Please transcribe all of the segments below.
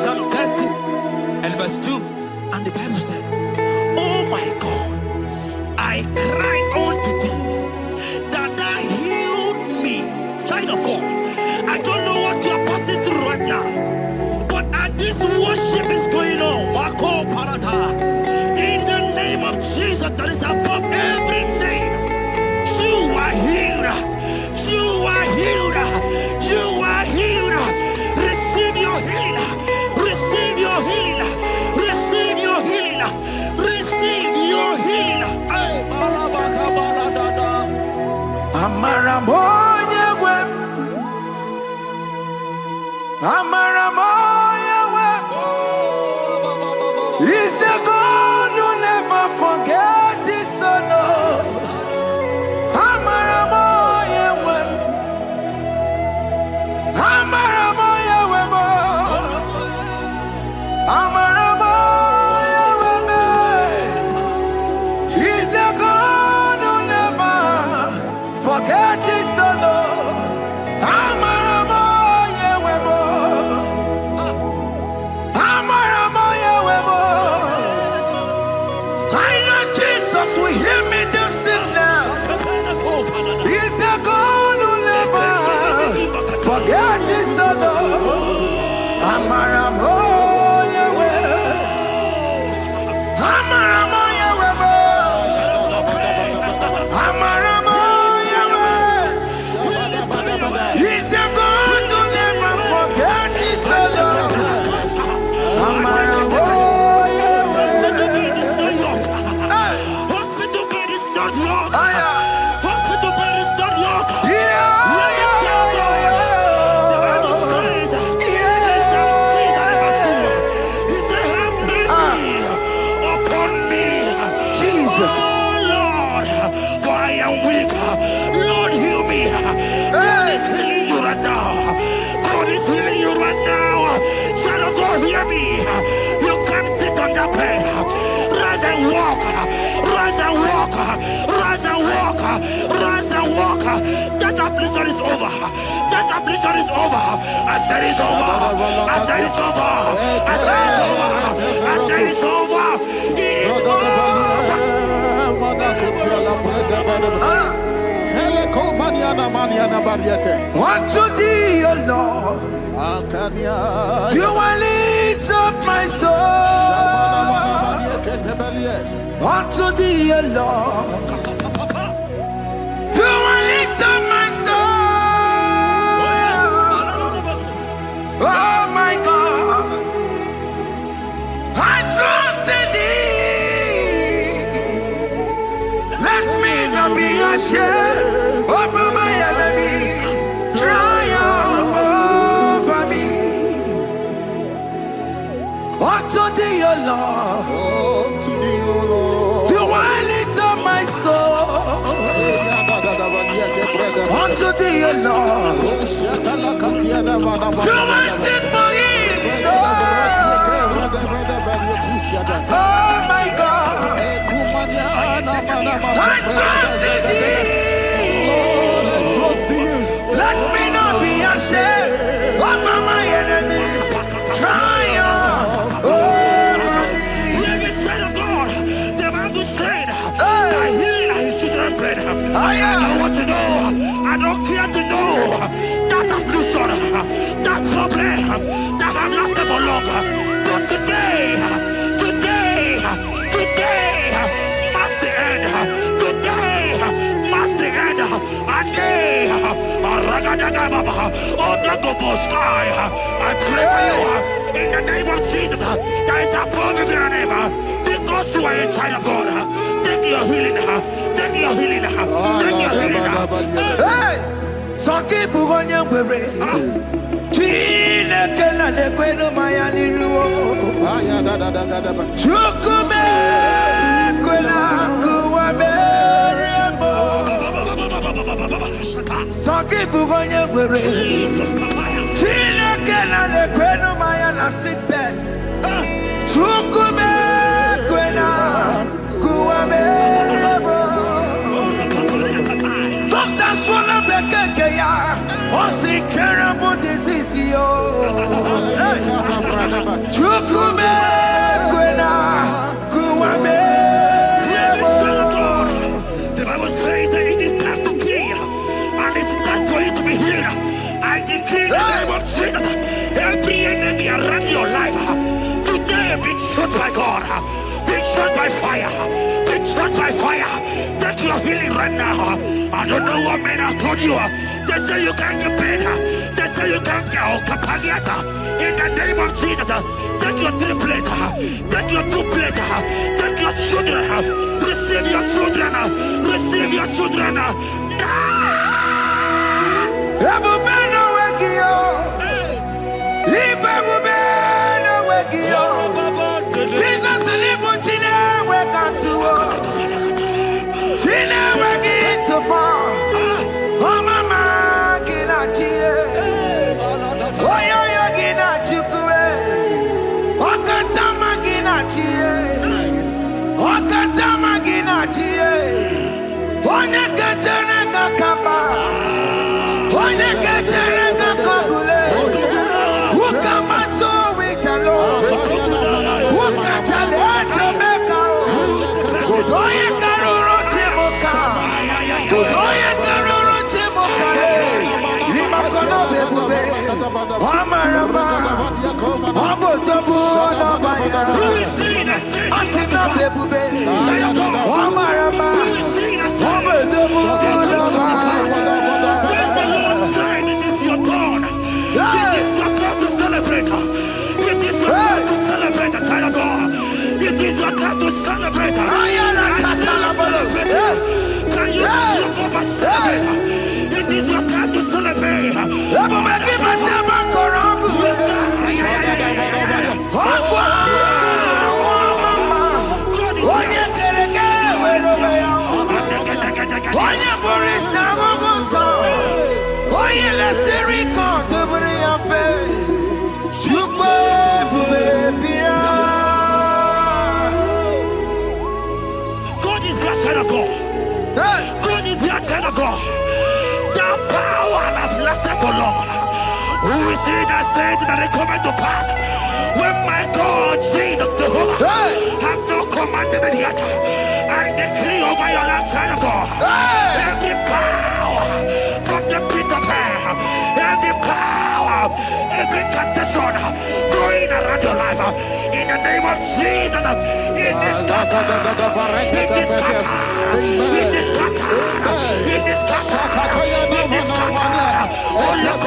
Psalm 30 and verse 2, and the Bible said, "Oh my God, I cried unto thee, that thou healed me." Child of God, I don't know what you are passing through right now, but as this worship is going on, in the name of Jesus that is above every name, you are healed. You are healed. You are healed. Receive your healing. Receive your healing. Receive your healing. Receive your healing. Amaramoya wem. Amaramoya wem. He's the God who never forgets his son. Amaramoya wem. Amaramoya wem. Amaramoya wem. He's the God who never forgets his son. Amaramoya wem. Amaramoya wem. I know Jesus will hear me the sickness. He's a God who never forget his son. Amaramoya wem. Amaramoya wem. Amaramoya wem. He's the God who never forget his son. Amaramoya wem. Hospital bed is not yours. Ah, yeah. Hospital bed is not yours. Yeah, Let me tell you, the Bible says, "Jesus says, I must do." He said, "Have mercy upon me, Jesus. oh Lord, for I am weak. Lord, heal me." God is healing you right now. God is healing you right now. Child of God, hear me. You can't sit on that bed. Rise and walk. Rise and walk. Rise and walk. Rise and walk. That affliction is over. That affliction is over. I said it's over. I said it's over. I said it's over. I said it's over. It's over. Unto thee, O Lord, do I lift up my soul. Unto thee, O Lord, do I lift up my soul. Oh my God, I trust in thee. Let me not be ashamed over my enemy. Triumph over me. Unto thee, O Lord, do I lift up my soul. Unto thee, O Lord, do I sing for him. Oh my God, I trust in thee. Let me not be ashamed over my enemies. Triumph over me. Hear me, child of God. The Bible said, "I heal his children bread." I want to know. I don't care to know that affliction, that problem that have lasted for long. But today must the end. Today must the end. A day, I pray for you in the name of Jesus. That is above every name. Because you are a child of God. Take your healing. Take your healing. Take your healing. Hey, Sanki Bugonya Webre. Chine Kena de Kweno Mayani Ruo. Chukume Kwena Kuwabe. Sanki Bugonya Webre. Chine Kena de Kweno Mayana sit bed. Chukume Kwena by fire. Be struck by fire. Take your healing right now. I don't know what men have told you. They say you can't get better. They say you can't get out. In the name of Jesus, take your 3 plate. Take your 2 plate. Take your children. Receive your children. Receive your children. Jesus who is he that said that it cometh to pass when my God Jesus Jehovah have not commanded it yet? I decree over your life, child of God, every power from the pit of hell, every power, every condition going around your life, in the name of Jesus, it is scattered, it is scattered, it is scattered, it is scattered, it is scattered. Oh, look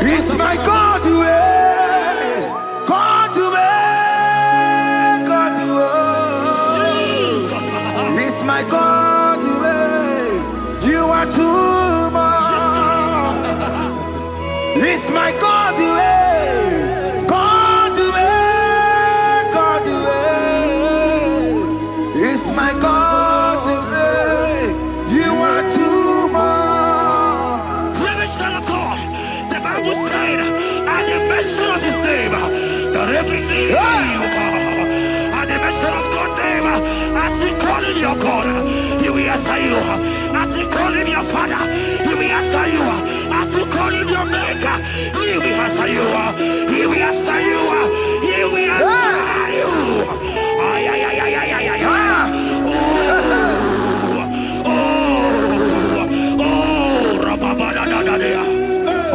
it's my God to God to God to it's my God to you are too much. It's my God to God to God to it's my God to you are too much. Revelation of God, the Bible said, at the mention of his name, that every knee will bow. At the mention of God's name, as he called him your God, he will answer you. As he called him your Father, he will answer you. As he called him your Maker, he will answer you. He will answer you. He will answer you. Ay, ay, ay, ay, ay, ay, ay, ay.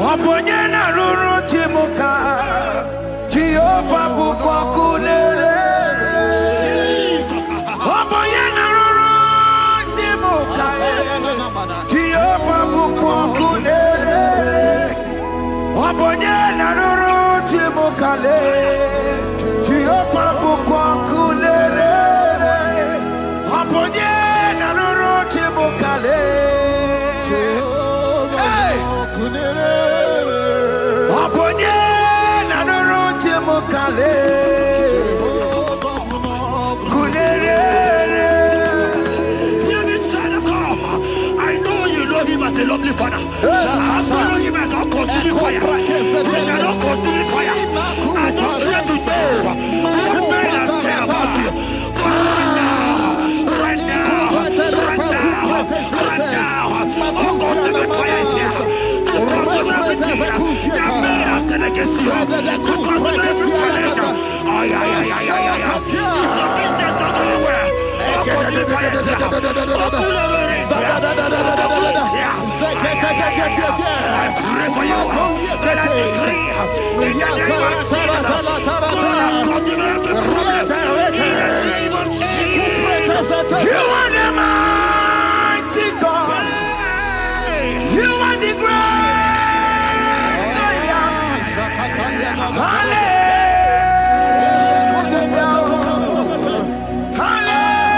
Oponyena ruru timuka Jehova bukwa kulele Oponyena ruru timuka Jehova bukwa kulele Oponyena ruru timuka le You are the mighty God. You are the great Zion. Hallelujah. Hallelujah.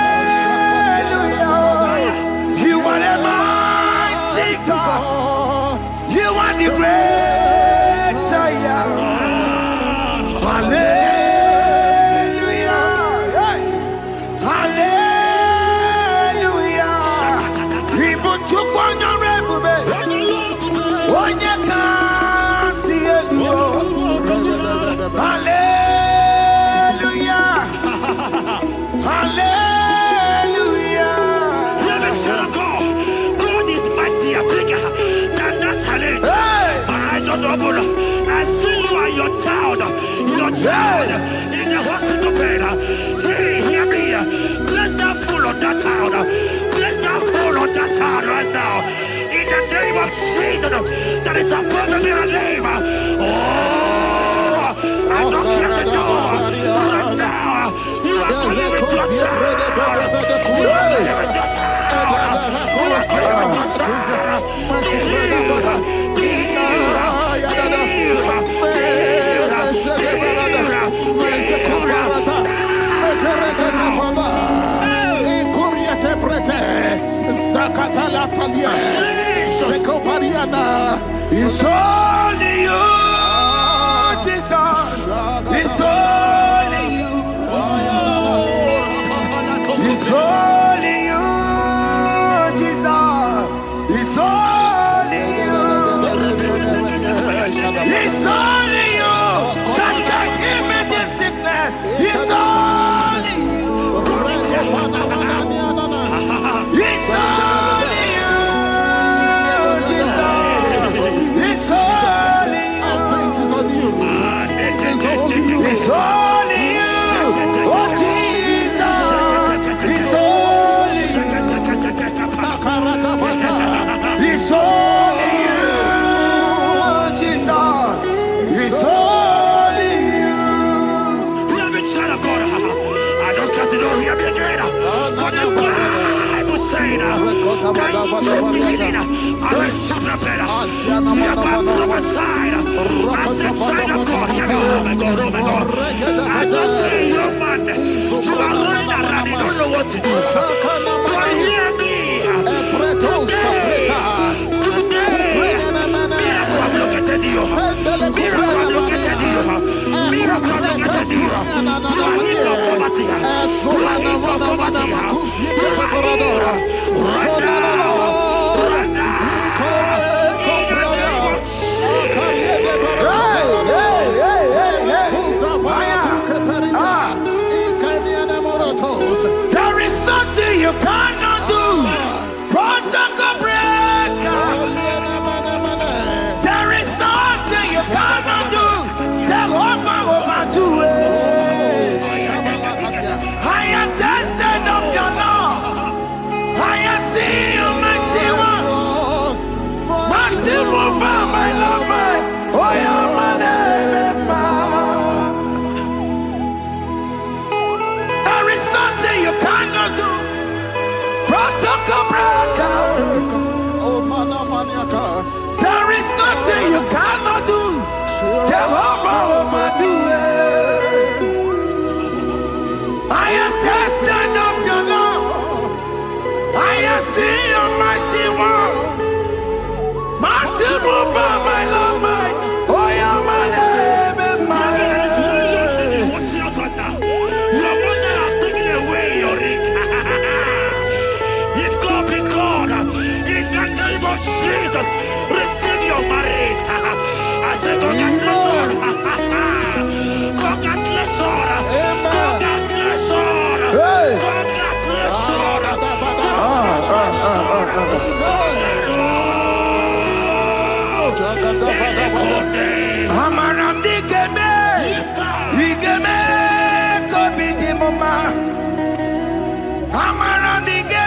You are the mighty God. You are the great Zion. Hallelujah. Hallelujah. Hallelujah. God is mightier, bigger than that challenge. I just open. I see you and your child in the hospital bed. Hear me. Bless that fool on that child. Bless that fool on that child right now. In the name of Jesus, that is above every name. Oh, I knock at the door right now. You are coming with your child. You are coming with your child. You are coming with your child. It's only you, Jesus. It's only you. It's only you, Jesus. It's only you. It's only you that can heal me this sickness. It's only you. It's only you, Jesus. It's only you. It's only you. Oh, Jesus. It's only you. It's only you, Jesus. It's only you. Let me try to go. I don't got to know here again. But the Bible saying, I will shoot the better. You have got prophesied. I said, child of God, here oh my God, oh my God. I just say, young man, you are running around, you don't know what to do. But hear me. There is nothing you cannot do. Protocol breaker. There is nothing you cannot do. Jehovah overdo it. I am tested of your love. I am seeing you, mighty one. Mighty mover, my lover. Oh, you're my name, there is nothing you cannot do. Protocol breaker. There is nothing you cannot do. Jehovah overdo it. I am tested of your love. I am seeing your mighty ones. Mighty mover, my love, my. Oh, you're my name and my Jesus, receive your marriage. I say, congratulations. Congratulations. Congratulations. Amaram digeme, digeme, kobi di mama. Amaram digeme.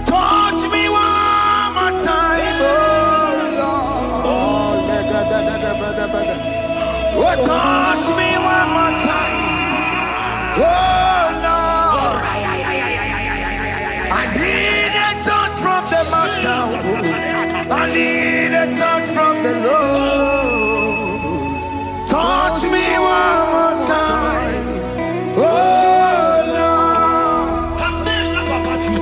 Touch me one more time, oh Lord. Oh, touch me one more time, oh Lord. I need a touch from the Master. I need a touch from the Lord. Touch me one more time, oh Lord. Have men laugh about you.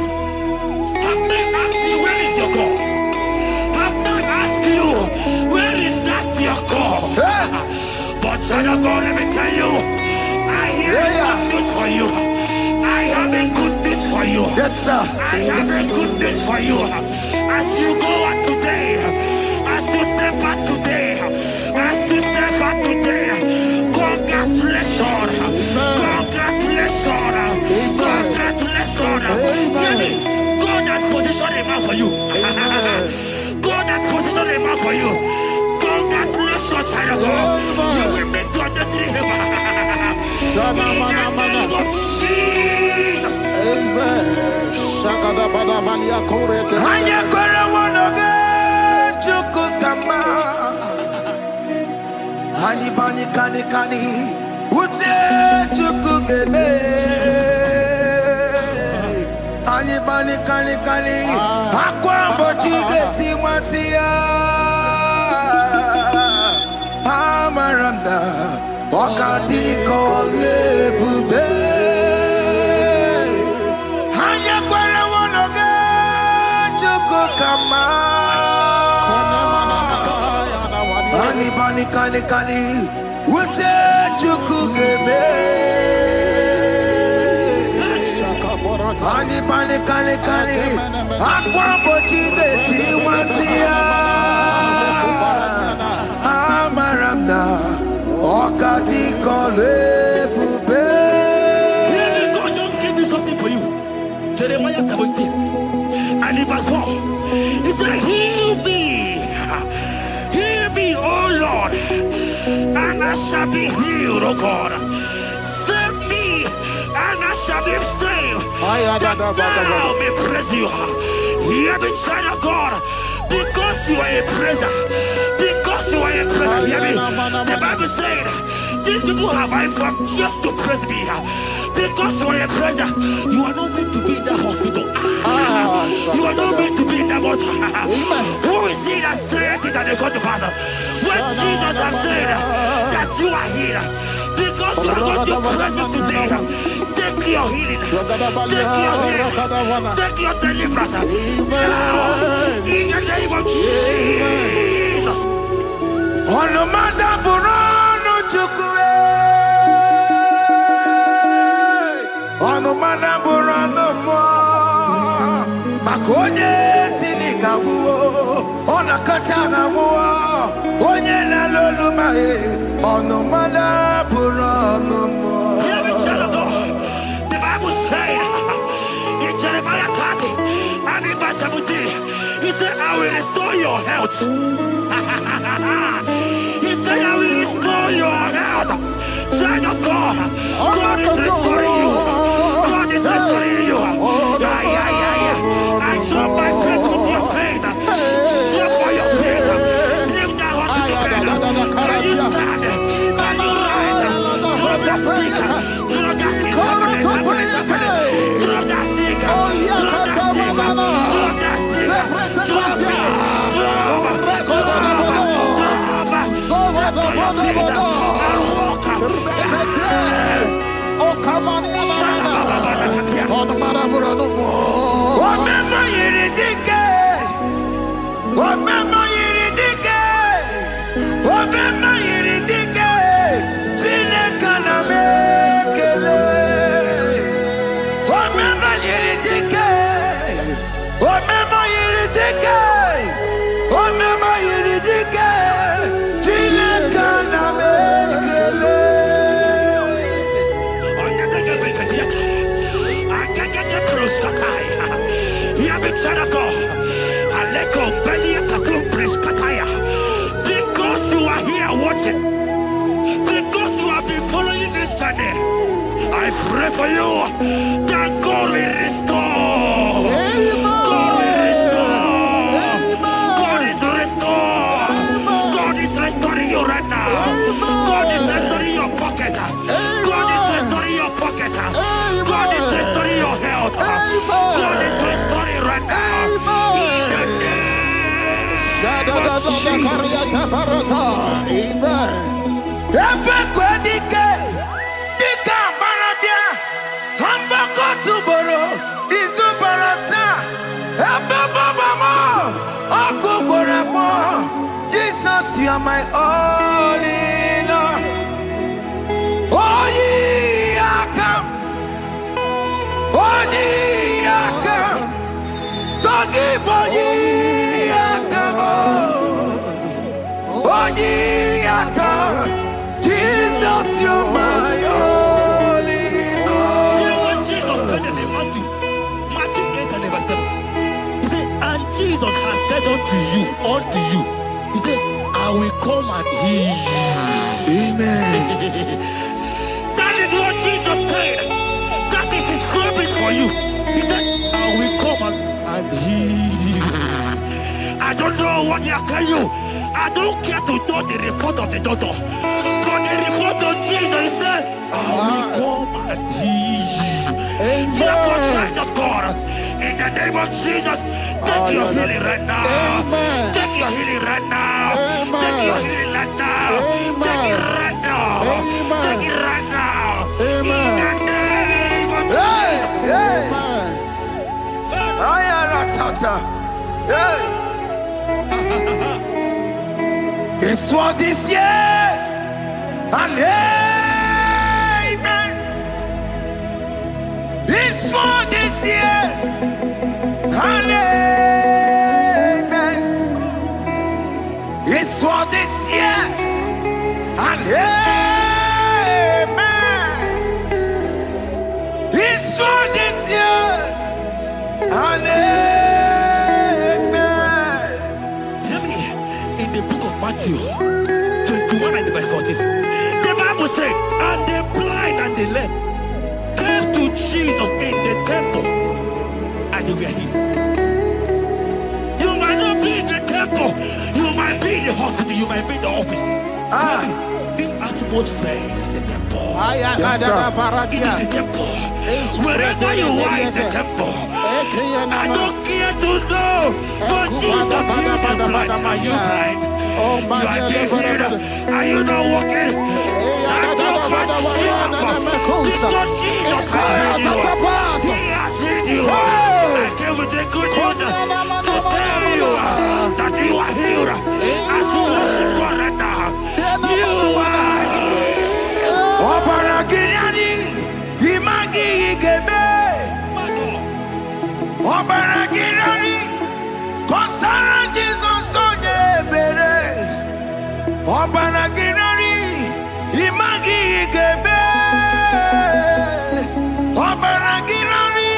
Have men ask you, where is your God? Have men ask you, where is that your God? But child of God, let me tell you, I hear a good news for you. I have a good news for you. Yes, sir. I have a good news for you. As you go out today, as you step out today, as you step out today, congratulations. Congratulations. Congratulations. Hear me. God has positioned a man for you. God has positioned a man for you. Congratulations, child of God. You will meet your destiny helper. In the name of Jesus. Amen. Hanya kora wanoge chukukama. Hani bani kani kani ute chukugeme. Hani bani kani kani akwambo chigeti mwasiya. Amaramda wakati kole bube. Hanya kora wanoge chukukama. Hani bani kani kani ute chukugeme. Hani bani kani kani akwambo chigeti mwasiya. Amaramda wakati kole bube. Hear me, God just gave me something for you. Jeremiah 17 and in verse 4. He said, heal me, oh Lord, and I shall be healed, oh God. Save me, and I shall be saved, that thou may praise you. Hear me, child of God, because you are a praiser. Because you are a praiser, hear me. The Bible said, these people have I come just to praise me. Because you are a praiser, you are not meant to be in that hospital. You are not meant to be in that water. Who is it that said it that they got to pass? When Jesus has said that you are healed, because you are going to praise him today, take your healing, take your deliverance. Now, in the name of Jesus. Onomada burano chukwe. Onomada burano mo. Makonye sinika wuo. Onakatana wuo. Onye na lolu mae. Onomada burano mo. Hear me, child of God. The Bible said in Jeremiah 30 and in verse 17, he said, I will restore your health. He said, I will restore your health. Child of God, God is restoring you. God is restoring you. I drop my faith with your faith. Drop for your faith. Leave that hospital bed. Can you stand? Can you rise? Drop that stick. Drop that stick. Drop that stick. Drop that stick. Drop it. Omema yiridike, Chineke na me. child of God, because you are here watching, because you have been following this journey, I pray for you that God will restore. God will restore. God is restoring. God is restoring you right now. God is restoring your pocket. God is restoring your pocket. God is restoring your health. God is restoring right now. In the name of Jesus, you are my all in all. Oh, ye are come. Oh, ye are come. Talking about ye are come. Oh, ye are come. Jesus, you are my all in all. You know what Jesus said in Matthew 8 and verse 7? He said, and Jesus has said unto you, he said, I will come and heal you. Amen. That is what Jesus said. That is his promise for you. He said, I will come and heal you. I don't know what they are telling you. I don't care to know the report of the doctor. But the report of Jesus, he said, I will come and heal you. Therefore, child of God, in the name of Jesus, take your healing right now. Amen. Take your healing right now. Amen. Take your healing right now. Amen. Take it right now. Amen. Take it right now. Amen. In the name of Jesus. It's for this yes and amen. It's for this yes and amen. It's for this yes and amen. It's for this yes and amen. Hear me. In the book of Matthew 21 and verse 14, the Bible said, and the blind and the lame came to Jesus in the temple, and they were healed. You might not be in the temple, you might be in the hospital, you might be in the office. This atmosphere is the temple. Yes, It is the temple. Wherever you are in the temple, I don't care to know, but Jesus healed the blind. Are you blind? You are dead here. Are you not walking? Stand up and stand up. Because Jesus has healed you. He has healed you. I came with the good news to tell you that you are healed. As you worship God right now, you are healed. Obaragirani, imagi igeme. My God. Obaragirani, kosara Jesus sonye bere. Obaragirani, imagi igeme. Obaragirani,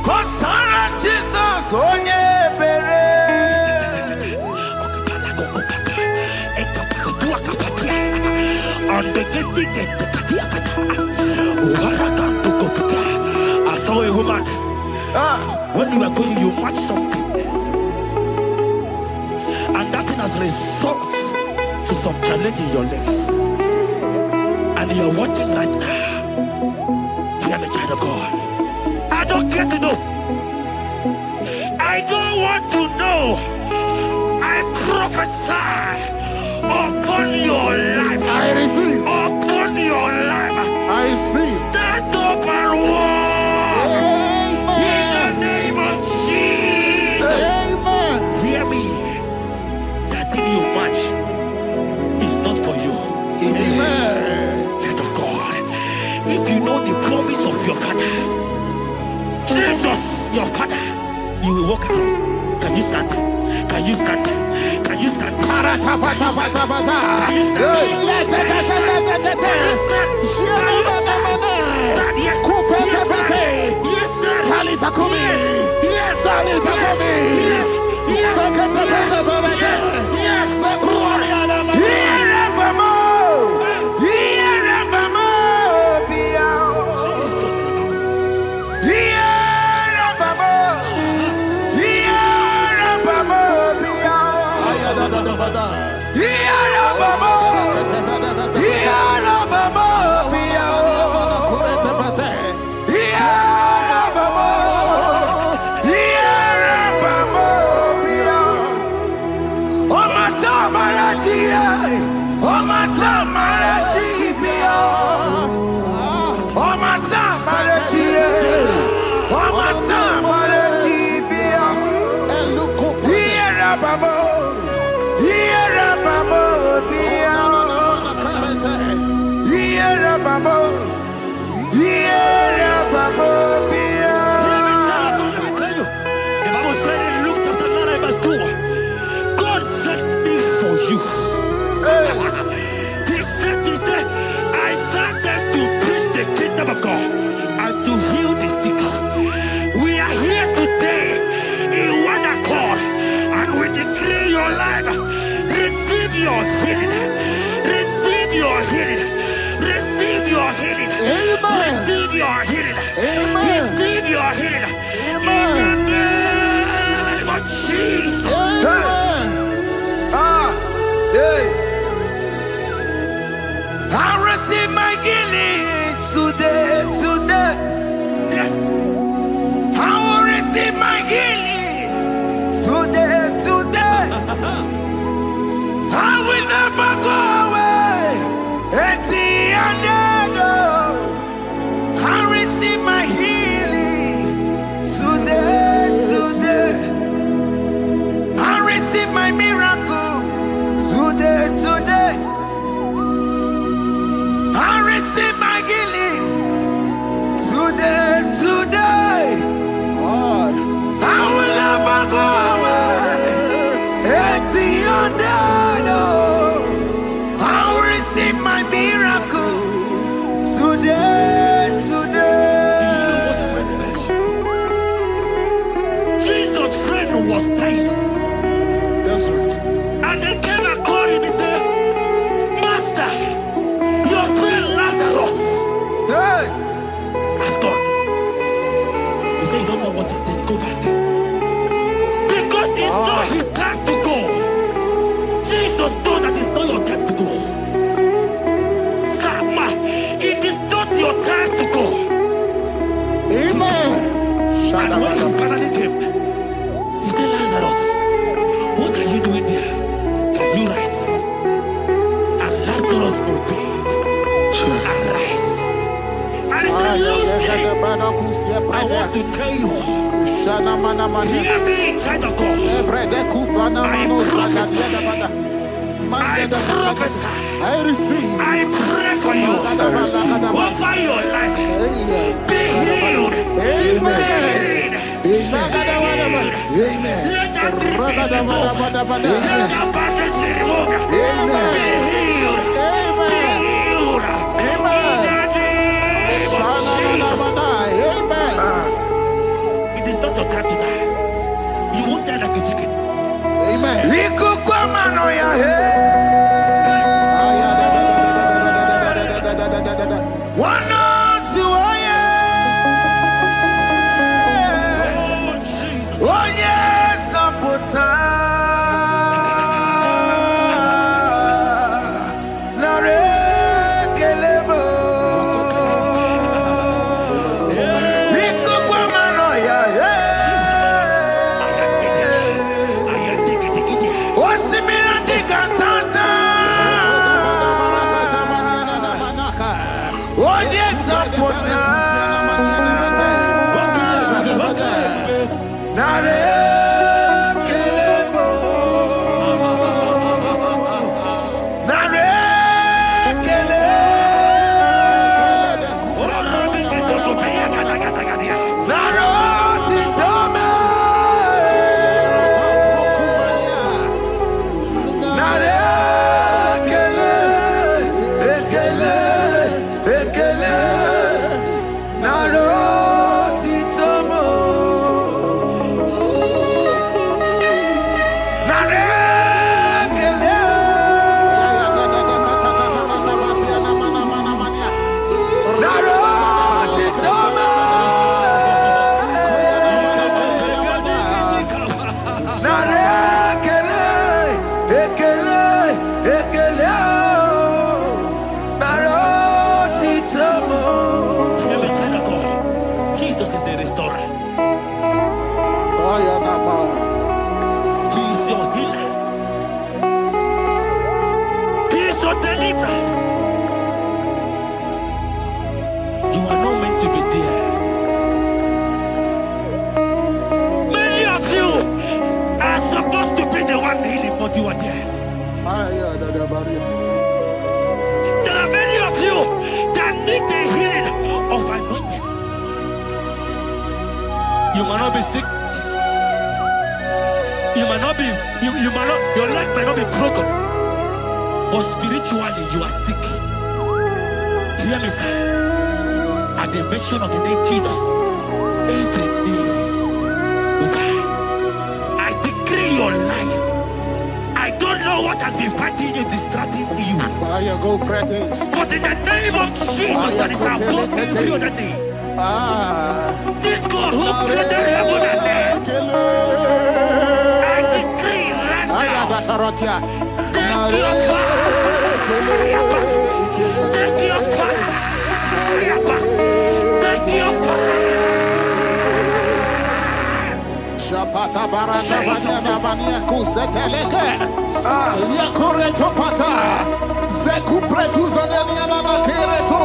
kosara Jesus sonye bere. I saw a woman. When you were going, you matched something, and that thing has resulted to some challenge in your legs. And you're watching right now. You are a child of God. I don't care to know. I don't want to know. I prophesy upon your life. I receive. Upon your life. I receive. Stand up and walk. In the name of Jesus. Amen. Hear me. That thing you match is not for you. Amen. Child of God. If you know the promise of your father, Jesus, your father, you will walk around. Can you stand? Can you stand? Can you stand? Can you stand? Can you stand? Yes, stand. Yes, stand. Yes, stand. Yes, stand. And when he finally came, he said, Lazarus, what are you doing there? Can you rise? And Lazarus obeyed and rise. And he said, Lucy, I want to tell you, hear me, child of God. I prophesy. I receive. I pray for you. Over your life. Be healed. Amen. Amen. Let that be removed. Let that bandage be removed. Amen. Be healed. Be healed. Amen. Amen. It is not your time to die. You won't die like a chicken. Amen. You are there. There are many of you that need the healing of anointing. You might not be sick. You might not be, you might not, your leg might not be broken. But spiritually you are sick. Hear me, sir. At the mention of the name Jesus, every day will die. I decree your life. I don't know what has been fighting you, distracting you. But in the name of Jesus, that is above every other name. This God who created heaven and earth, I decree right now, take your fire. Take your fire. Take your fire. Shapata baranda banya banya kuseteleke. Yakore topata. Zeku pretu zanenia na kereto.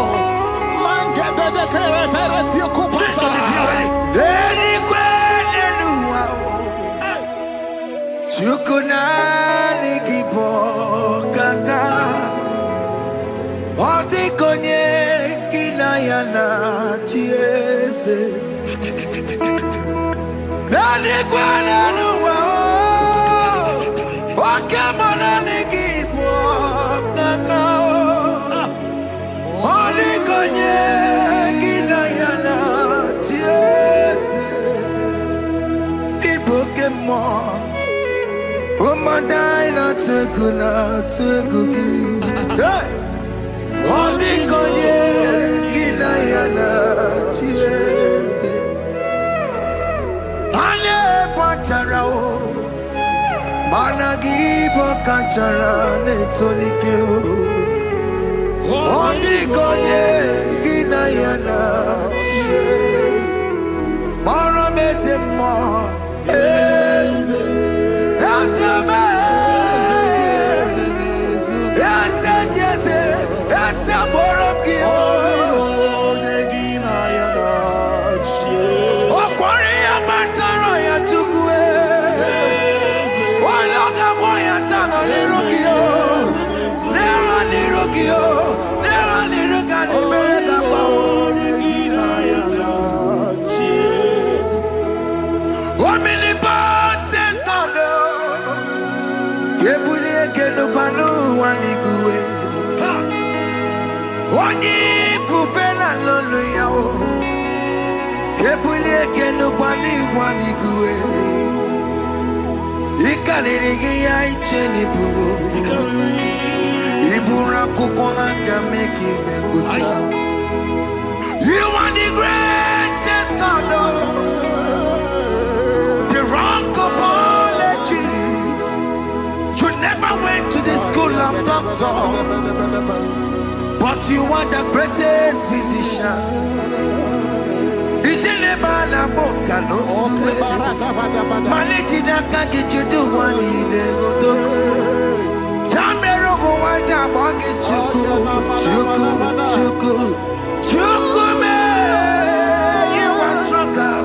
Mangede de kerete retio kupata. Deni kwene nuwa. Chukuna nikipo kaka. Odi konye kinayana chiese. Deni kwene nuwa. Wakamona nikipo kaka. Odi konye kinayana chiese. Pokemon, oh my dina tegugi. Hey, oh the konye kinayana chiese. Ane patarao, managi pokachara netonikeo. Oh the konye kinayana chiese. Oni fufela lolo yawo. Kebulie kenu kwani kuwe. Ikanirigi ya icheni buwo. Ibura kuko anga meki mengucha. You are the greatest God, the rock of all ages. You never went to the school of doctor, but you are the greatest physician. Ijelebana boka no suwe. Malejina kage judu wani negodoku. Yamero go wanda boge chuku. Chukume, you are stronger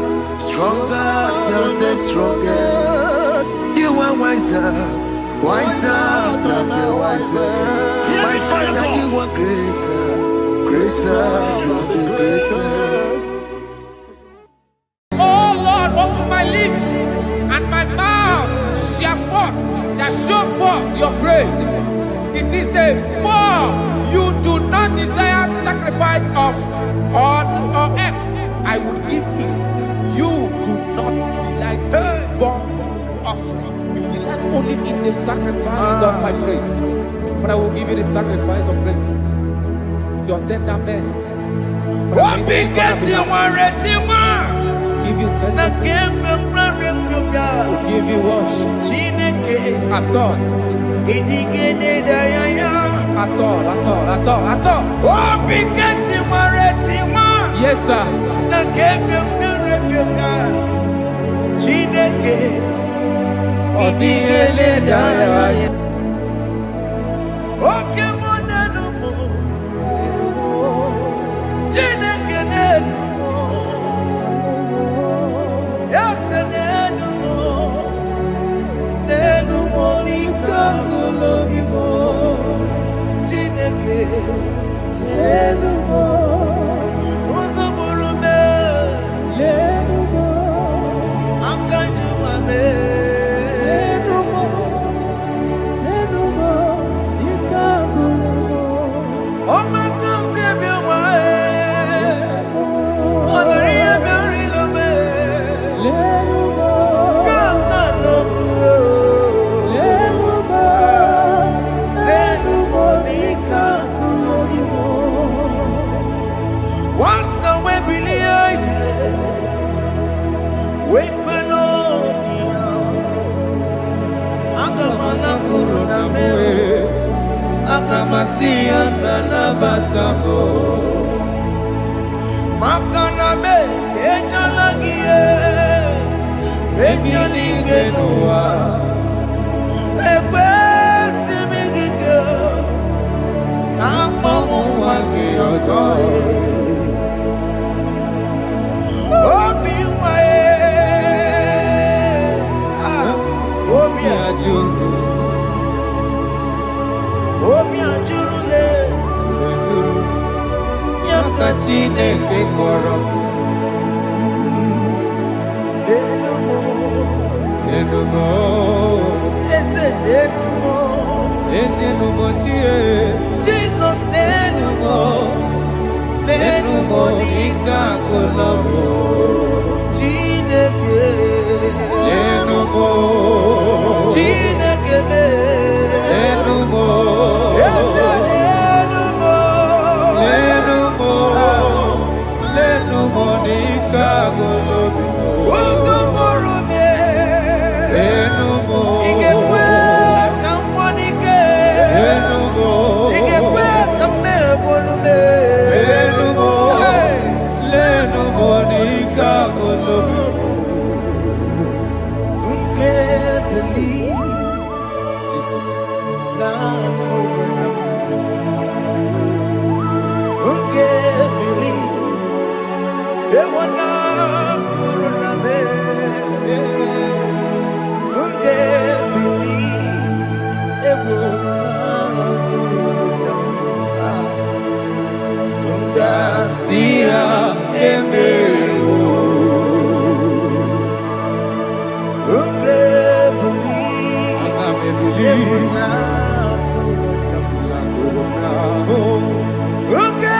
than the strongest. You are wiser than the wiser. My Father, you are greater than the greatest. Oh Lord, open my lips and my mouth shall show forth your praise. 16 says, for you do not desire sacrifice of or X, I would give it. You do not delight in burnt offering. You delight only in the sacrifice of my praise. But I will give you the sacrifice of praise with your tender mercy. Give you tender will give you worship. At all. Yes, sir. Okay.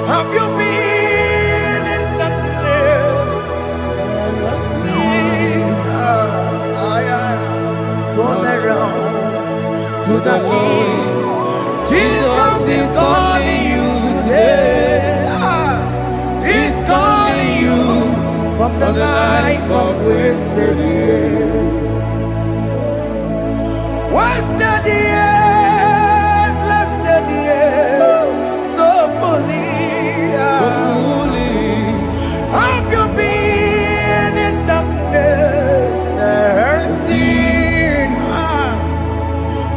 Have you been in the turn around to the King. Jesus is calling you today. He's calling you from the life of wasted years. Wasted years, so fully. Have you been in darkness and seen?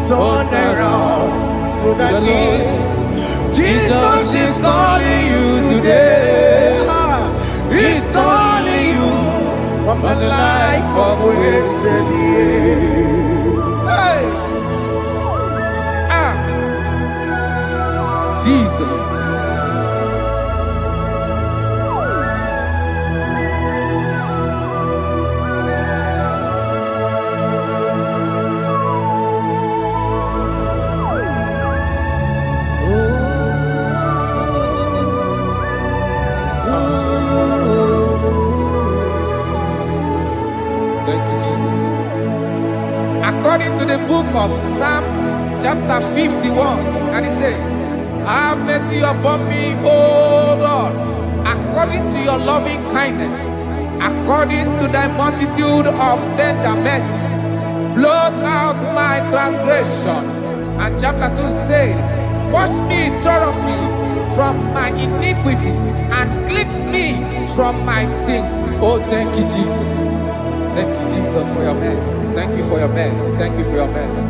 Turn around to the King. Jesus is calling you today. He's calling you from the life of wasted years. Hey. Jesus. Thank you, Jesus. According to the book of Psalm chapter 51, and it says, have mercy upon me, O Lord, according to your loving kindness, according to thy multitude of tender mercies, blot out my transgression. And chapter 2 said, wash me thoroughly from my iniquity and cleanse me from my sins. Oh, thank you, Jesus. Thank you, Jesus, for your mercy. Thank you for your mercy. Thank you for your mercy.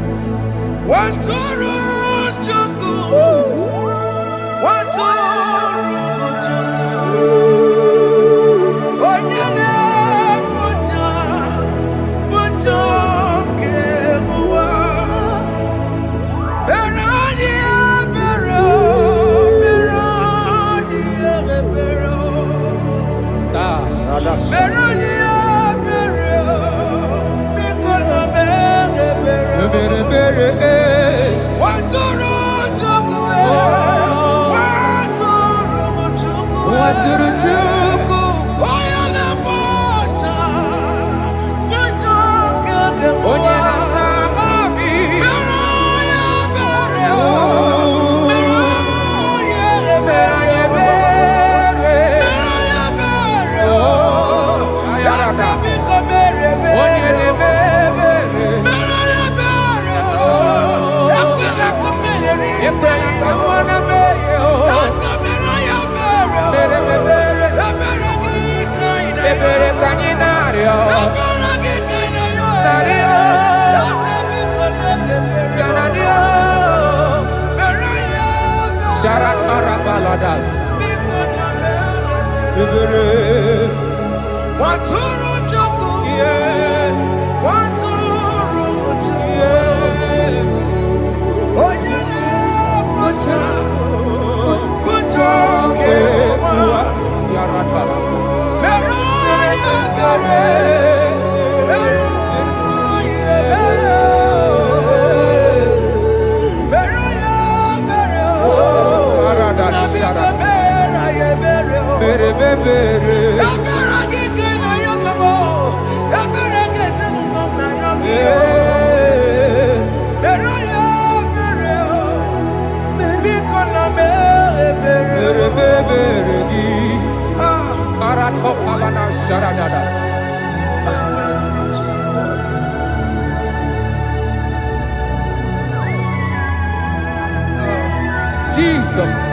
Bere Jesus.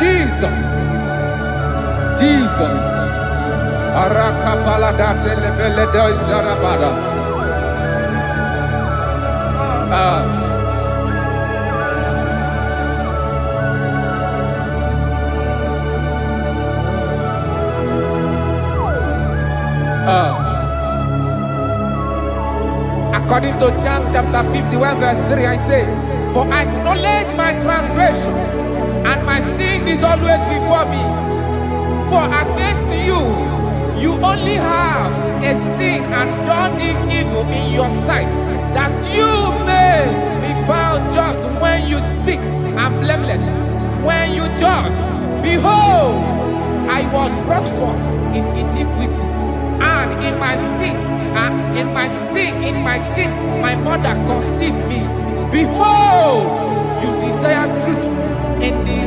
Jesus. Jesus. Arakapalada zelebeleda jarabada. According to John chapter 51 verse 3, I say, for I acknowledge my transgressions, and my sin is always before me. For against you, you only have a sin and done this evil in your sight, that you may be found just when you speak and blameless when you judge. Behold, I was brought forth in iniquity, and in my sin, my mother conceived me. Behold, you desire truth in the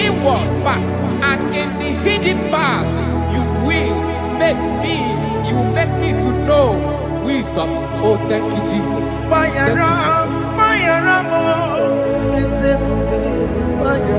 inward part, and in the hidden part you will make me to know wisdom. Oh, thank you, Jesus. Thank you,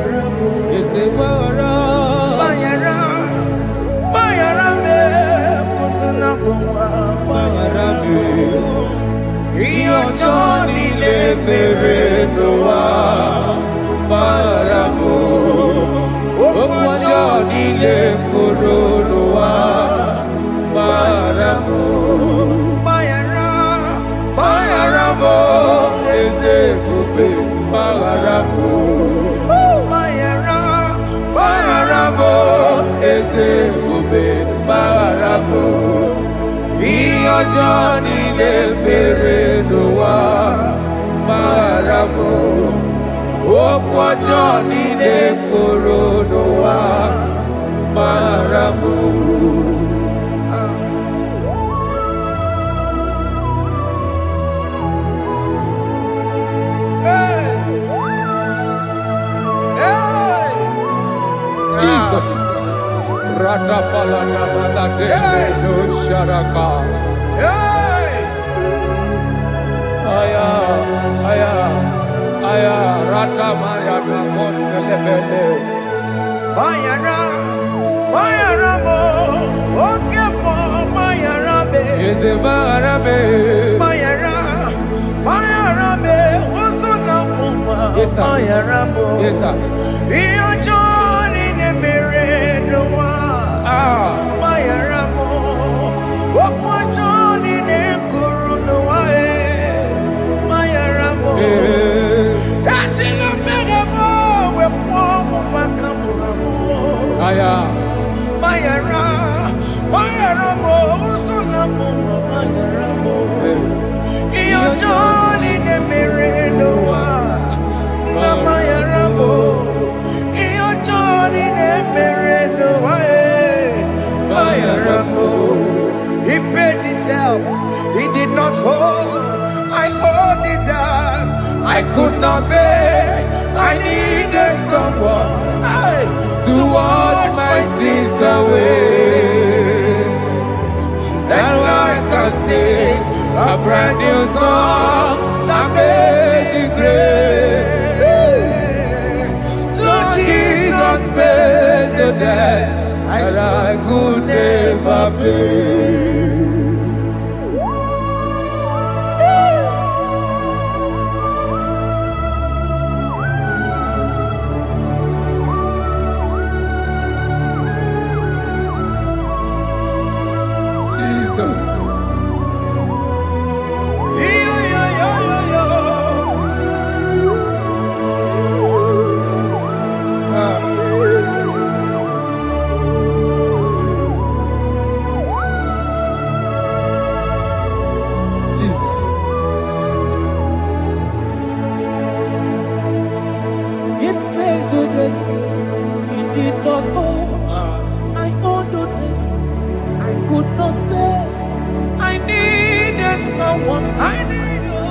Johnny le mere noa baramo okwa Johnny le koro noa baramo. Jesus. Rada palana balade no sharaka. Aya, rata maya na koselebele. Bayara mo, oke mo, bayara be. Eze bayara be. Bayara be, oso na muma. Bayara mo. Yes sir. Iyo Johnny ne mere noa. Bayara mo, okwa Johnny ne kuru noa. Bayara mo. Aya, bayara mo, usuna mo, bayara mo. Iyo Johnny ne mere noa, na bayara mo. Iyo Johnny ne mere noa, bayara mo. He paid it out, he did not hold. I owed it out, I could not pay. I needed someone to wash my sins away. And I can sing a brand new song that made me great. Lord Jesus paid the debt that I could never pay.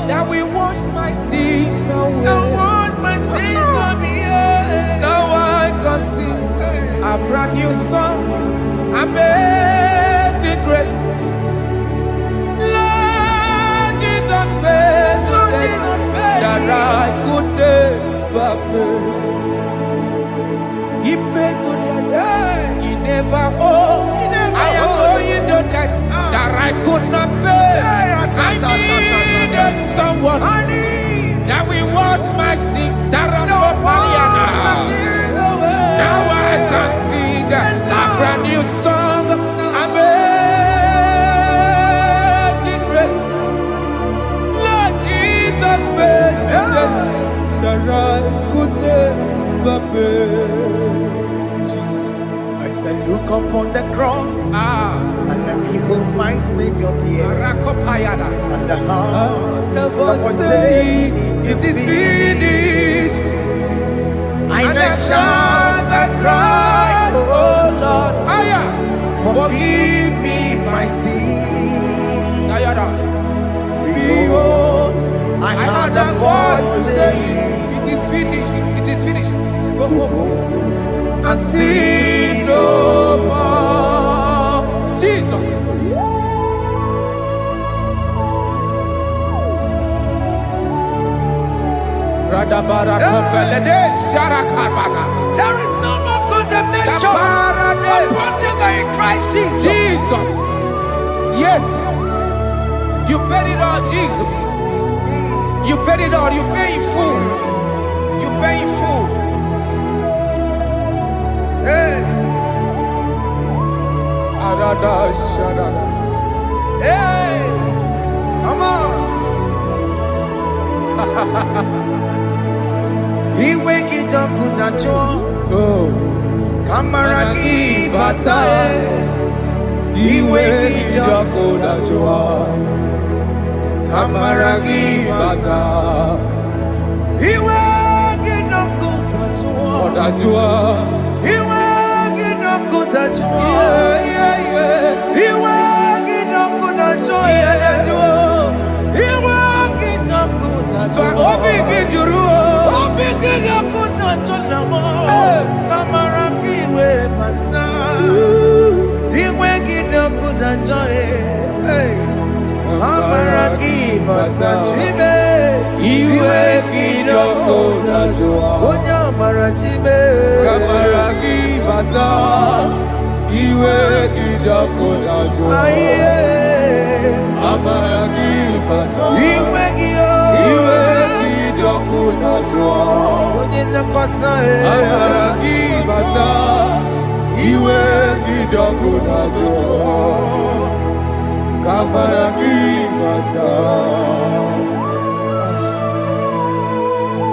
That we wash my sins away. Now I can sing a brand new song. Amazing grace. Lord Jesus paid the debt that I could never pay. He pays the debt he never owed. I am owing the debt that I could not pay. I needed someone that will wash my sins. Now I can sing a brand new song. my Savior dear. Rakopayada. And the heart of us saying, it is finished. And I shout and cry, oh Lord, forgive me my sin. Behold, I heard a voice saying, it is finished. It is finished. go and sin no more. Jesus. There is no more condemnation upon them that in Christ Jesus. Jesus. Yes. You paid it all, Jesus. You paid it all. You pay in full. You pay in full. Hey. Hey. Come on. He wake it up with a joy. Kamaraki batae. He wake it up with a joy. Kamaraki batae. He wake it up with a joy. He wake it up with a joy. He wake it up with a joy. He wake it up with a joy.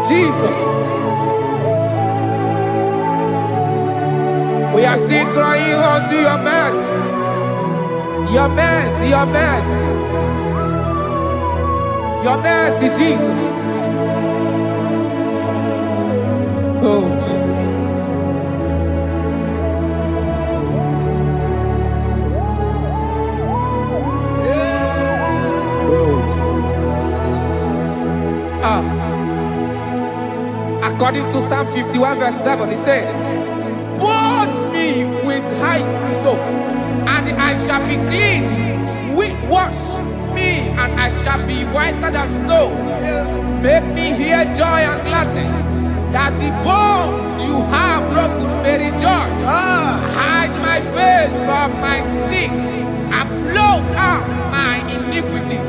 Jesus. We are still crying unto your mercy. Your mercy, your mercy. Your mercy, Jesus. Oh, Jesus. Oh, Jesus. According to Psalm 51 verse 7, he said, "Wash me with hyssop, and I shall be clean. Wash me, and I shall be whiter than snow. Make me hear joy and gladness, that the bones you have broken may rejoice. Hide my face from my sin, and blot out my iniquities.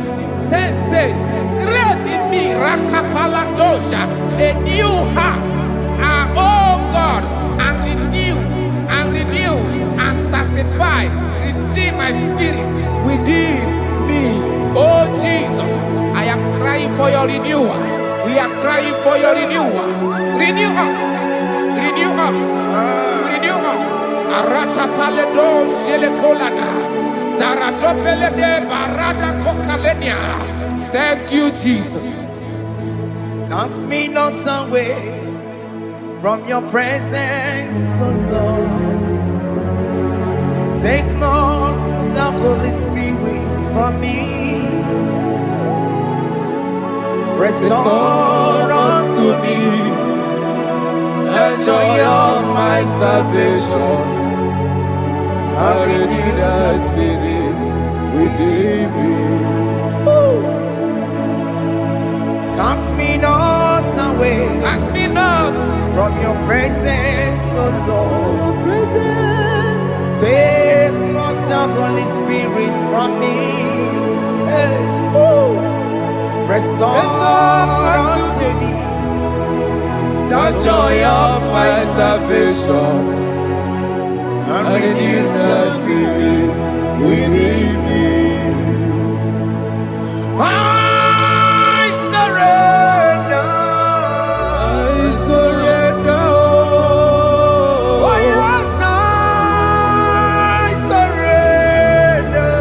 Then said, create in me Rakapaladosha, a new heart, oh God, and renew, and sanctify, restore my spirit within me." Oh Jesus, I am crying for your renewal. We are crying for your renewal. Renew us, renew us, renew us. Arata paledo shelekolada, zaratopele de barada kokalenia. Thank you, Jesus. Cast me not away from your presence, oh Lord. Take not the Holy Spirit from me. Restore unto me the joy of my salvation, and renew the spirit within me. Cast me not away, Cast me not from your presence, oh Lord. Take not the Holy Spirit from me. Hey. Restore unto me the joy of my salvation, and renew the spirit within me. I surrender. Oh yes, I surrender.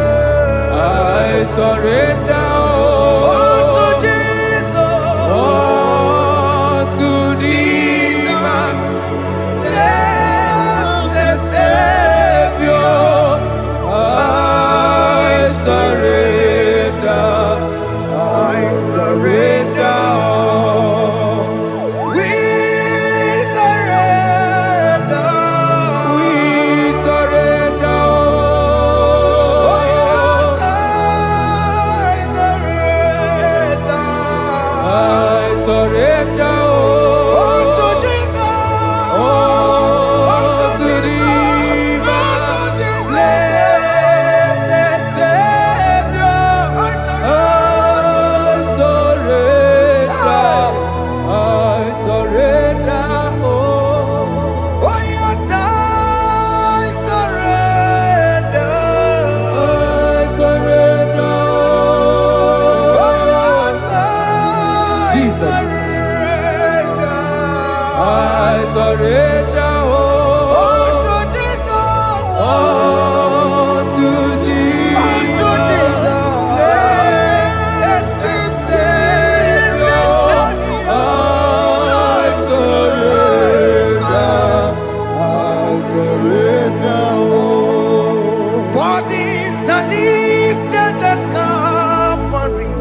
lifted at Calvary.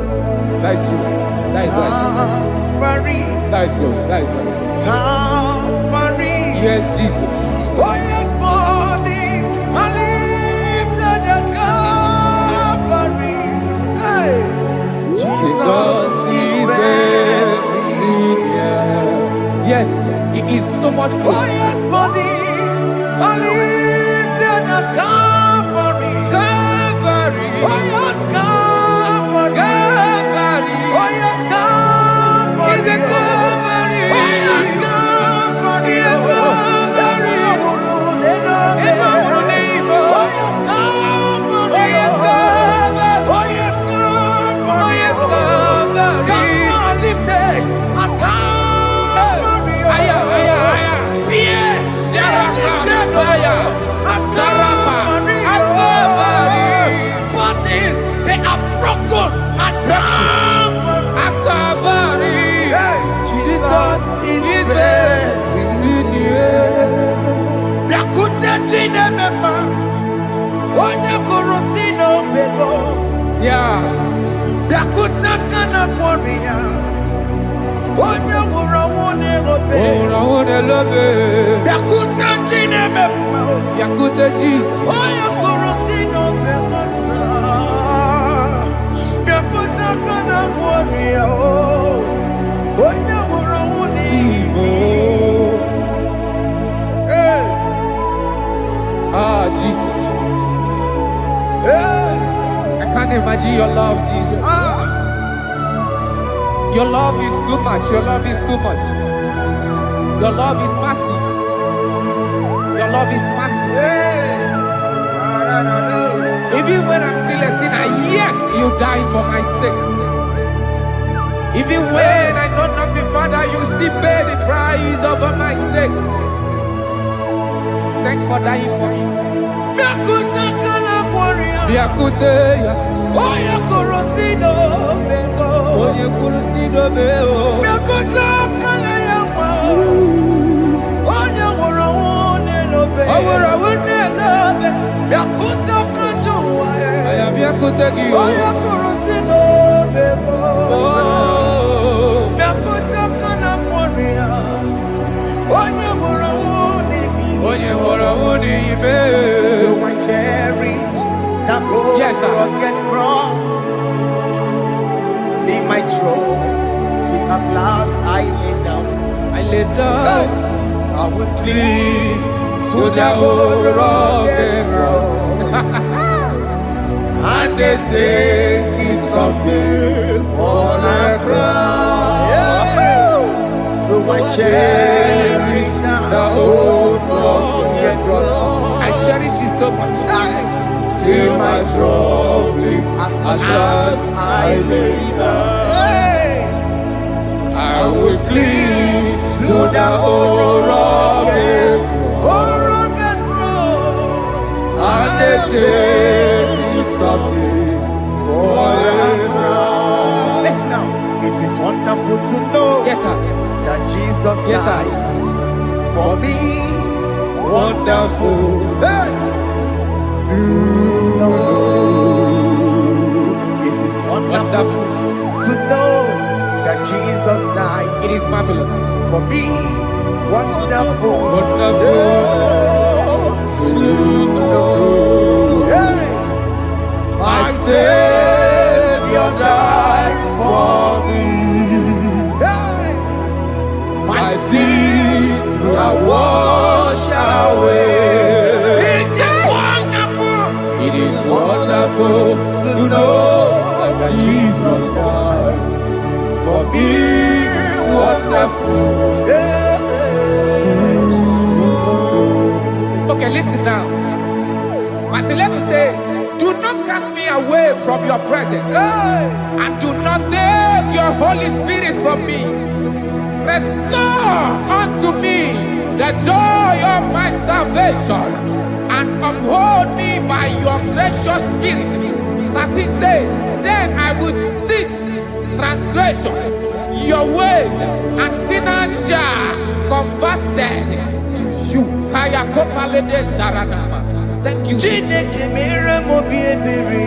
That is true. That is right. Calvary. That is good. That is right. Calvary. Yes, Jesus. Oh yes, bodies are lifted at Calvary. Hey. Jesus is very near. Yes, it is so much Oh closer. yes, bodies are lifted at Calvary. Calvary. Oh yes, Calvary. Calvary. Oh yes, Calvary. Is it Calvary? Oh yes, Calvary. Yes, Calvary. Oh yes, Calvary. Oh, yes, Calvary. Oh yes, Calvary. Oh, yes, Calvary. Gods are lifted at Calvary. Aya, aya, aya. Fear lifted at Calvary. Bodies, they are broken at Calvary. At Calvary. Jesus is very near. Biakute jine mema, onye kurusi no bego. Yeah. Biakute kana kworiya, onye wurawune obe. Oh, I love it. Biakute jine mema, Yakute Jesus. onye kurusi no bego sa. Biakute kana kworiya, onye wurawune Oh. Hey, Ah, Jesus. hey, I can't imagine your love, Jesus. Your love is too much. Your love is too much. Your love is massive. Your love is massive. hey. Even when I'm still a sinner, yet you died for my sake. Even when I know nothing, Father, you still pay the price over my sake. Thanks for dying for me. Biakute kana kworiya, Biakute ya. onye kurusi no bego. Onye kurusido beo. Biakute kana yawa, onye wurawune no be. Owura wune lobe. Biakute kanjuwa, Aya biakute gi. onye kurusi no bego. Oh. Biakute kana kworiya, onye wurawune Onye hora wuni ibe. So I cherish that old Yes, sir. rugged cross. See my throne, feet at last I lay down. I lay down I will cling to to the that old old rugged rugged cross. and they say Is something for a crown. So I cherish that old rugged cross. I cherish you so much. Till my trophies at last I lay down. I will cling To the old rugged cross, and they say something for a crown. Listen now, it is wonderful to know yes, sir. that Jesus Yes, sir. died for me. Wonderful. Hey! To know. It is wonderful Wonderful. to know that Jesus died It is marvelous. for me. Wonderful. Wonderful. To know. Hey! My Savior died for me. Hey! My sins are washed away. It is wonderful. It is wonderful To know that Jesus died for me. Wonderful. to know. Okay, listen now. Verse 11 says, do not cast me away from your presence, Hey! and do not take your Holy Spirit from me. Restore unto me the joy of my salvation, and uphold me by your gracious spirit. That he said, then I would teach transgressions your ways, and sinners shall converted to you. Kaya kopalede sharanama. Thank you. Chineke mere m obi ebere.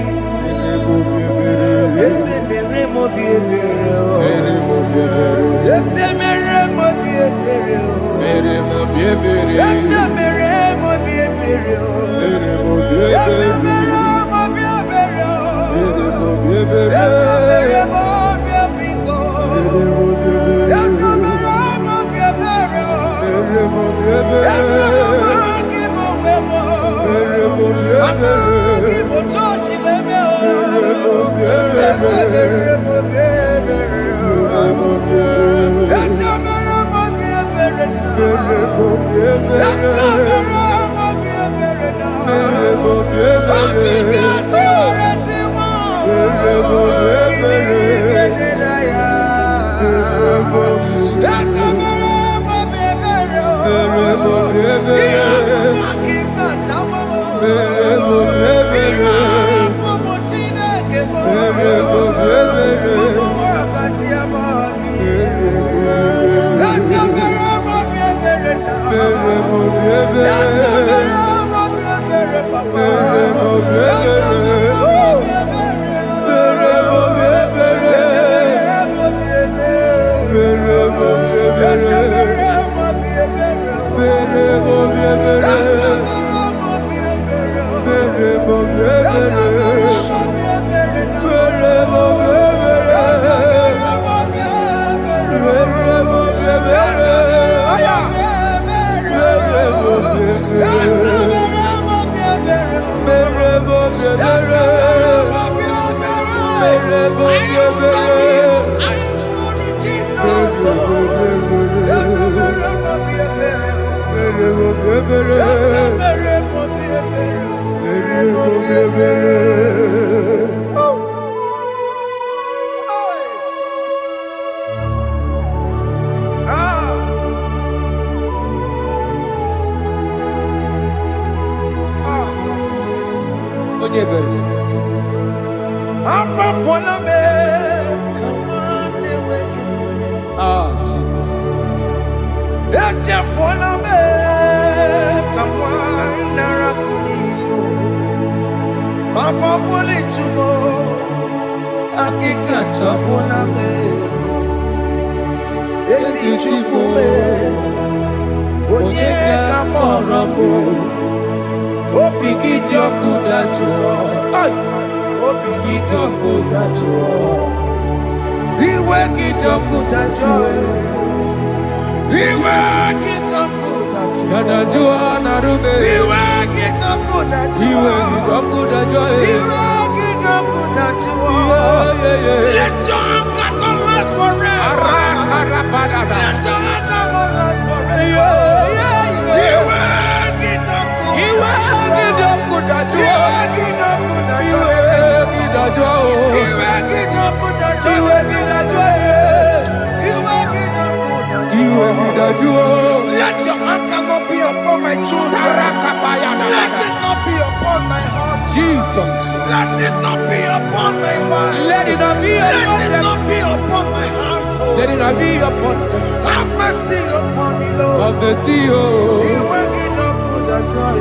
Let your anger not be upon my children. Let it not be upon my husband. Jesus. Let it not be upon my wife. Let it not be upon Let it them. not be upon my household. Let it not be upon them. Have mercy upon me, Lord. Of the sea, You will get no good at joy.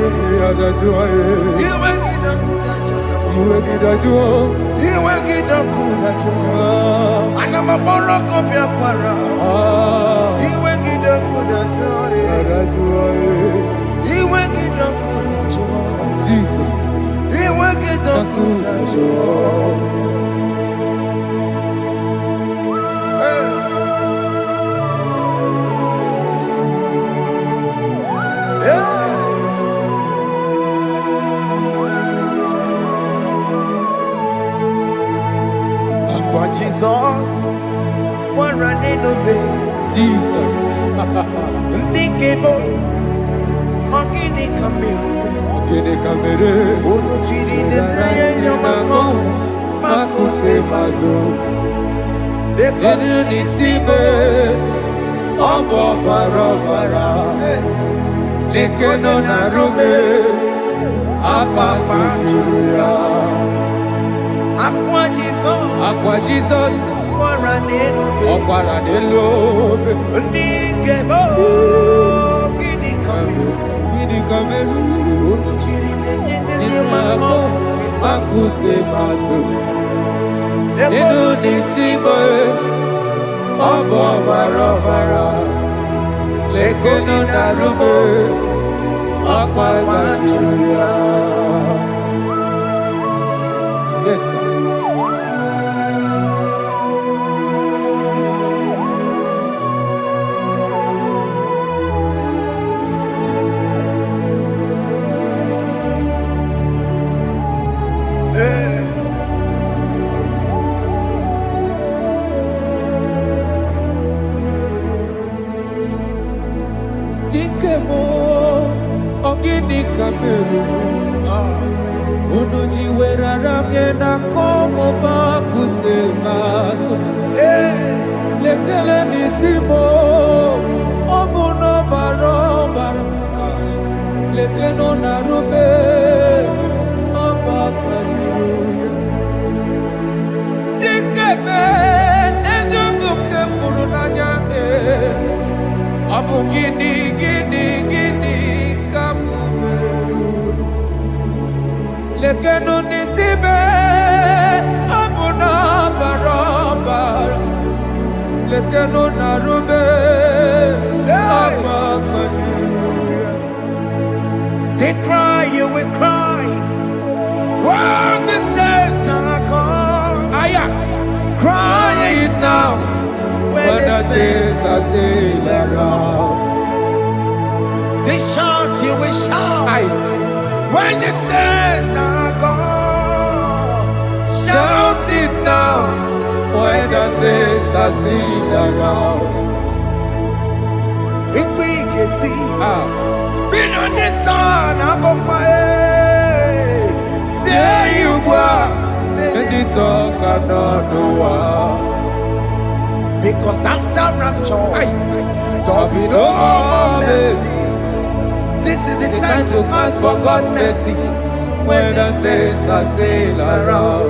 You will get no good at joy. You will get no good at joy. And I'm a borrow of your para. You will get no good at joy. You will get no good at joy. Jesus. You will get no good at joy. Jesus, one running obey. Jesus. Thinking more. Ogini Kamiru. Ono chiri de prayer yamako. Makute mazo. De konu nisibe. Obo barobara. Lekono narume. Apapa chuya. Aqua Jesus, Ọ̀kwàrà nílò Ndikebo, Gini Kameru, Unuchiri Nene Mako, Makute Maso, Nenu Nisibo, Obo Barobara, Lekono Narume, Aqua Chuya. Yes, sir. Ogini Kameru, Unuji weraramye na komo makute maso. Lekele nisimo, obuno barobara. lekeno narube ọgbakwajuruya dikeme eziokwu furu n'anya ọ bụ gịnị ka m mere lekeno n'isibe ọ bụ na ọbara lekeno narube ọgbakwajuruya. They cry, you will cry. When the saints are gone, cry it now. When the saints are still around, they shout, you will shout. When the saints are gone, shout it now. When the saints are still around, it will get been on the sun, I'm on my head. Say you were, and this song cannot know why. Because after rapture, there'll be no more mercy. This is the time to ask for God's mercy. When the saints are still around,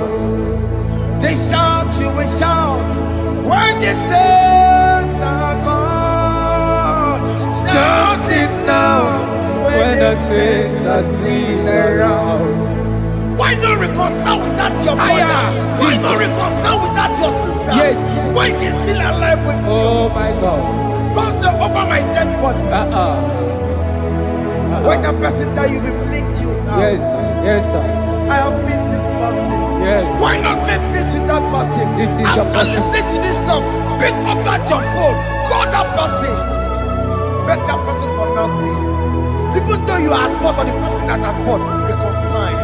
they shout, you will shout. When the saints are gone, shout it now. When the saints are still around. Why not reconcile with that your brother? Why not reconcile with that your sister? Yes. Why she's still alive with you? Oh my God. Don't say over my dead body. When the person that you will fling you down. Yes, yes sir. I have missed this person. Yes. Why not make peace with that person? After listening to this song, pick up that your phone, call that person, beg that person for mercy. Even though you are at fault or the person that at fault, reconcile,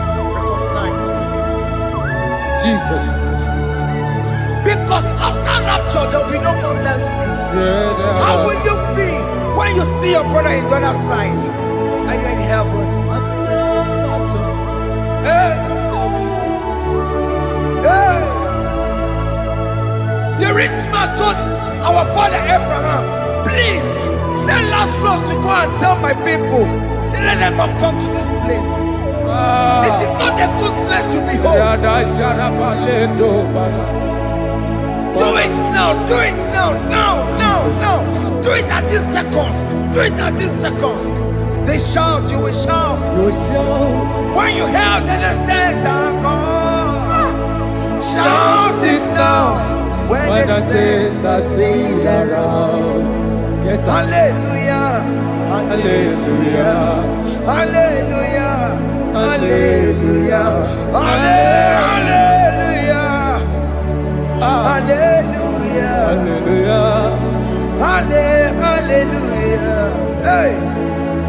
please. Jesus. Because after rapture, there will be no more mercy. How will you feel when you see your brother in the other side? Are you in heaven? The rich man told our father Abraham, please send Lazarus to go and tell my people, let them not come to this place. This is not a good place to behold. Do it now, now. Do it at this second. They shout, you will shout. When you hear that the saints are gone, shout it now. When the saints are still around. Yes, hallelujah, hallelujah, hallelujah, hallelujah, hallelujah, hallelujah, hallelujah, hallelujah, hey,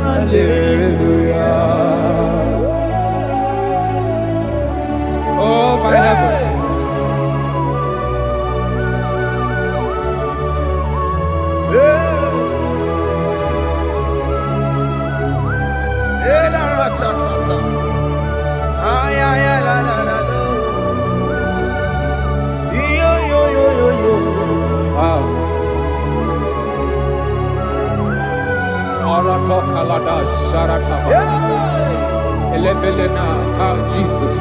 hallelujah. Oh my heavens. Jesus.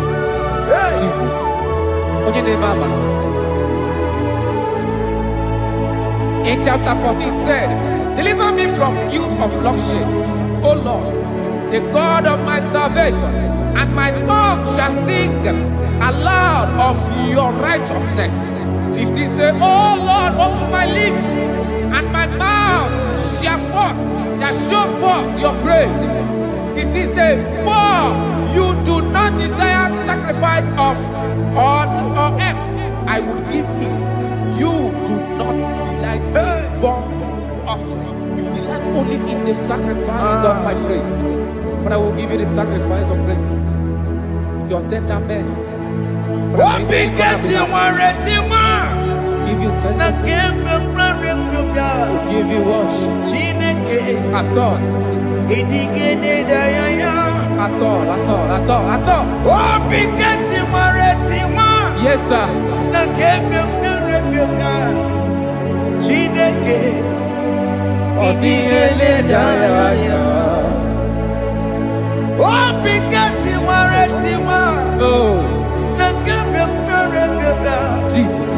In chapter 14 said, deliver me from guilt of bloodshed, O Lord, the God of my salvation, and my tongue shall sing aloud of your righteousness. 15 say, O Lord, open my lips, and my mouth shall show forth your praise. 16 say, for you do not desire sacrifice of or eggs, I would give it. You do not delight in burnt offering. You delight only in the sacrifice of my praise. But I will give you the sacrifice of praise with your tender mercy. Give you tender praise. Will give you worship. At all. Yes, sir. Jesus.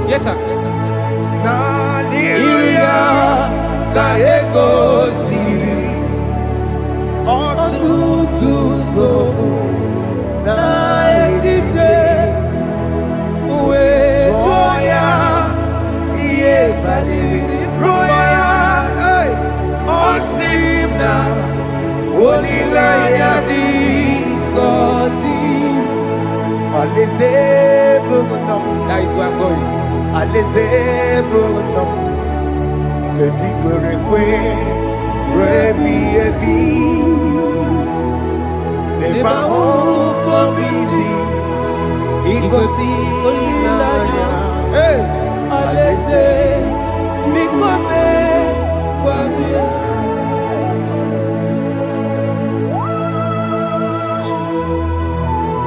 Yes, sir. That is where I'm going.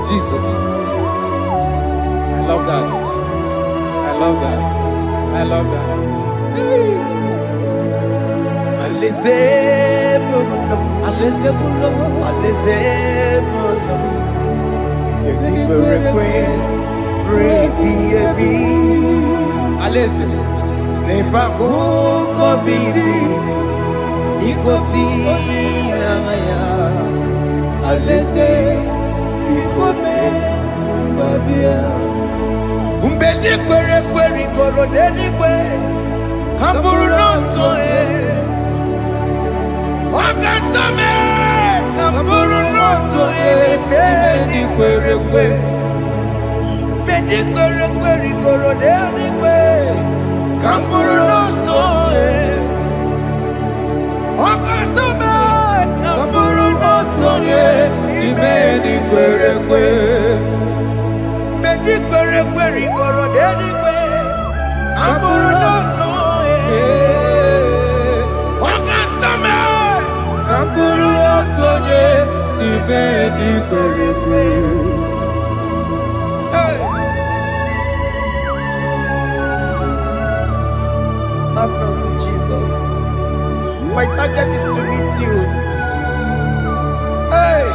Jesus. I love that. I love that. I love that. Have mercy, Jesus. My target is to meet you. Hey,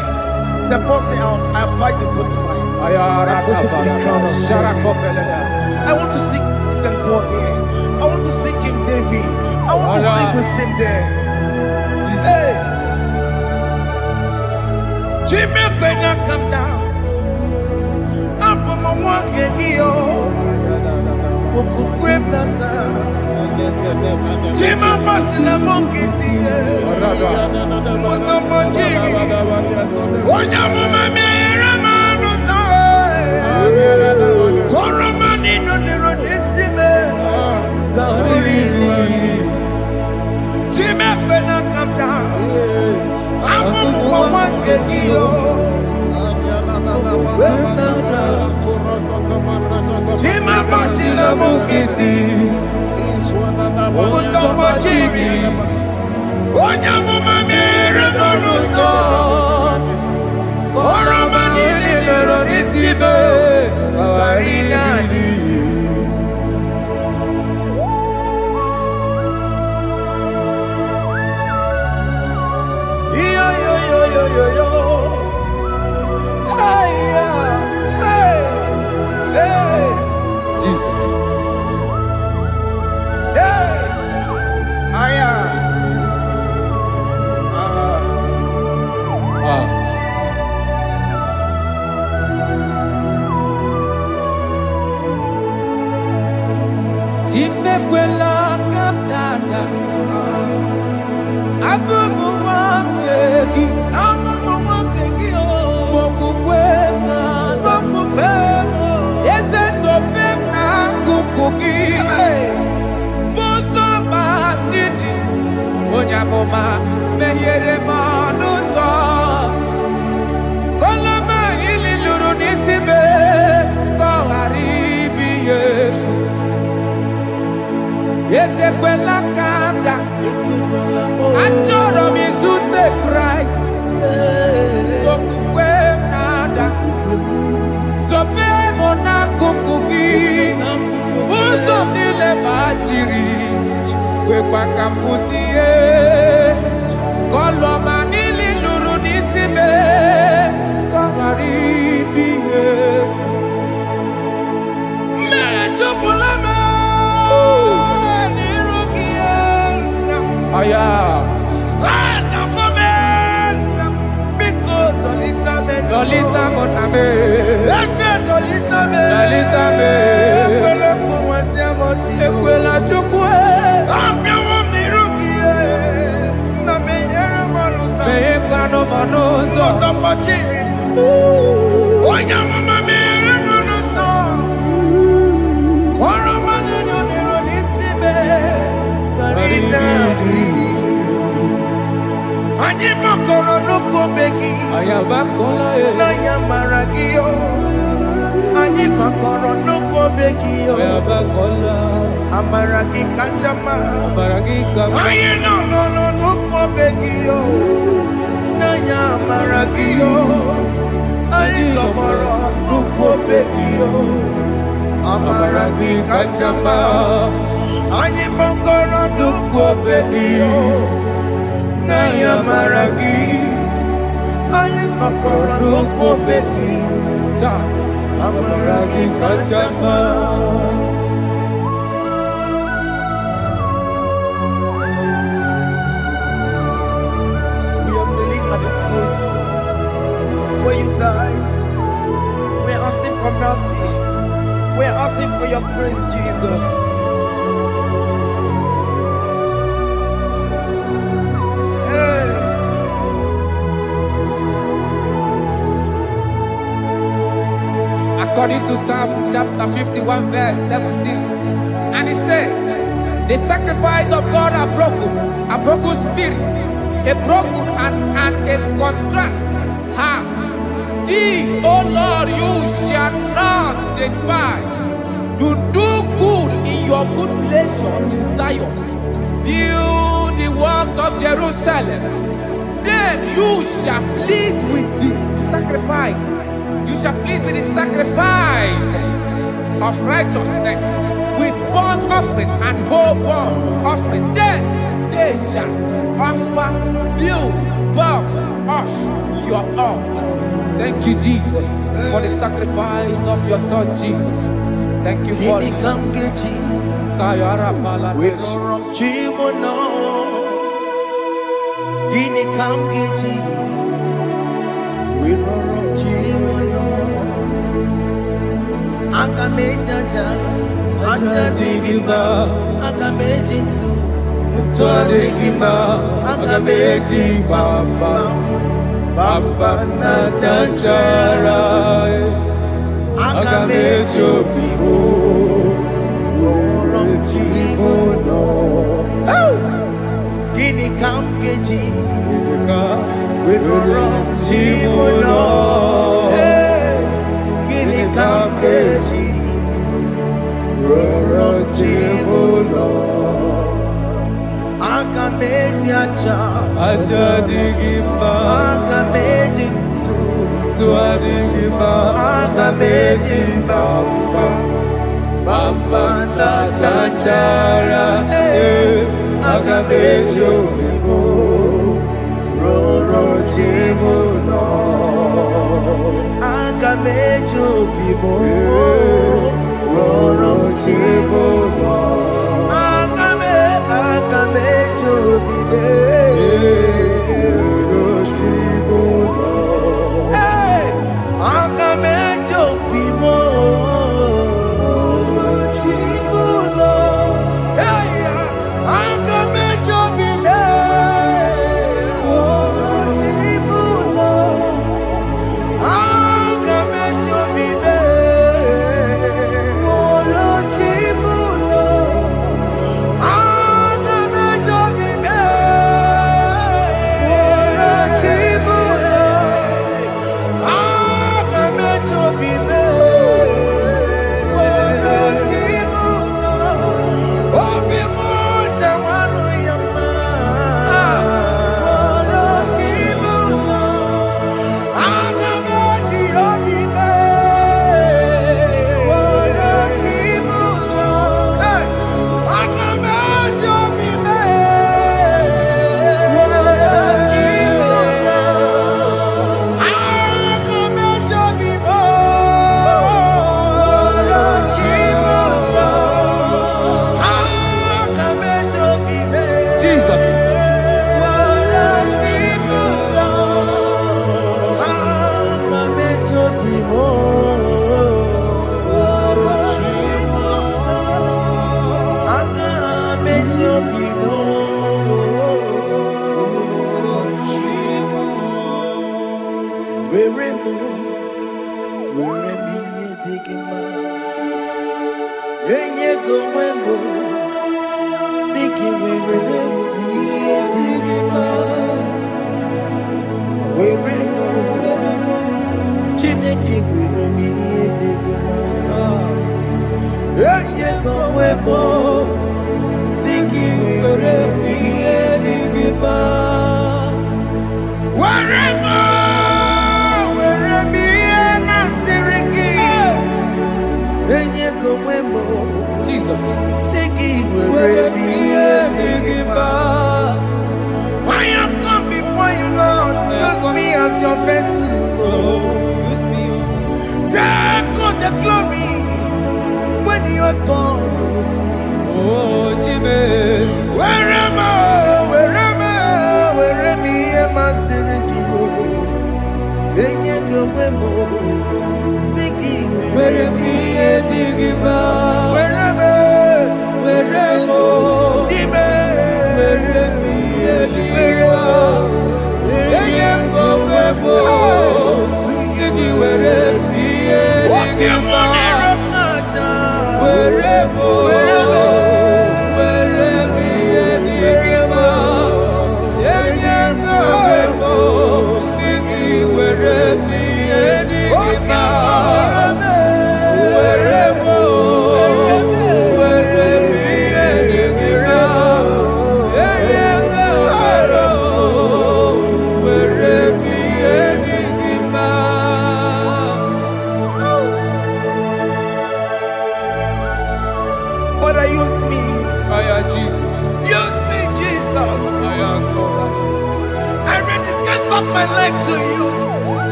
c'est pensé I fight the good fight. I'm waiting for the crown of heaven. I want to seek St. God there. I want to seek King David. I want to sing with him there. Hey, Jimmy, when I come down, I'm on my walk again. Jima Martina Monkey, was a monkey. One young woman, Coromani, no, Jimmy, when I come down, I'm on my Jima Martina Monkey. I'm kukuki. Muso machidi. Onyamoma mehiere manuzo. Kolama ili luru nisibe. Koharibi yefu. Ezekwela kamda. Achoro mizute Christ. Kokukwe nada. Sobe mona kukuki. Uzo nile bachiri. Wekwa kamputie. Koloma nili luru nisibe. Koharibi yefu. Mechopulame. Aya. Dolita moname. Dolita me. Ekwela chukwe. Meye kwano manozo. Onya mama mere manozo. Koro manino niro nisibe. Ani makoro nuko begi. Ayabakola na yamaragio. Ani makoro nuko begi. Ayabakola. Amaragi kanjama. Amaragi kama. Aye no nuko begi. Na yamaragio. Ani tomorrow nuko begi. Amaragi kanjama. Ani makoro nuko begi. Na yamaragi. Aye makoro nuko begi. Amaragi kanjama. We are kneeling at the foot where you died. We are asking for mercy. We are asking for your grace, Jesus. According to Psalm chapter 51 verse 17. And he said, the sacrifice of God are broken spirit, a broken and a contrite heart. These, O Lord, you shall not despise. To do good in your good pleasure in Zion. Build the works of Jerusalem. Then you shall please with the sacrifice. You shall please with the sacrifice of righteousness, with burnt offering and whole burnt offering. Then they shall offer you bulks of your own. Thank you, Jesus, for the sacrifice of your Son, Jesus. Thank you for it. Akamejaja, ajadigima, akamejintu, mutuadigima, akamejibamba, bamba na chanchara, akamejobibo, oromchimono. Gini kamgeji, oromchimono. Kamkeji, Rorochimuno, Akameji aja digima, Akameji tuadigima, Akameji bamba, bamba na chanchara, Akameji obibo, Rorochimuno. Akamejo bibo, roro chibo no. Akamejo bibe, roro chibo no. Hey, akamejo bibo, roro chibo no. Hey, akamejo bibe.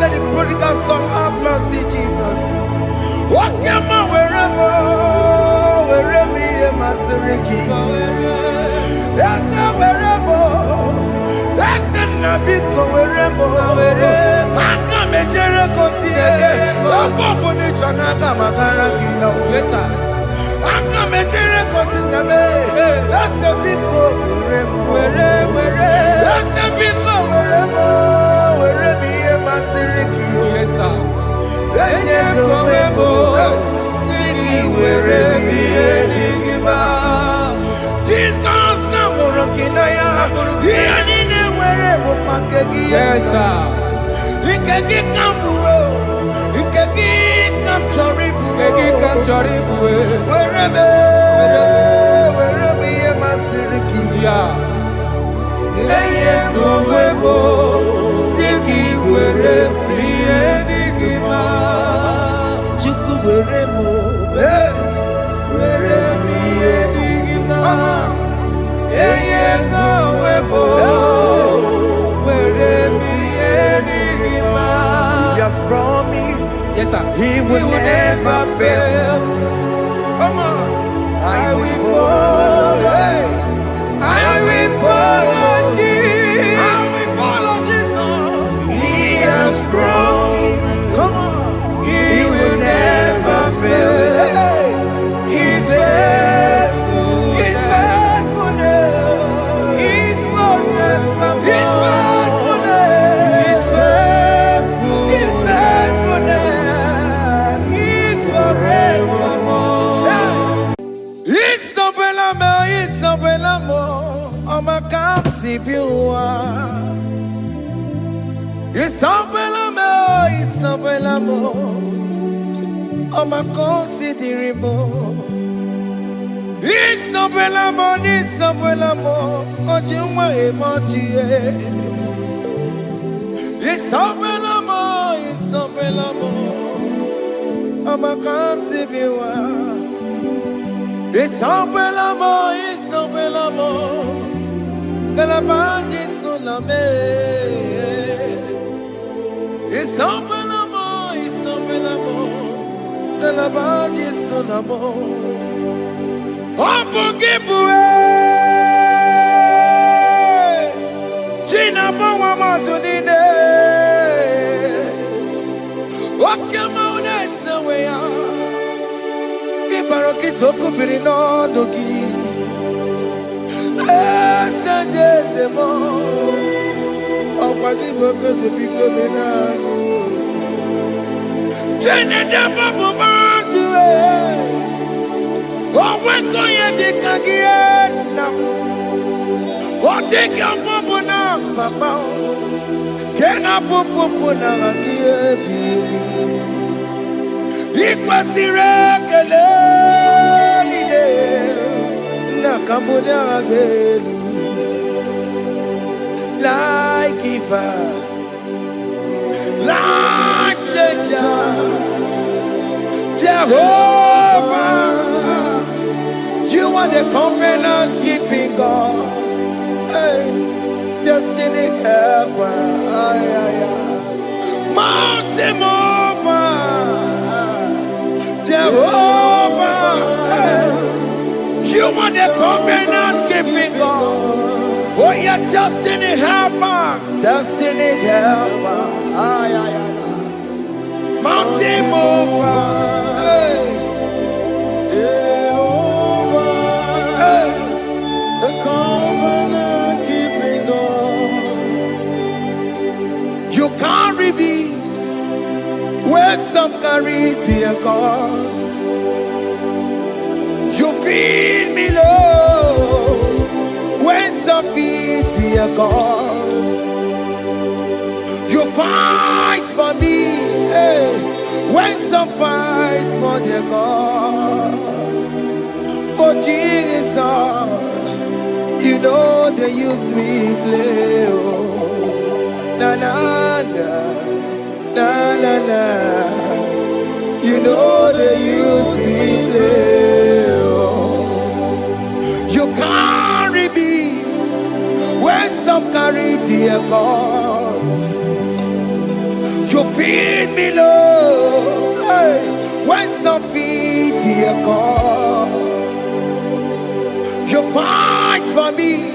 let the prodigal son have mercy, Jesus. Wakema weremo, weremi emasiriki. Esa weremo, esa nabiko weremo. Aka mejere kosie, apopo ni chanaga magaraki. Yes, sir. Aka mejere kosi nabe, esa biko weremo. Esa biko weremo, weremi emasiriki. Yes, sir. Enye kowebo, siki weremi edigima. Jesus na morokinaya, yanine werebo pakegi. Yes, sir. Ikegi kambuo, ikegi kamchoribu. Egi kamchoribu. Weremi emasiriki. Yeah. Enye kowebo, siki weremi edigima. Chuku weremo, weremi edigima. Enye kowebo, weremi edigima. He has promised Yes, sir. he will never fail. Come on, I will follow. I will follow Jesus. I will follow Jesus. He has promised. Come on, he will never fail. He's faithful. He's faithfulness. He's forever. He's faithfulness. He's faithful. He's faithfulness. He's forevermore. Isabelamo, I'ma come see you. Isabelamo, I'ma consider him. Isabelamo, Ojuma emoji. Isabelamo, I'ma come see you. Isabelamo, de la bande solame. Isabelamo, de la bande solamo. Opugibue, Gina Bawa Matunine. Wakama unetawea. Ibaroki toku birino dogi. Estendezemo, opagi boko de pico menano. Jene de babu bandue, oweko ye de kagiena. Odeka babu na papa, kena popo na agie bibi. Ikwasire kele nide. Cambodia gelu like giver, like changer, Jehovah. You are the covenant keeping God, hey, destiny helper, mountain mover, Jehovah. Hey. You are the covenant keeping God. Oh, your destiny helper. Destiny helper. Mountain mover. Hey. Jehovah. Hey. The covenant keeping God. You carry me where some carry tear gods. You feed me low when some feed your cause. You fight for me, hey, when some fight for their God. Oh Jesus, you know they use me play. Oh, na na na, na na na. You know they use me play. You carry me when some carry their cause. You feed me, Lord. Hey, when some feed your call, you fight for me.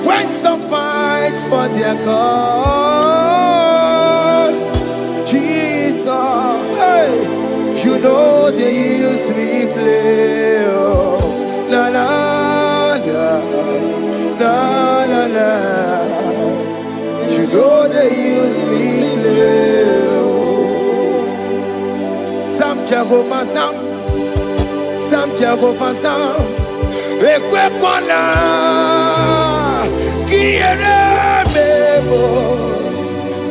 When some fight for their God, Jesus, hey, you know they use me play. Oh, la la la la la la. You know they use me play. Oh, some Jehovah, some Jehovah, some. Ekwekwana kiere mebo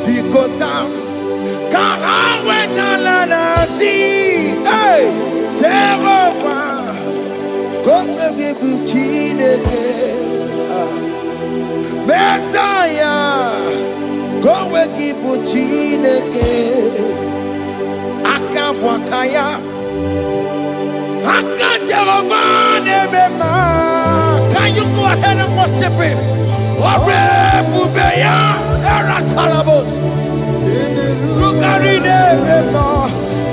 because I'm can't wait to see. Hey, Jehovah, come give you chineke. Messiah, come give you chineke. Akabwakaya. Can you go ahead and worship him?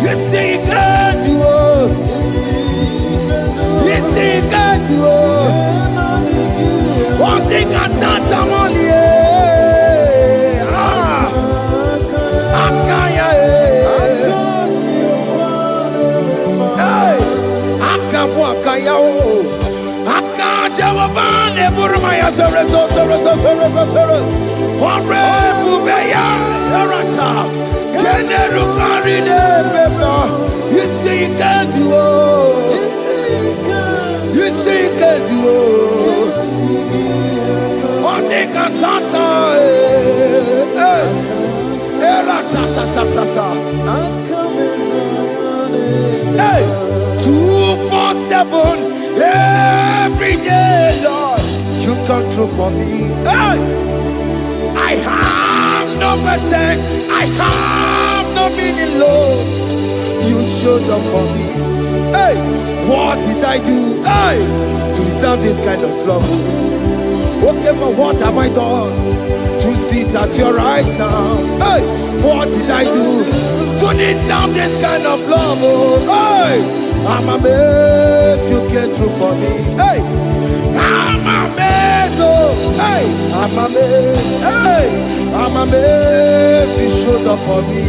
You see, you can't do it. You see, you can't do it. One thing I can't only. You see, you can't do it. You see, you can't do it. One thing I can't. Hey, 247 every day, Lord, you come through for me. Hey, I have no message, I have no meaning, Lord. You showed up for me. Hey, what did I do? Hey, to deserve this kind of love? Okay, but what have I done to sit at your right hand? Hey, what did I do to deserve this kind of love? Oh, hey, I'm amazed you came through for me. Hey, I'm amazed. Oh, hey, I'm amazed. Hey, I'm amazed you showed up for me.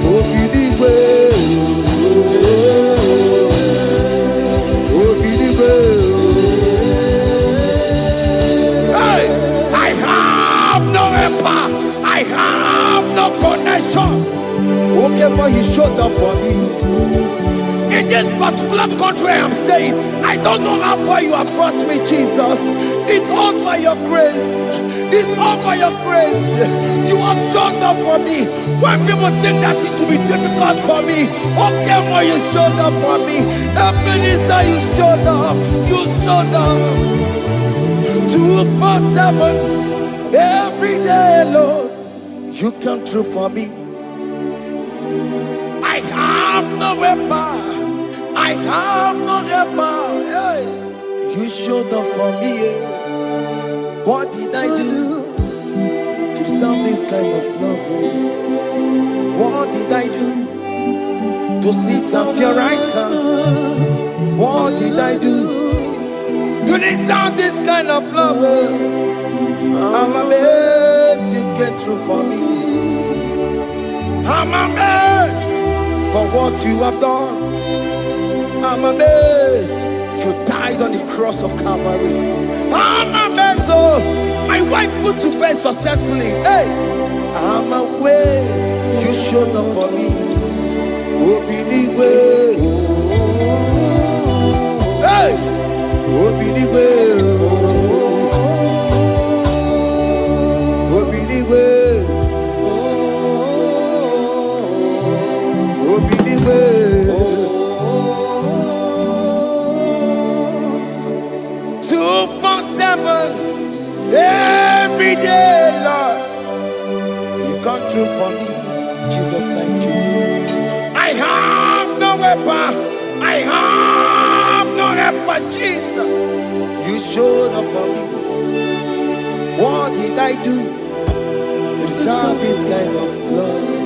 Oh, believe it. Oh, believe it. Hey, I have no empire. I have no connection. Okay, but he showed up for me. In this particular country I'm staying, I don't know how far you have brought me, Jesus. It's all by your grace. It's all by your grace. You have showed up for me. When people think that it will be difficult for me, okay, but you showed up for me. Ebenezer, you showed up. You showed up. 247 every day, Lord. You come through for me. I have no weapon. I have no weapon. Hey. You showed up for me. What did I do to deserve this kind of love? What did I do to sit at your right hand? What did I do to deserve this kind of love? I'm amazed you came through for me. I'm amazed for what you have done. I'm amazed you died on the cross of Calvary. I'm amazed, oh, my wife put to bed successfully. Hey, I'm amazed you showed up for me. Open the way. Hey, open the way. Open the way. Open the way. 247 every day, Lord. You come through for me, Jesus. Thank you. I have no weapon. I have no weapon, Jesus. You showed up for me. What did I do to deserve this kind of love?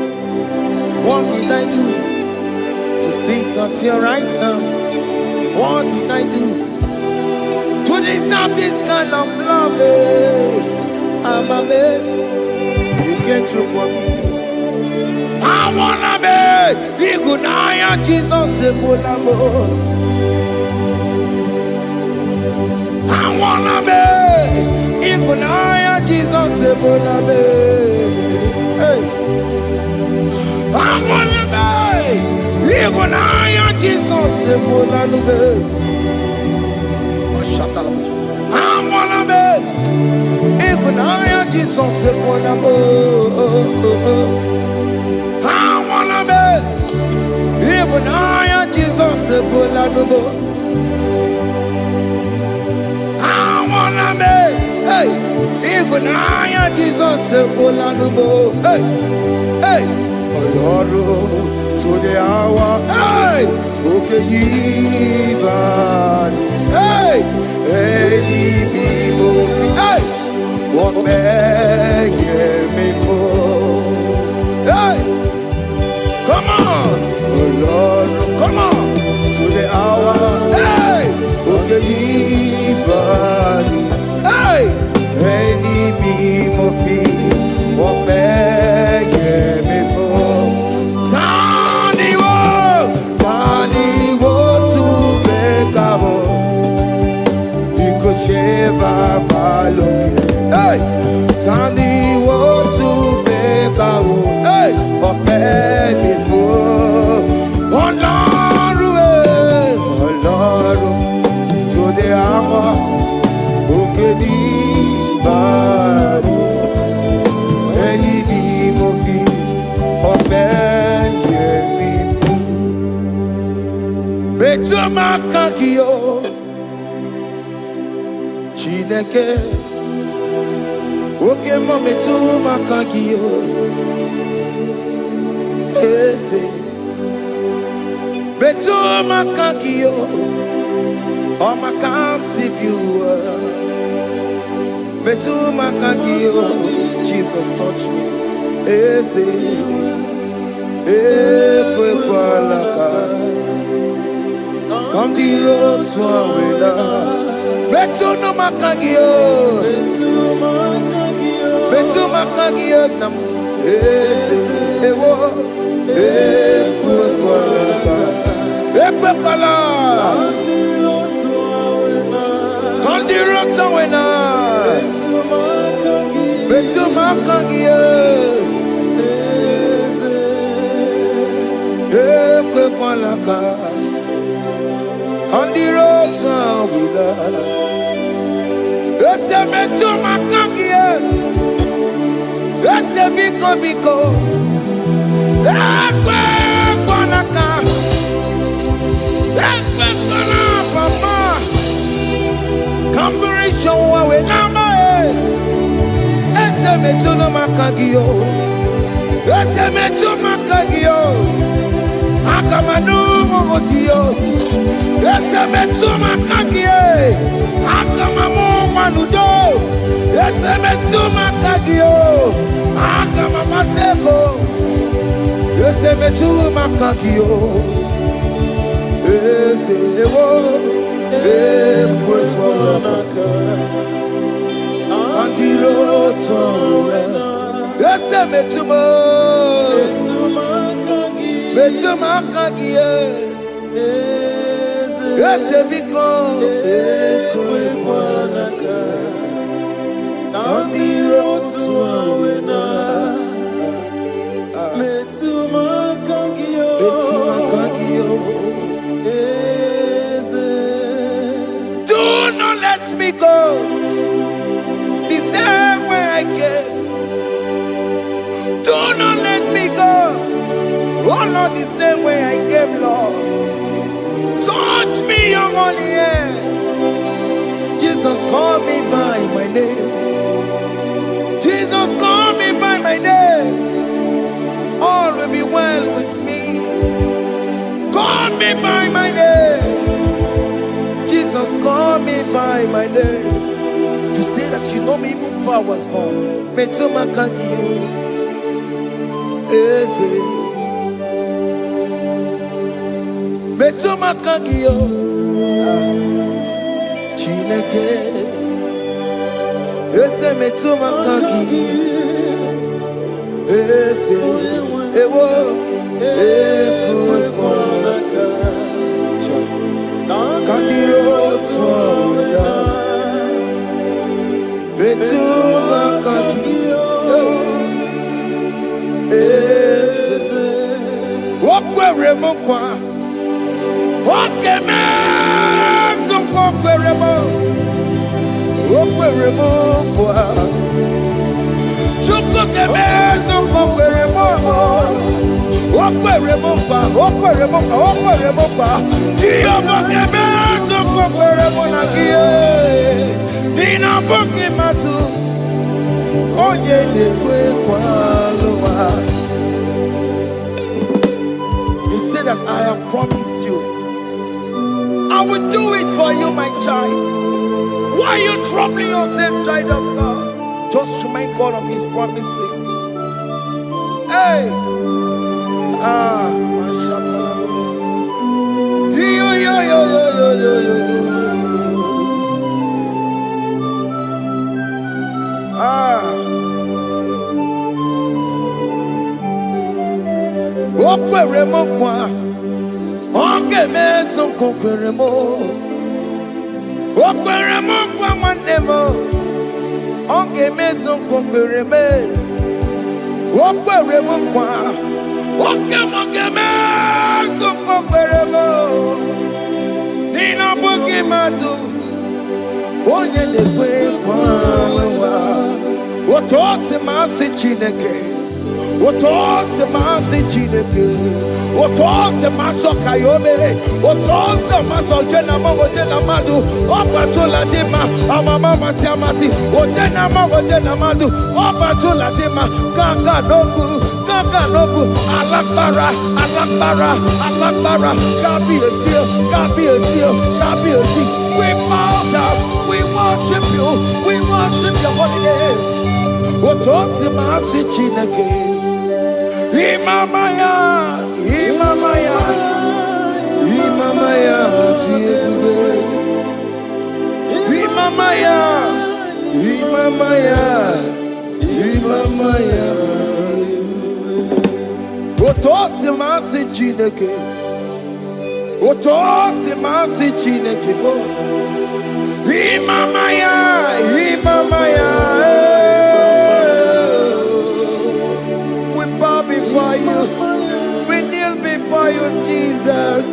What did I do to sit at your right hand? What did I do to deserve this kind of love? I'm amazed you came through for me. I wanna be Igunaya Jesus Sebulamo. I wanna be Igunaya Jesus Sebulame. Hey. I wanna be Igunaya Jesus Sebulame. I wanna be Igunaya Jesus Sebulamo. I wanna be Igunaya Jesus Sebulamo. I wanna be hey Igunaya Jesus Sebulamo. Hey hey Lord to the hour hey okay even hey any people hey what may me for hey come on oh Lord come on to the hour hey okay even hey any people what may me for hey, Tandy want to make a hey, but baby for oh Lord, to the hour, okay, body, any movie, but baby for better Makakio. Chineke oke mome tu makagio ese betu makagio o makasibiwa betu makagio Jesus touch me ese ekwe kwalaka come the road to awela betu no makagio betu makagio nam ese ewo ekwe kwala on the road to awela betu makagio ekwe kwala on the road to awela. Ese me tu makagie, ese biko, ekwe kwanaka, ekwe kwana papa, kamburisho wawe nama ese me tu no makagio, ese me tu makagio, akamanu mogotio, ese me tu makagie, akamamu manudo, ese me tu makagio, akamamateko, ese me tu makagio, ese ewo, ekwe kwalaka, andiro towe, ese me tu makagio, ese biko, ekwe kwalaka, andiro towe na, betu makagio, do not let me go the same way I came. Do not let me go, oh Lord, the same way I came, Lord. Touch me, your holy hand. Jesus, call me by my name. Jesus, call me by my name. All will be well with me. Call me by my name. Jesus, call me by my name. You say that you know me even before I was born. Metumakagio, eze, Metuma kagio Chineke Ese metuma kagi Ese Ewo Eko Kandiro Tsoya Metuma kagio Ese Wokwere mokwa Okeme Zokwere mo Wokwere mokwa Chukukeme Zokwere mo Wokwere mokwa Wokwere mokwa Wokwere mokwa Kiyobokeme Zokwere mo nagie Nina boki matu Onye dekwe kwa loa. That I have promised you, I will do it for you, my child. Why are you troubling yourself, child of God? Just remind God of His promises. Hey, Okwere mo kwa Onge meso kokwere mo Okwere mo kwa mwane mo Onge meso kokwere me Okwere mo kwa Oke moke meso kokwere mo Nina boki matu Onye nekwe kwa lewa Otote masi Chineke Otote masi Chineke Otote maso kayome Otote maso jena madu Opa tula dima Amama masi amasi Ojena madu Opa tula dima Kaka nobu Alakbara Gabi esio We bow down We worship you your holy name Otote masi Chineke Imamaya, Otosi masi Chineke, bo. Imamaya. We bow before you. We kneel before you, Jesus.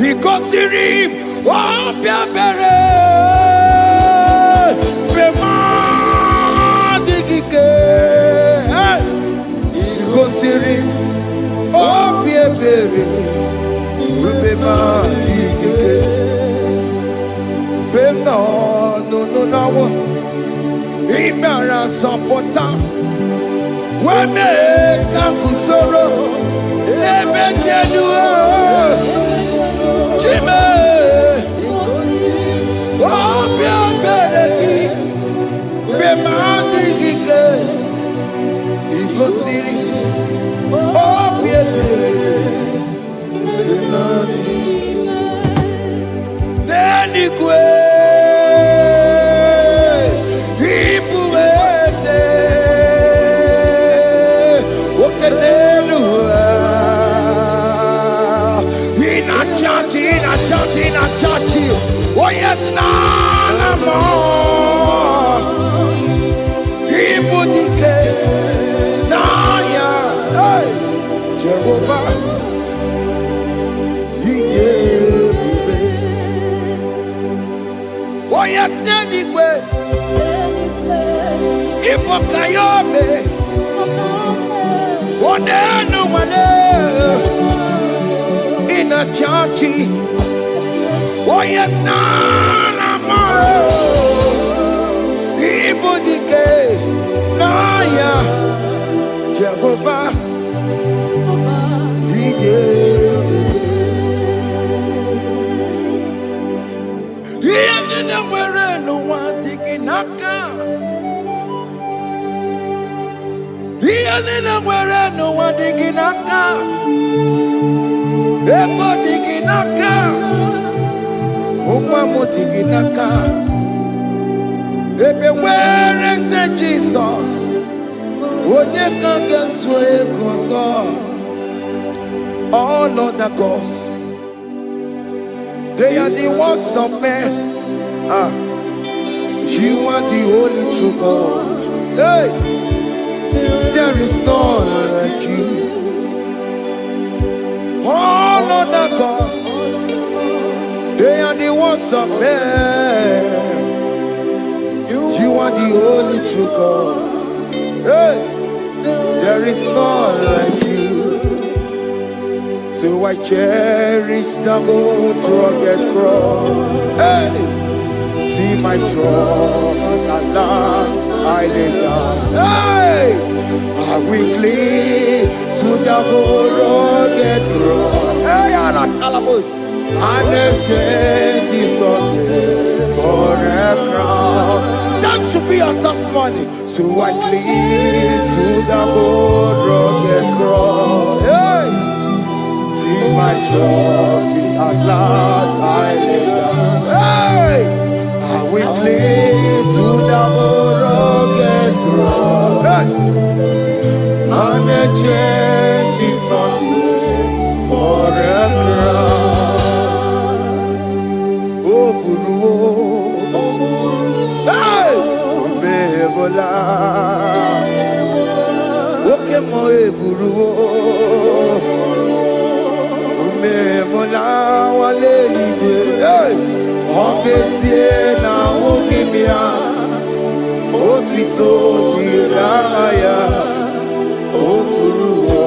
Ikosirim, Opiabere, Bemadikike. Ikosirim, Opiabere, Bemadikike. Beno, no. Imara sopota Weme kakusoro Lebe kenua Chime Obia bereki Bemadi gike Ikosiri Obia bereki Bemadi Neni kwe Oh yes, none more. Ibudike, Naya, hey, Jehovah, He gave me. Oh yes, anyway, Ibukayome, oh no one in a churchy. Oh yes, Nana Ibudike Naya Jehovah He gave it. He ended up where no one taking Naka. He nina nwere n'ụwa dị gị n'aka. Ego dị gị n'aka. Ụmụ m dị gị n'aka. Ebe nwere eze Jizọs. Onye ka ga-etu ego ọzọ. All other gods, they are the works of men. You are the only true God. Hey, there is none like you. All other gods, they are the works of men. You are the only true God. Hey, there is none like you. So I cherish the gold rugged cross. Hey, see my throne, Allah, I lay down. Hey, I will cling to the gold rugged cross. Hey, Allah, Talamus, and exchange this Sunday for a crown. That should be our testimony. So I cling to the gold rugged cross. Hey. My trophy at last I lay down. Hey, I will cling to the rugged cross. Hey, and the change is on for a crown. Oh, Guru, hey, Bebola, okay, my Guru. Mola wale ligwe, ongesie na ukimia, otito diraya, okuruo,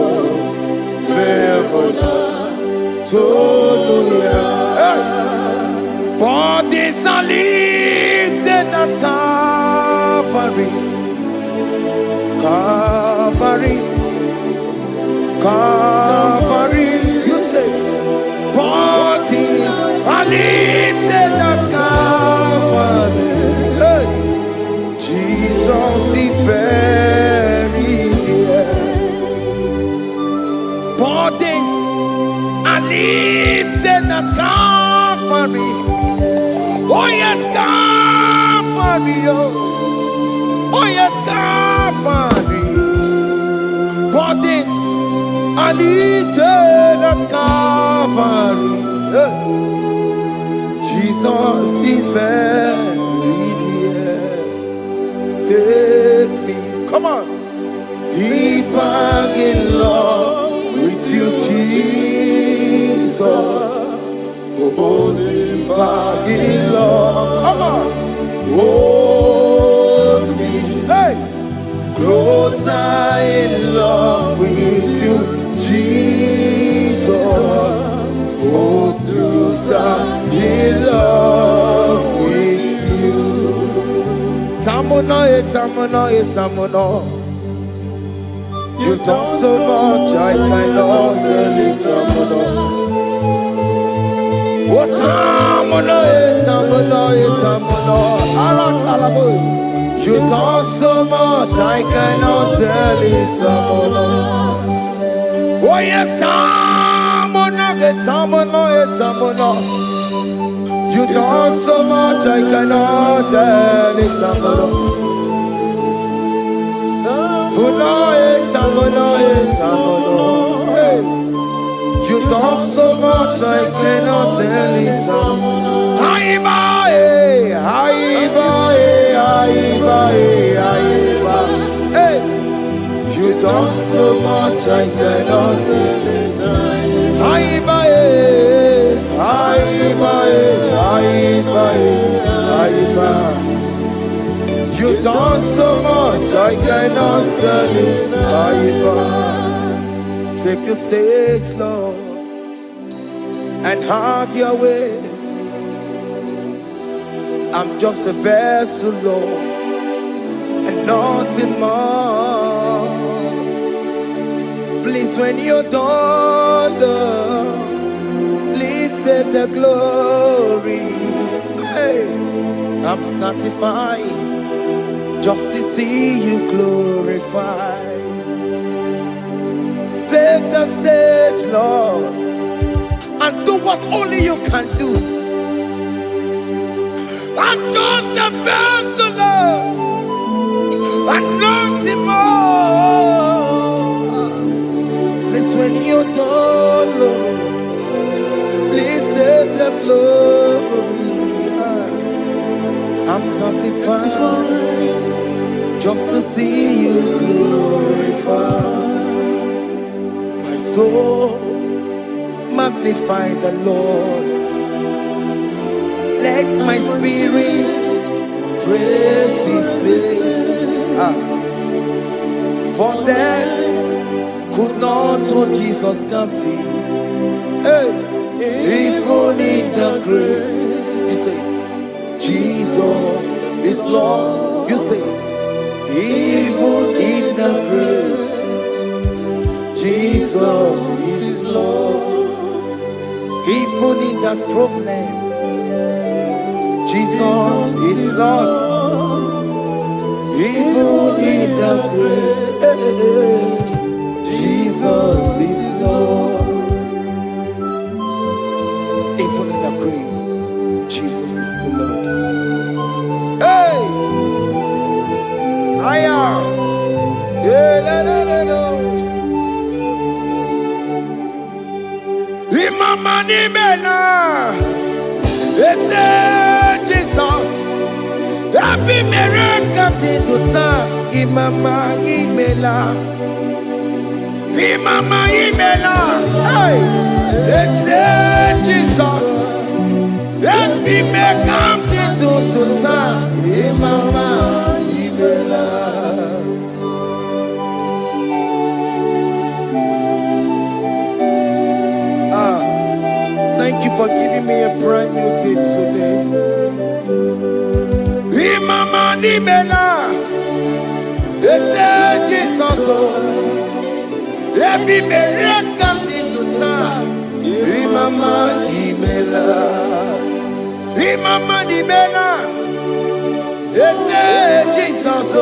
memola, toluya. Bodies are lifted at Calvary, Calvary, Calvary. Bodies are lifted at Calvary. Hey. Jesus is buried here. Bodies are lifted at Calvary. Oh yes, Calvary. Oh yes, Calvary. Bodies are lifted at Calvary. Jesus is buried here. Take me, come on, deeper in love with you, Jesus. Oh, deeper in love, come on, hold me, hey, closer in love with you, Jesus. Oh, closer in love with you. Tamuno, tamuno, tamuno. You've done so much, I cannot tell it, tamuno. Oh, tamuno, tamuno, tamuno. Arat alabos. You've done so much, I cannot tell it, tamuno. Oh, yes, tamuno. You done so much, I cannot tell it, tamuno. Tamuno. Hey, you done so much, I cannot tell it, tamuno. Aiba. Hey, you done so much, I cannot tell it. Aiba. You done so much, I cannot tell it. Aiba. Take the stage, Lord, and have your way. I'm just a vessel, Lord, and nothing more. Please, when you're done, Lord, please take the glory. Hey, I'm satisfied just to see you glorified. take the stage, Lord, and do what only you can do. I'm just a vessel, Lord, and nothing more. Please, when you don't, Lord, please take the glory. I'm satisfied just to see you glorified. My soul magnify the Lord. Let my spirit praise His name. For death could not hold Jesus captive. Hey, even in the grave, you say, Jesus is Lord. You say, even in the grave, Jesus is Lord. Even in that problem, Jesus is Lord. Even in the grave, Jesus is Lord. Even in the grave, Jesus is the Lord. Hey! I am. Imama ni mena, Jesus. Happy miracle to time. Imama imela, Imama imela. Hey, Jesus. Happy miracle to time. Imama imela. Thank you for giving me a brand new day today. Imama nimela, Jesus, every miracle into time. Imama nimela, Imama nimela, Jesus,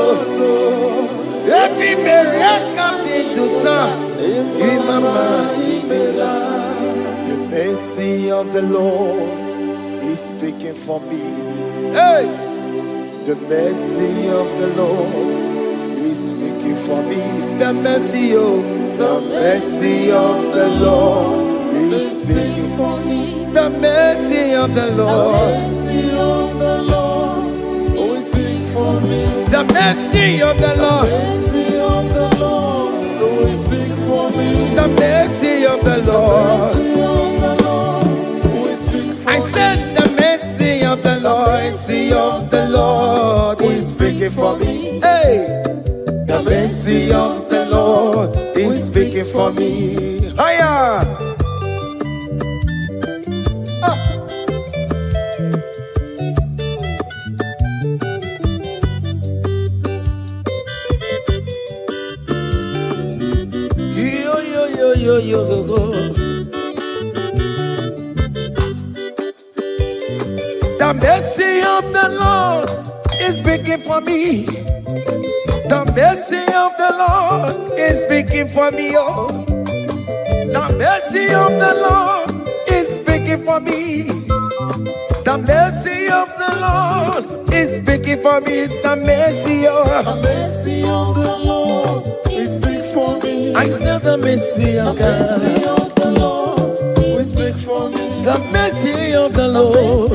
every miracle into time. Imama nimela. The mercy of the Lord is speaking for me. Hey! The mercy of the Lord is speaking for me. The mercy of the Lord is speaking for me. The mercy of the Lord is speaking for me. The mercy of the Lord is speaking for me. The mercy of the Lord. I said the mercy of the Lord is speaking for me. Hey, the mercy of the Lord is speaking for me. Hiya! Yo. The mercy of the Lord is speaking for me. The mercy of the Lord is speaking for me. Oh, the mercy of the Lord is speaking for me. The mercy of the Lord is speaking for me. The mercy of the Lord is speaking for me. I said the mercy of God. The mercy of the Lord is speaking for me. The mercy of the Lord.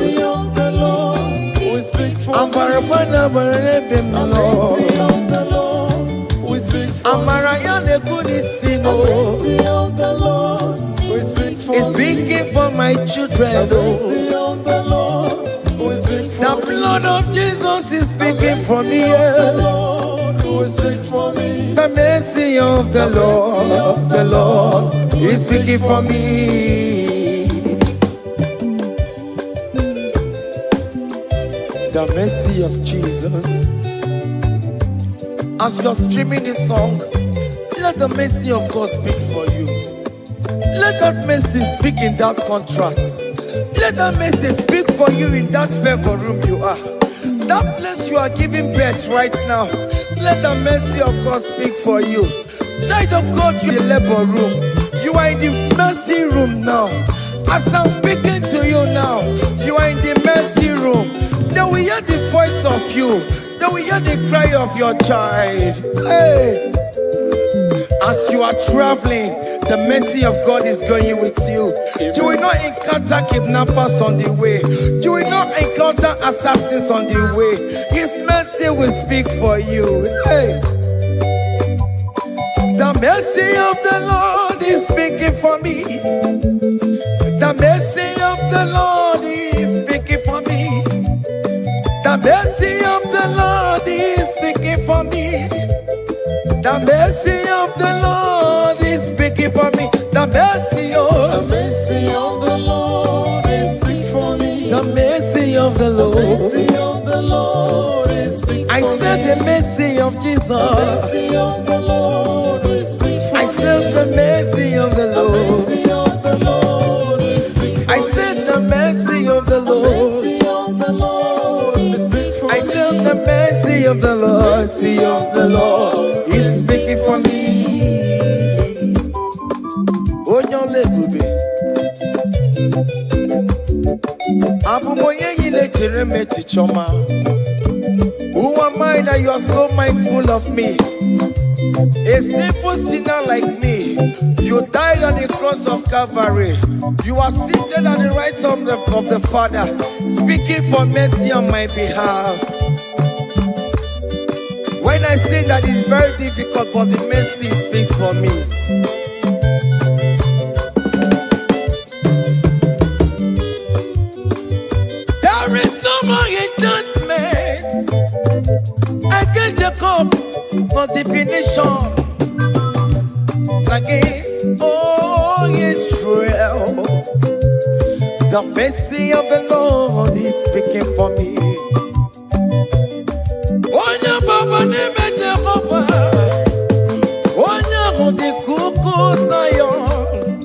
I'm for it's speaking for my children. The blood of Jesus is speaking for me. The mercy of the Lord is speaking for me. The mercy of Jesus. As you're streaming this song, let the mercy of God speak for you. Let that mercy speak in that contract. Let that mercy speak for you in that favor room you are. That place you are giving birth right now. Let the mercy of God speak for you. Child of God, you in the labor room. You are in the mercy room now. As I'm speaking to you now, you are in the mercy room. They will hear the voice of you. They will hear the cry of your child. Hey. As you are traveling, the mercy of God is going with you. You will not encounter kidnappers on the way. You will not encounter assassins on the way. His mercy will speak for you. Hey. The mercy of the Lord is speaking for me. The mercy of the Lord is speaking for me. The mercy of the Lord is speaking for me. The mercy of the Lord is speaking for me. The mercy of the Lord is speaking for me. the mercy of the Lord. The mercy of the Lord is speaking for me. I said the mercy of Jesus. The mercy of the Lord is speaking for me. I said the mercy of the Lord. The mercy of the Lord is speaking for I said the mercy of the Lord. me. The mercy of the Lord is speaking for I said the mercy of the Lord. Mercy of the Lord is speaking for me. Onyole bube. Abumoye yile jereme chichoma. Who am I that you are so mindful of me? A simple sinner like me, you died on the cross of Calvary. You are seated at the right hand of the Father, speaking for mercy on my behalf. When I say that it's very difficult, but the mercy speaks for me. There is no more enchantment against Jacob, no definition against Israel. The mercy of the Lord is speaking for me. Onya baba neme Jehovah, onya hundi kuku Zion.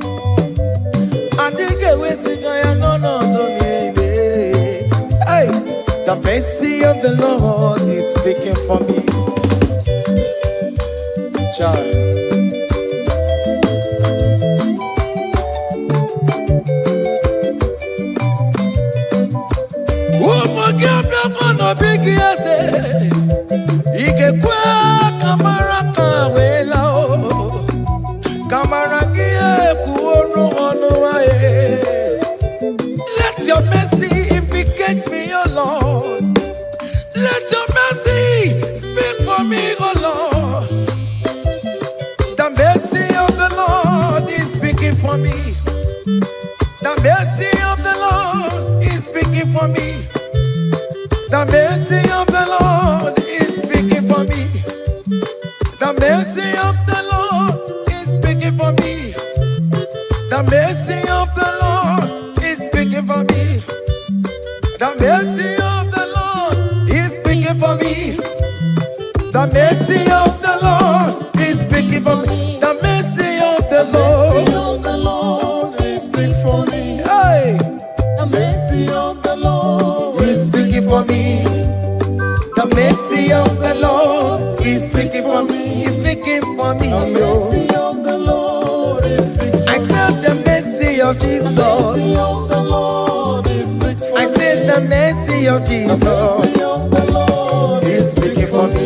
Adige wesigaya no tonile. Hey, the mercy of the Lord is speaking for me. Child. Big yes, Ike kwa kamara kawela o kamara gie kuono ono wae. Let your mercy implicate me, O Lord. Let your mercy speak for me, O Lord. The mercy of the Lord is speaking for me. The mercy of the Lord is speaking for me. The mercy of the Lord is speaking for me. The mercy of the Lord is speaking for me. The mercy of the Lord is speaking for me. The mercy of the Lord is speaking for me. The mercy of the Lord is speaking for me. The mercy of the Lord is speaking for me. Hey. The mercy of the Lord is speaking for me. The mercy of the Lord is speaking for me. Is speaking for me. The mercy of the Lord is speaking for me. I said the mercy of Jesus. The mercy of the Lord is speaking for me. I said the mercy of Jesus. The mercy of the Lord is speaking for me.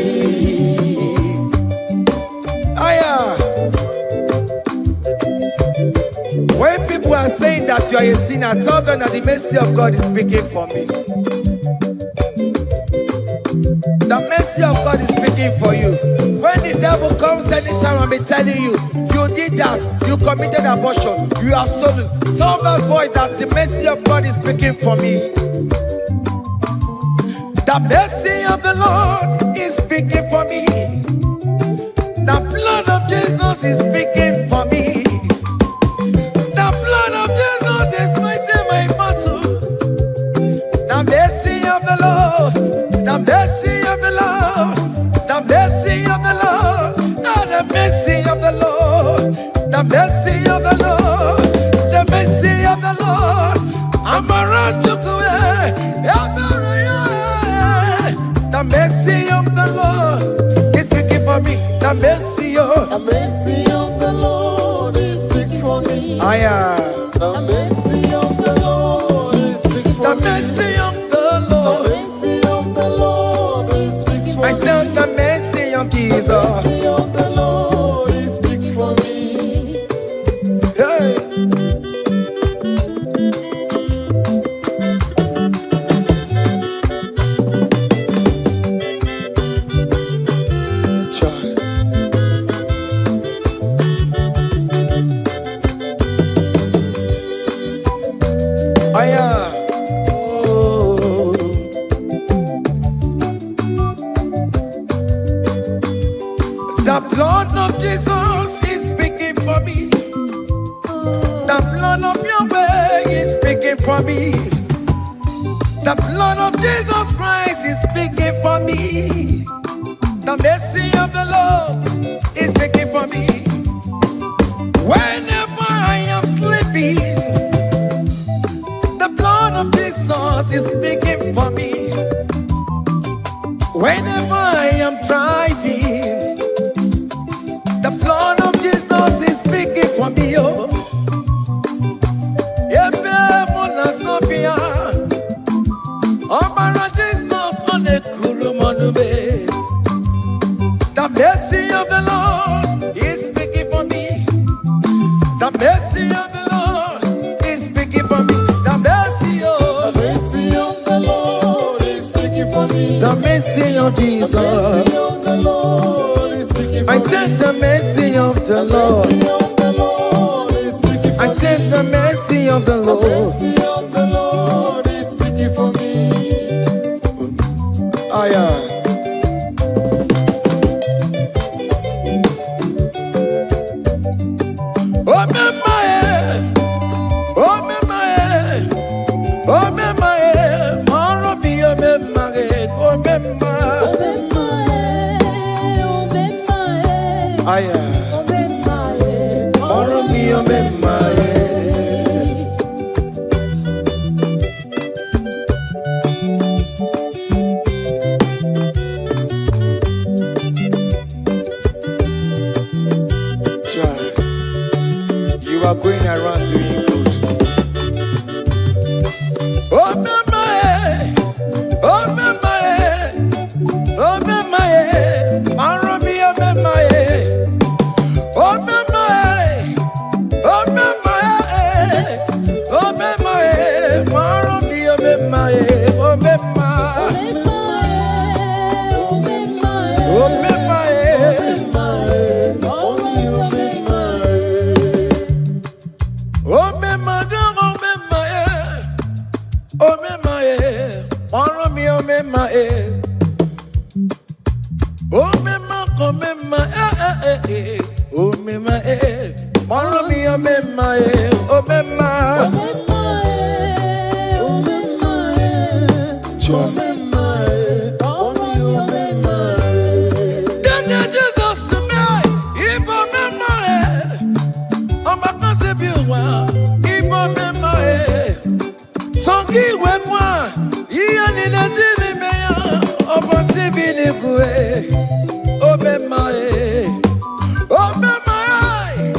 Aya. When people are saying that you are a sinner, tell them that the mercy of God is speaking for me. The mercy of God is speaking for you. When the devil comes anytime and be telling you, you did that, you committed abortion, you have stolen, tell that boy that the mercy of God is speaking for me. The mercy of the Lord is speaking for me. The blood of Jesus is speaking for me. The blood of Jesus is fighting my battle. The mercy of the Lord, the mercy of the Lord, the mercy of the Lord, the mercy of the Lord, the mercy of the Lord, the mercy of the Lord. I'm around to go. The mercy of the Lord is speaking for me. The mercy of The mercy of the Lord is big for me. The mercy of the Lord is big for The me. mercy of the The Lord. mercy of the Lord is big for I me. said the mercy of The Jesus. mercy of the Lord is big for me. Hey. Child. Oh. The blood of Jesus is speaking for me. The blood of Yahweh is speaking for me. The blood of Jesus Christ is speaking for me. The mercy of the Lord is speaking for me. Whenever I am sleeping, the blood of Jesus is speaking for me. Whenever I am driving, the blood of Jesus is speaking for me. Oh, Ebe Mona Sophia, Obara Jesus on the Kurumanube. The mercy of the Lord is speaking for me. The mercy of the Lord is speaking for me. The mercy The of mercy of the Lord is speaking for me. the mercy of The Jesus. mercy of the Lord is speaking for I me. said the mercy of the Lord. The mercy of the Lord is speaking for I me. said the mercy of the The Lord. mercy of the Lord is speaking for me. Aya. Oh mama oh mama oh mama maro bi oh mama oh mama. Aya. Maro bi oh mama. You are going around doing good. Oh mama, oh mama, oh mama, Maromi, oh mama, oh mama, oh mama, oh mama, Maromi, oh mama, oh mama, oh mama. Oh me mother, oh me my, oh me my, follow me, oh me my, oh me my, oh me my, oh me my, follow me, oh me my, oh me my, Jesus me, if oh me my, oh my God be well. Songi wekwa, iya ni na dini meya, obo sibini kue, obe mae, obe mae,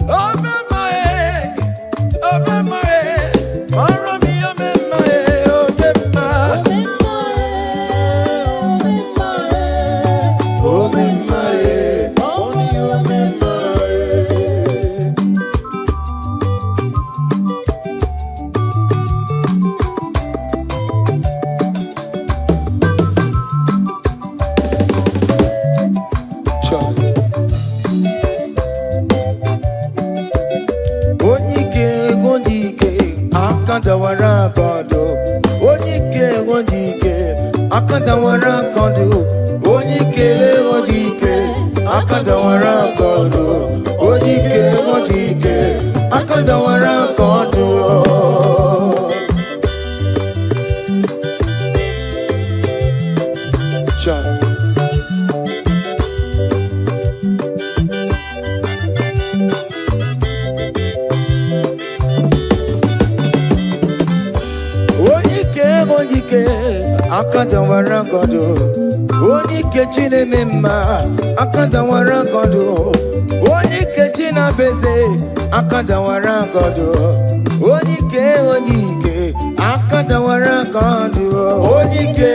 obe mae, obe mae, maro mi obe mae, obe mae, obe mae, obe mae. Akandawara kondo, onyike wondike. Akandawara kondo, onyike wondike. Akandawara kondo, onyike wondike. Akandawara kondo. Child. Akandawara kondo, onike chine mema. Akandawara kondo, na beze akadawara godo onike akadawara godo onike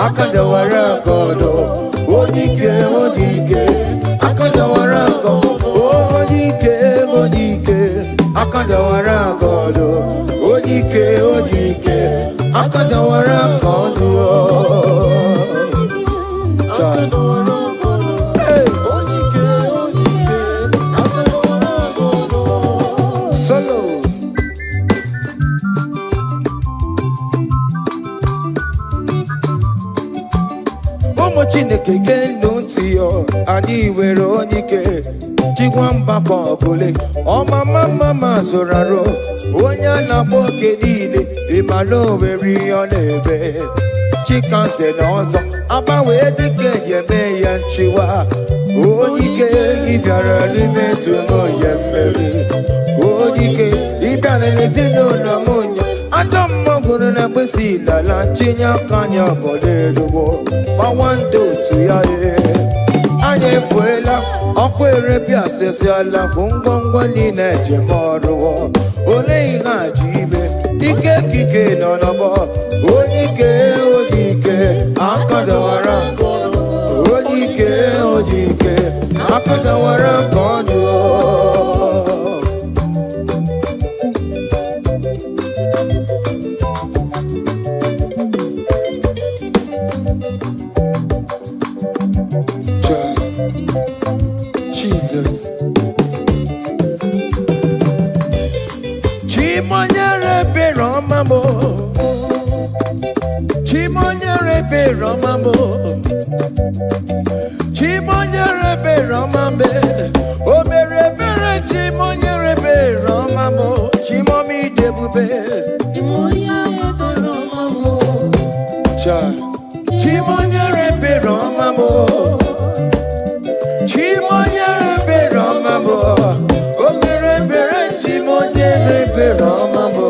akadawara godo onike akadawara godo onike akadawara godo onike akadawara godo Chineke genu ntị yo anyị were onike chikwa mgbakọ ọbụle ọmama zụraro onye na-agba oke niile ịmala oweri ọ na-ebe chikanse na ọzọ agbanwe dịka eme ya nchiwa onike ịbịara n'ime tụmoye mmeri onike ịbịara n'ezinụlọ m onye ajọ mmọgwụrụ na mgbesi ilala chinye aka anya obodo eluwo gbawando otu ya anya efuela ọkụ erepịa asịsịala bụ ngwongwo niile ejem ọrụwo ole ihe aji ibe ike kike nọ n'ọgbọ onike akadawara onike akadawara ka ọnụ Jesus. Chimonyere be Romamo. Chimonyere be Romamo. Chimonyere be Romambe. O mere bere chimonyere be Romamo. Chimomi debube. Chimonyere be Romamo. Chimonyere be Romamo. Chimonyere be Romamo, o mere bere chimonyere be Romamo.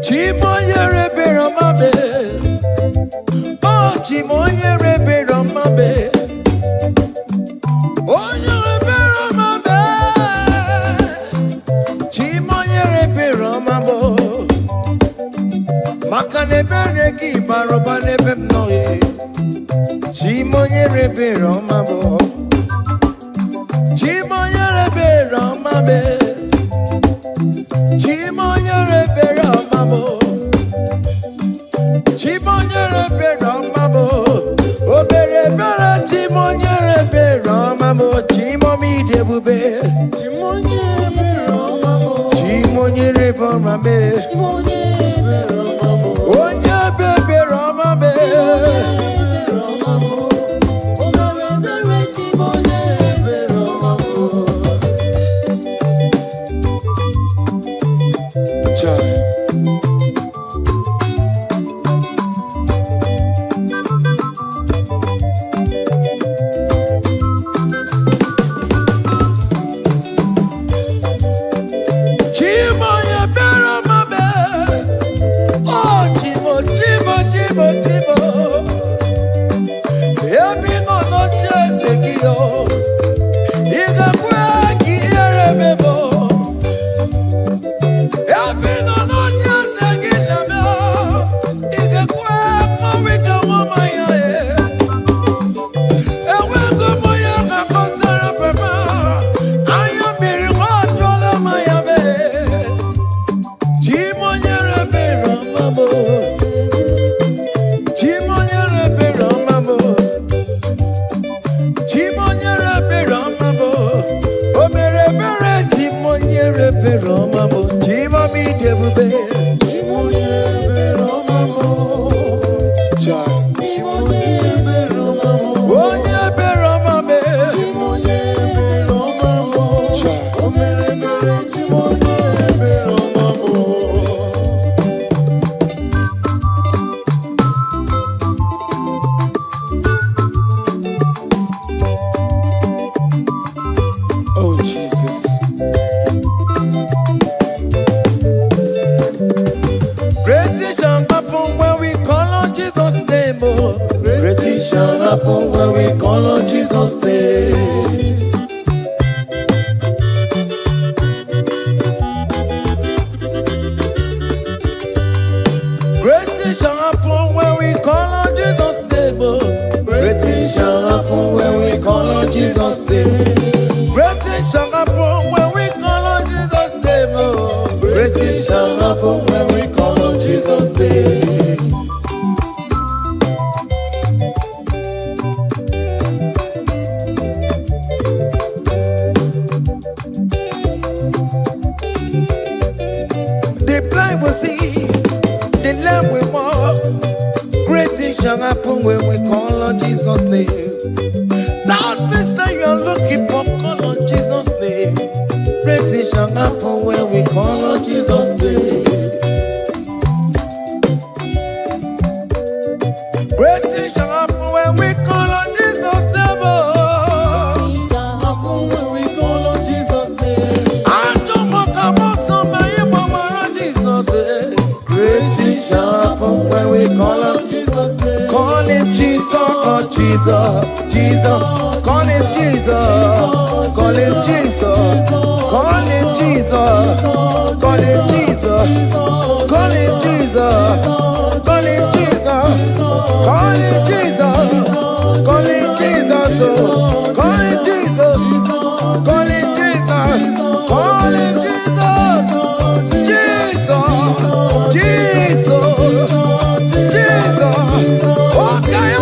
Chimonyere be Romamo, oh chimonyere be Romamo. Makanebere ki baroba nebem noye Chimonyere be Romamo Chimonyere be Romamo Chimonyere be Romamo Chimonyere be Romamo Obere bere chimonyere be Romamo Chimomi debube Chimonyere be Romamo Chimonyere be Romamo Onye bebe Romame Chimoye be Romame happen when we call on Jesus' name. Great things shall happen when we call on Jesus' name. Great things shall happen when we call on Jesus' name. Great things shall happen when we call on Jesus' name. Great things shall happen when we call on Jesus' name. The blind will see, the lame will walk. Great things shall happen when we call on Jesus' name. That means that you're looking for, call on Jesus' name. Great things shall happen when we call on Jesus' name. Great things shall happen when we call on Jesus' name. Shall happen when we call on Jesus' name. I don't want to come so many more Jesus. Great things shall happen when we call on Jesus' name. Call him Jesus, oh Jesus, Jesus. Call him Jesus, call him Jesus, call him Jesus, call him Jesus, call him Jesus, call him Jesus, call him Jesus, call him Jesus, call him Jesus, call him Jesus, call him Jesus, Jesus, Jesus, okay,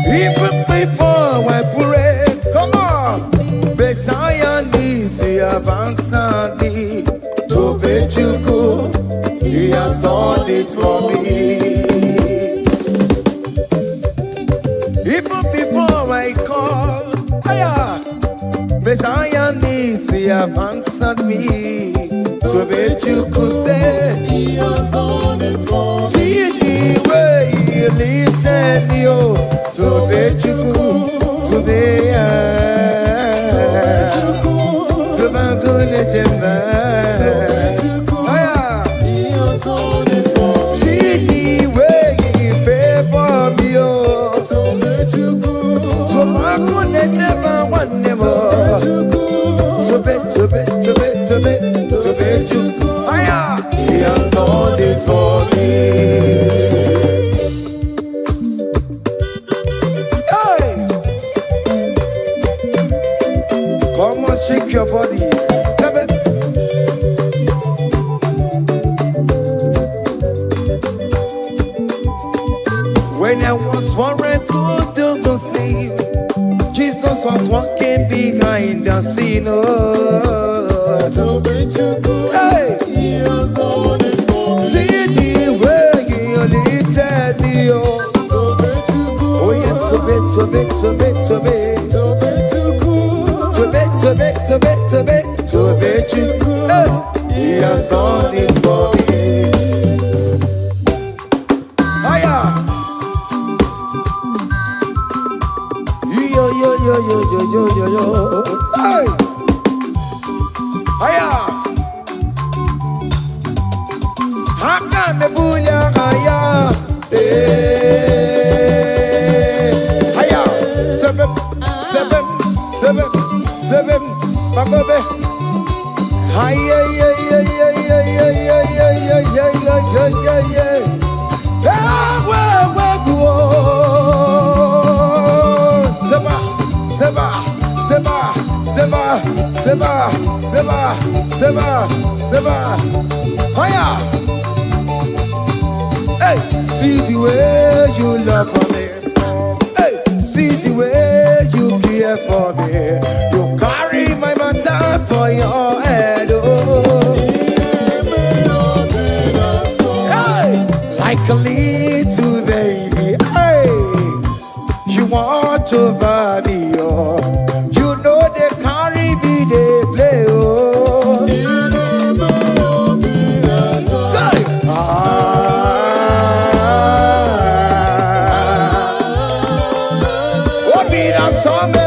even before I pray, come on. Messiah needs to have answered me. To Bechuku, he has done it for me. Even before I call, Messiah needs to have answered me. To Bechuku say, He has done it for me. see the way he lifted me, oh. To Bechuku, to be to Bangune Jemba. He has done it for me. See the way he favor me, oh. To Bechuku, To Bangune Jemba one more. To Bechuku. He has done it for me. Come on, shake your body. When I was worried, good to go sleep, Jesus was walking behind the scene. Oh. To Bechuku, Hey, He has done it for me. see the way he lifted me. Oh, To Bechuku, oh yes, to be. to Bechuku, To Bechuku. He has done it for me. Hiya. Yo. Hey. Hiya. Haka nebunya hiya. Hiya. Seven. Bagobe. Hiya. Seba. Hiya. Hey, see the way you love for me. Hey, see the way you care for me. You carry my matter for your head. Oh. Hey, I can lead to baby. Hey, you want over me, oh. You know they carry me, they play, oh. Say, oh, be that summer.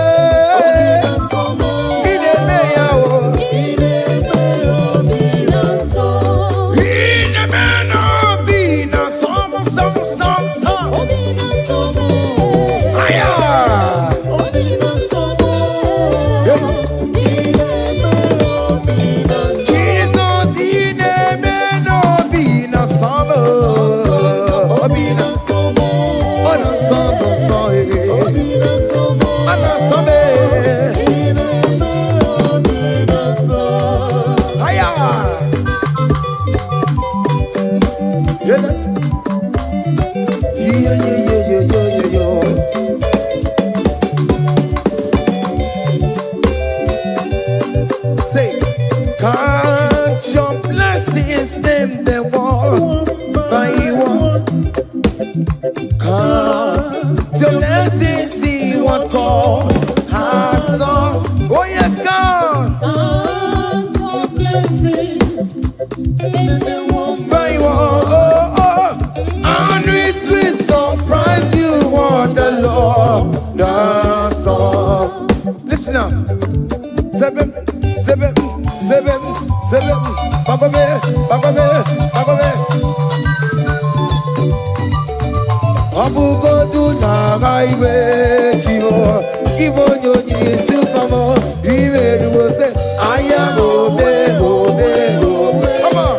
Say, count your blessings, them they want by one. Count your blessings, see what God has done. Oh yes, God. Count your blessings, them they want by one. Oh, oh. And it will surprise you what the Lord does. Listen up. Seven. Bagome. Abugo do na gaiwe chivo. Ibo nyonyi supamo. Iwe ruo se aya obe. Come on.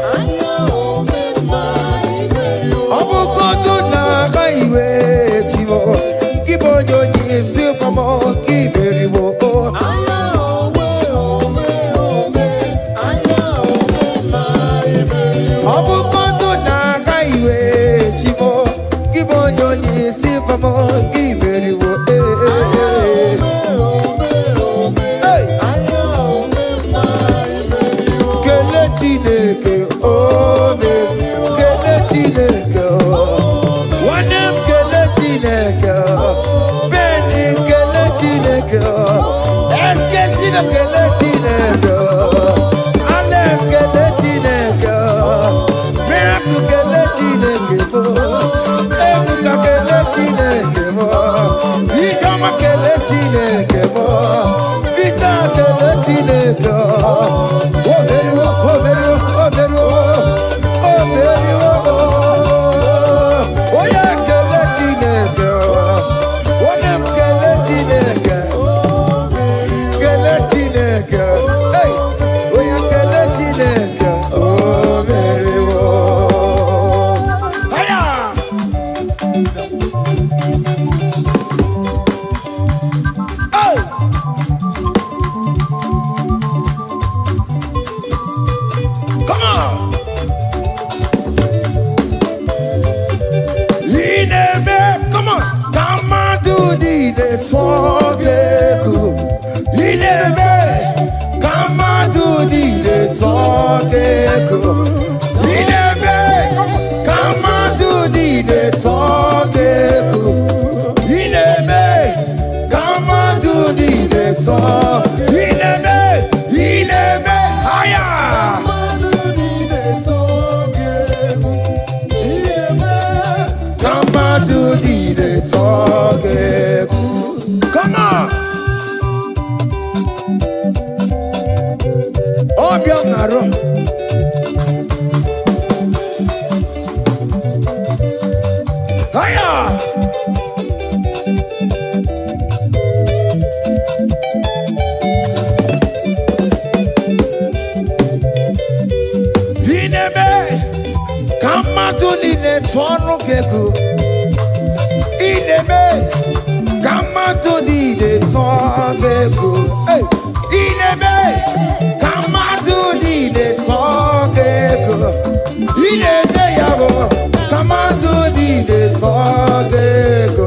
Abugo do na gaiwe chivo. Ibo nyonyi supamo. Iwe ruo.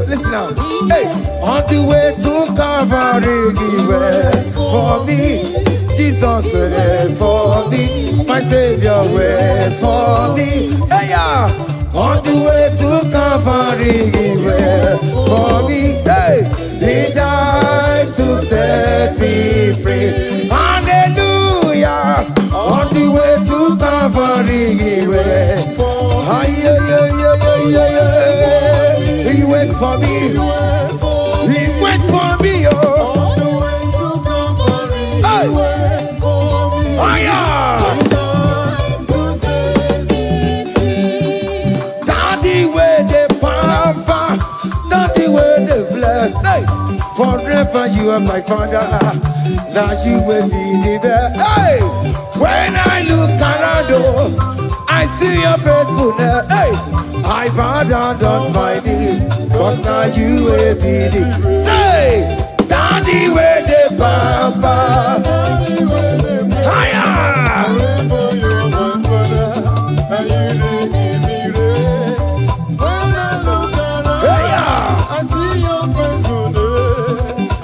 Listen now. Hey, on the way to Calvary, he went for me. Jesus went for me. My Savior went for me. Hey, yeah. on the way to Calvary, he went for me. Hey, he died to set me free. Hallelujah, on the way to Calvary, he went. He waits for me. He waits for me, oh. Hey. Daddy where the pamper, daddy where the bless. Hey. Forever you are my father. Now you will be the best. Hey. When I look around, oh, I see your faithfulness. Hey. I bow down on my knees, cause now you will be the. Say, daddy where the pamper. Higher.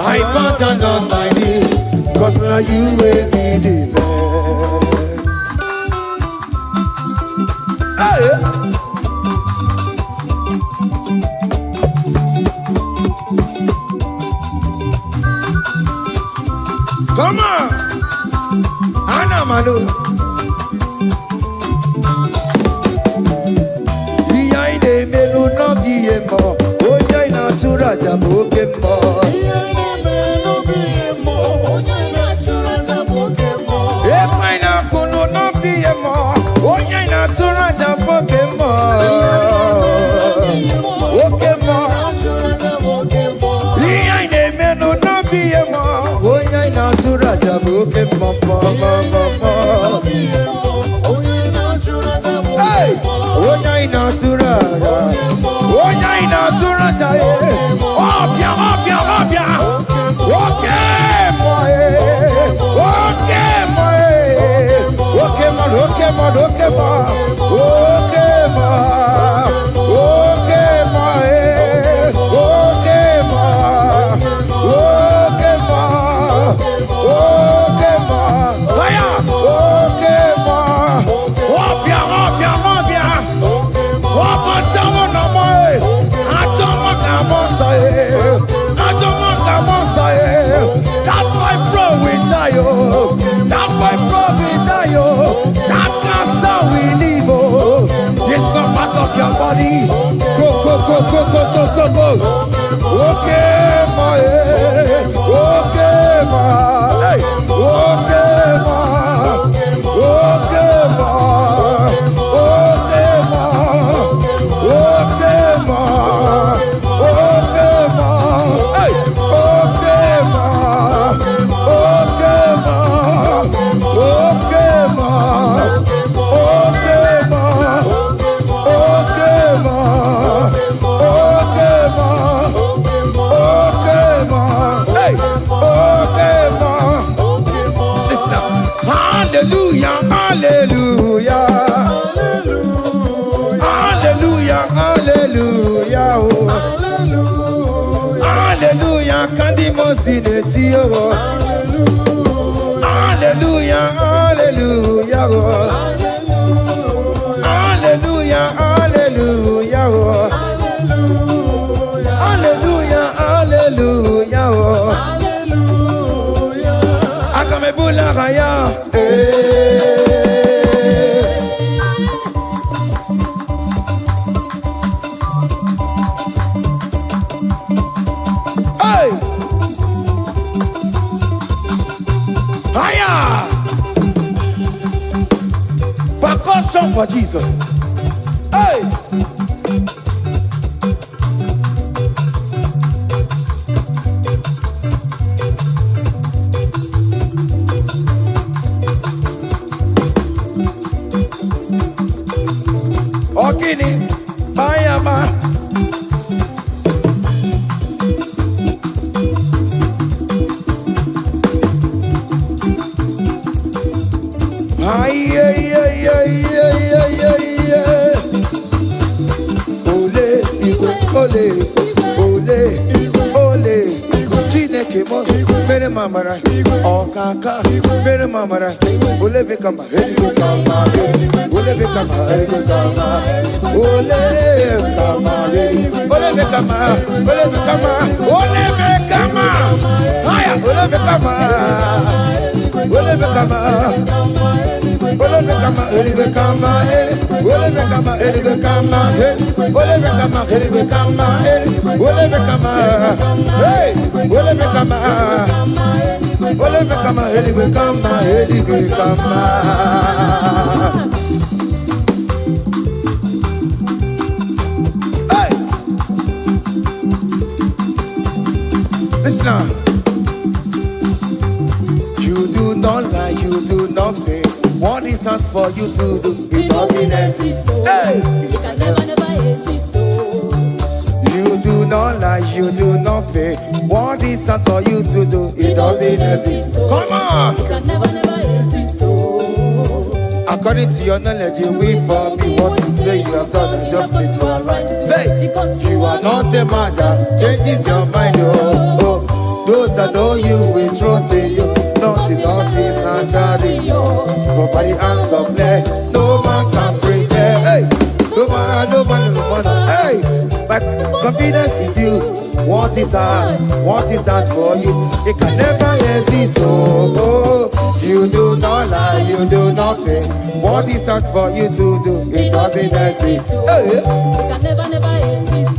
I bow down on my knees, cause now you will be the best. Hey. Come on, Anna Manu. Iya ide melu no biye mo, oja ina tura jaboke mo. Iya ide melu biye mo, oja ina tura jaboke mo. Epa ina kunu no biye mo, oja ina tura jaboke mo. Oke mo, iya ide melu no biye mo. Natura jabuke mama mama. Hey, onya inatura, onya inatura jaye. Opia, opia, opia. Okay, boy. Okay, boy. Okay, man. Okay, man. Okay, man. Okay, man. Okay, boy. Okay, man. Okay, man. Okay, ma. Aya. Okay, ma. Opia, opia, opia. Opa, tamo na mai. Atoma kamosa e. Atoma kamosa e. That's why bro we die oh. That's why bro we die oh. That cancer we live oh. It's not part of your body. Go, go, go, go, go, go, go, go. Okay, ma. Okay, ma. Hey. Okay, ma. Okay, ma. Okay, ma. Okay, ma. Okay, ma. Hey. Okay, ma. Okay, ma. Okay, ma. Okay, ma. Okay, ma. Okay, ma. Okay, ma. Hey. Okay, ma. Listen now. Hallelujah, hallelujah. Hallelujah, hallelujah. Oh. Hallelujah, kandi mosineti oh. Hallelujah, hallelujah. Oh. Hallelujah, hallelujah. Oh. Hallelujah, hallelujah. Oh. Akamebula raya. Hey! Higher! Percussion for Jesus. Hey! Ogini, Bayama. Ay, ay, ay, ay, ay, ay, ay, ay. Ole, Igbo, ole, ole, ole. Chineke mo, mere ma mamara, oh kaka, mere mamara, ole be kama, heli go kama, ole be kama, heli go kama, ole kama, ole be kama, ole be kama, ole be kama, haya, ole be kama, ole be kama, ole be kama, heli go kama, ole be kama, heli go kama, ole be kama, heli go kama, ole be kama, hey, ole be kama. Ole be kama, heli go kama, heli go kama. Hey! Listen now. You do not lie, you do not fail. What is not for you to do, it doesn't exist. Hey! It can never exist. You do not lie, you do not fail. What is not for you to do, it doesn't exist. Come on! It can never exist. According to your knowledge, you will for me. What you say you have done, I just need to align. Hey, you are not a man that changes your mind. Oh. Those that know you will trust in you. Nothing else is naturally. Go by the hands of flesh, no man can break. Hey, no man, no man, no man. Hey, my confidence is you. What is that? What is that for you? It can never exist. Oh, you do not lie, you do not fail. What is that for you to do? It doesn't exist. Hey. It can never exist.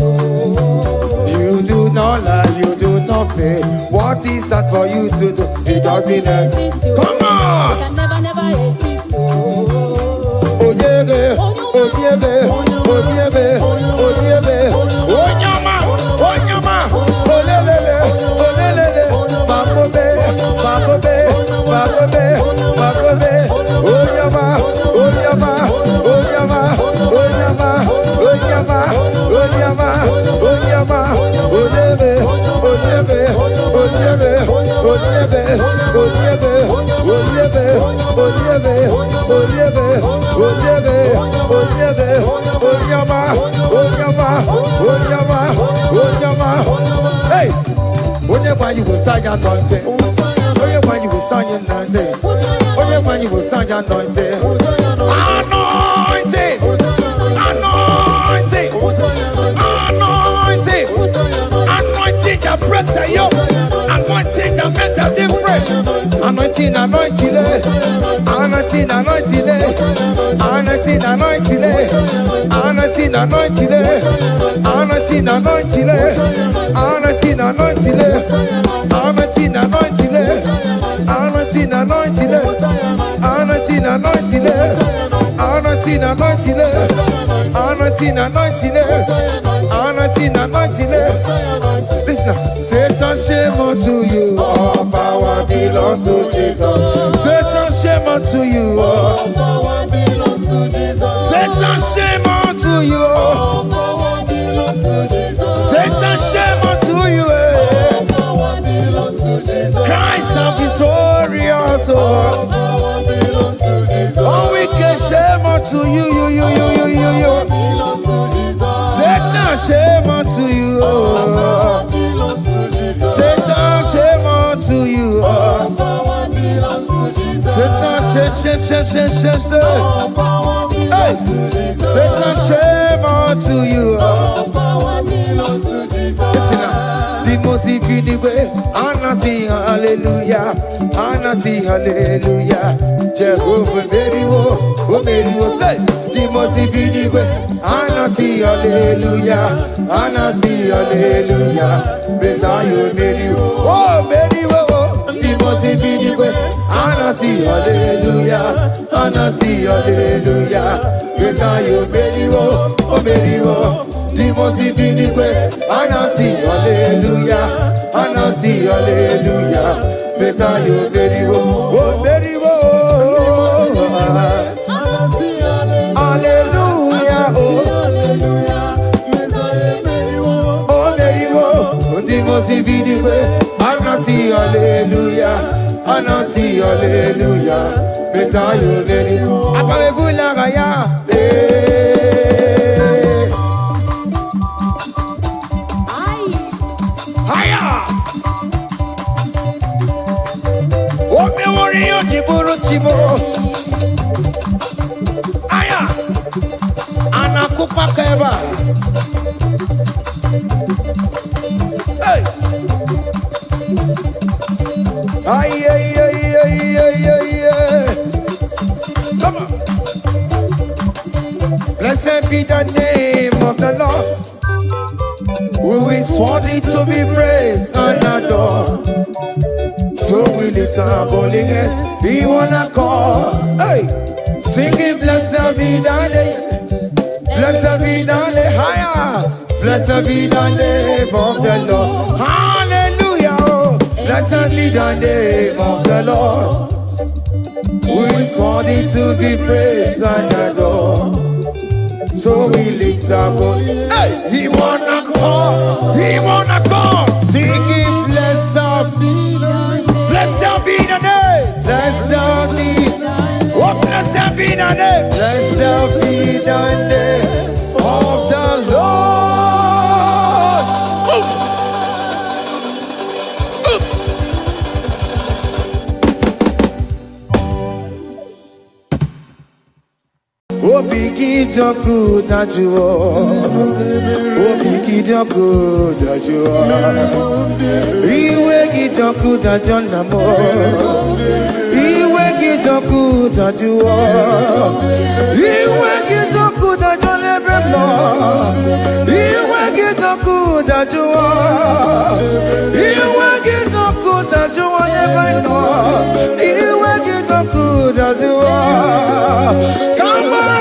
You do not lie, you do not fail. What is that for you to do? It doesn't exist. Come on! It can never exist. Oh yeah, oh yeah, oh yeah, oh yeah, oh nyama, olelele, babobe, oh nyama, hey, when you will sign your anointing, when you will sign your anointing, when you will sign your anointing, anointing, anointing, anointing, anointing that breaks the yoke, anointing that makes a difference, anointing, anointing, anointing, anointing, anointing, anointing, anointing, anointing, anointing, anointing, anointing, anointing, anointing, anointing, anointing, anointing, anointing, anointing, anointing. Listen now. Satan, shame unto you. All power belongs to Jesus. Satan, shame unto you. All power belongs to Jesus. Satan, shame unto you. All power belongs to Jesus. Satan, shame unto you. All power belongs to Jesus. Christ is victorious. All power belongs to Jesus. All wicked shame unto you. Belongs to Jesus. Satan, shame unto you. Power belongs to Jesus. Satan, shame unto you. All power belongs to Jesus. Satan, shame. All power Hey, belongs to Jesus. Satan, shame unto you. All power belongs to Jesus. Listen now. The most way, Anna sing hallelujah, Anna sing hallelujah. Jehovah Mary, oh Mary, oh say. The most way, Anna sing hallelujah, Anna sing hallelujah. Messiah Mary, oh Mary, oh. The most way, Anna sing hallelujah, Anna sing hallelujah. Messiah Mary, oh Mary, oh. The most way, Anna sing hallelujah, Anna sing hallelujah. Messiah Mary, oh Mary, oh. Hallelujah, oh. Oh Mary, oh. The most way, Anna sing hallelujah, Anna sing hallelujah. Messiah Mary, oh. Akamebula gaya, Ay, ay, ay, ay, ay, ay, ay. Come on. Blessed be the name of the Lord, who is worthy to be praised and adored. So we lift our holy hand, we wanna call, hey, singing blessed be the name, blessed be the name, higher, blessed be the name of the Lord, hallelujah, oh. Blessed be the name of the Lord, who is worthy to be praised and adored. So we lift our voice, hey, he wanna call, singing blessed be the name, blessed be, oh blessed be the name, blessed be the name of the Lord. Oh, biggie, the good that you are. Oh, biggie, the good that you are. Iwe the good that you are. Iwe the good that you are. Iwe the good that you never know. Iwe the good that you are. Iwe the good that you never know. Iwe the good that you are. Come on.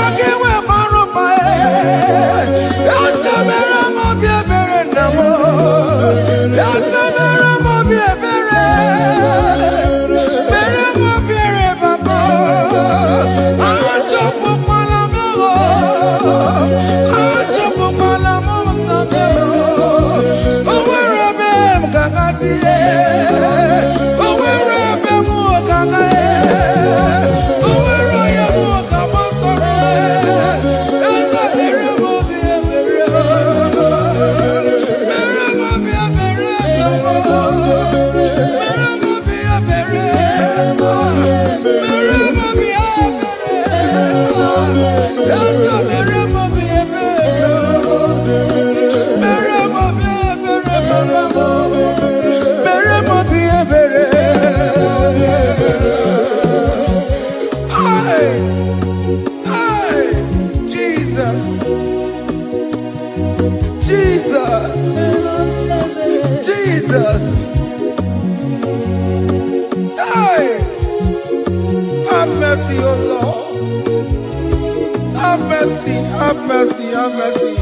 Have mercy, have mercy.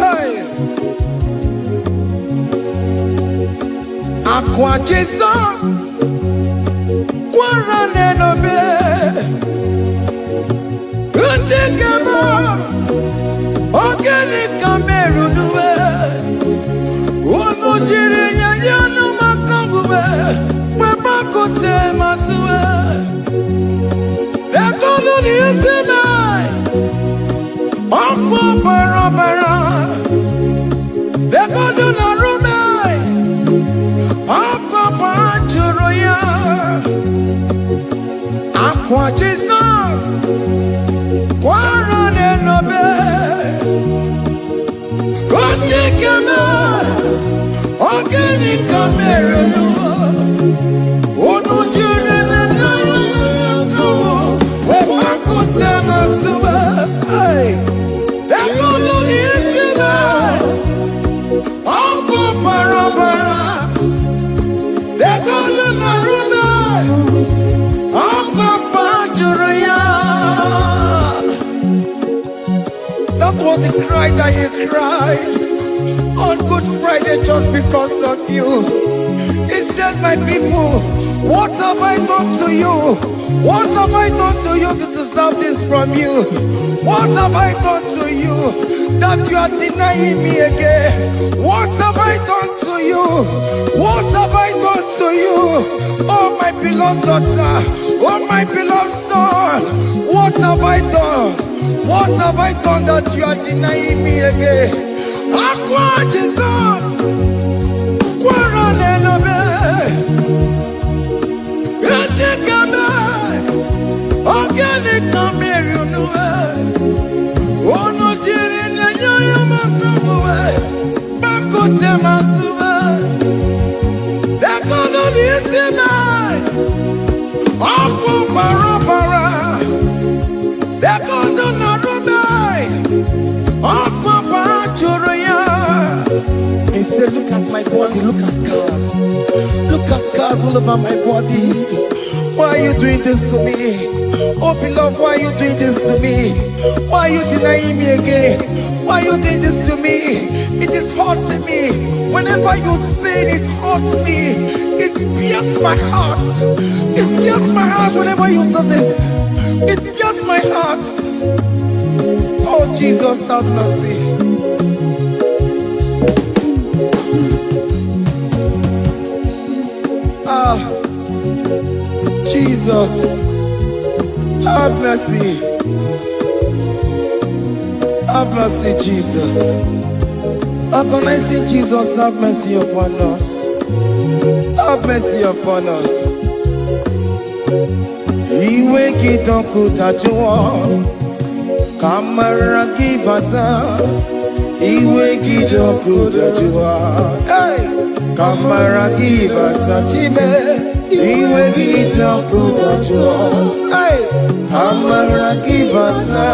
Hey. Aqua Jesus, Quarane no be. Untekemo, Ogeni Kameru nuwe. Ono jiri nyanyano makanguwe. Weba kote masuwe. Ekolo ni eseme. Opo barabara. Ekolo na rume. Opo panchuro ya. Aqua Jesus. Quarane no be. Ontekeme. Ogeni Kameru nuwe. Ono jiri That was the cry that he cried on Good Friday just because of you. He said, my people, what have I done to you? What have I done to you to deserve this from you? What have I done to you that you are denying me again? What have I done to you? What have I done to you? Oh my beloved daughter, oh my beloved son, what have I done? What have I done that you are denying me again? Aqua Jesus, Quarane no be. Ogeni Kameru nuwe. Ono jiri nyanyo makabuwe. Bakote masuwe. look at scars. Look at scars all over my body. Why are you doing this to me? Oh beloved, why are you doing this to me? Why are you denying me again? Why are you doing this to me? It is hurting me. Whenever you sin, it hurts me. It pierces my heart. It pierces my heart whenever you do this. It pierces my heart. Oh Jesus, have mercy. Ah, Jesus, have mercy. Have mercy, Jesus. How can I say, Jesus, have mercy upon us? Have mercy upon us. Iwe kitonku tajua, kamara kibata. Iwe kitonku tajua, hey, kamara kibata chibe. Iwe kitonku tajua, hey, kamara kibata.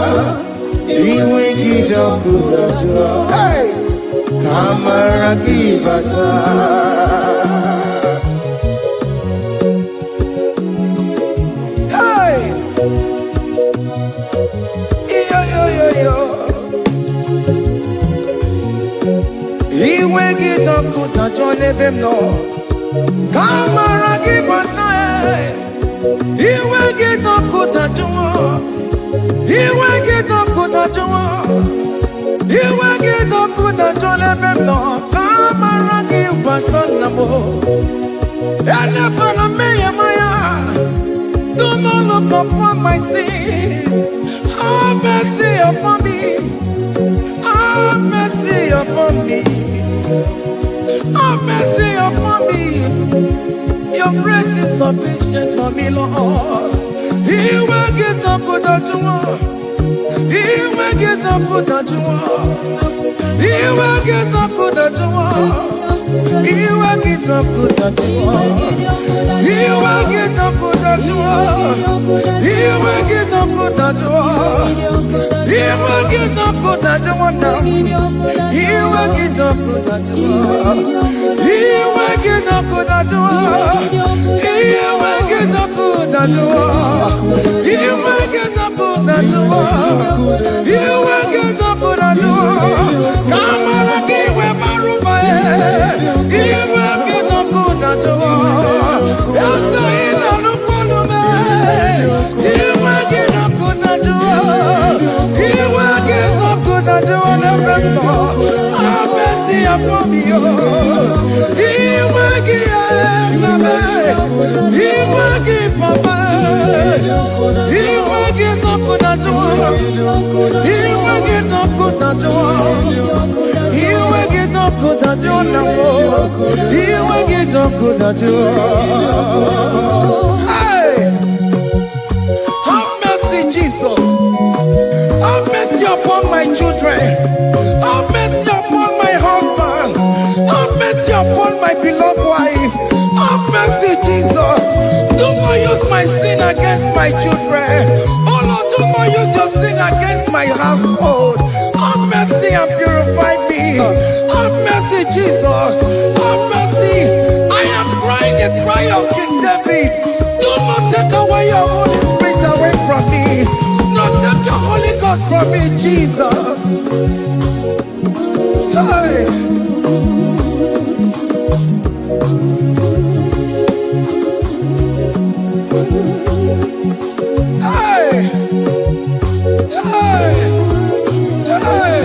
Iwe kitonku tajua, hey, kamara kibata. Iwe kitonku tajua nebem no, kamara kibata. Iwe kitonku tajua, iwe kitonku tajua, iwe kitonku tajua nebem no, kamara kibata namo. Ene pana meya maya, do not look upon my sin. Have mercy upon me. Have mercy upon me. Have mercy upon me. Your grace is sufficient for me, Lord. He will get up good at you. He will get up good at you. He will get up good at you. He will get up good at you. He will get up good at you. He will get up good at you. He will get up good at you now. He will get up good at you. He will get up good at you. He will get up good at you. He will get up good at you. He will get up good at you. Come on, give me my room. He will get up good at you. After he done up on me, he will get up good at you. He will get up good at you. Have mercy upon me. He will give me. He will give me. He will get up good at you. He will get up good at you. He will get up good at you now. He will get up good at you. Hey, have mercy, Jesus. Have mercy upon my children. Have mercy upon my husband. Have mercy upon my beloved wife. Have mercy, Jesus. Do not use my sin against my children. Oh Lord, do not use your sin against my household. Have mercy and purify me. Have mercy, Jesus. Have mercy. I am crying the cry of King David. Do not take away your Holy Spirit away from me. Not take your Holy Ghost from me, Jesus. Hey. Hey. Hey. Hey.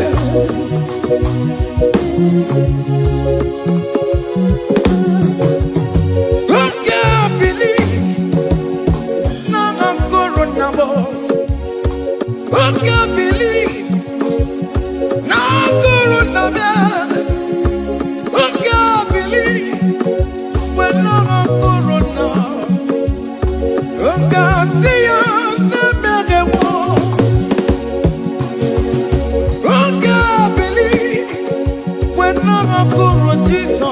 I can't believe now I'm corona. I can't believe now I'm corona. I can't believe when I'm corona. I can't see you. I can't believe when I'm a Jesus.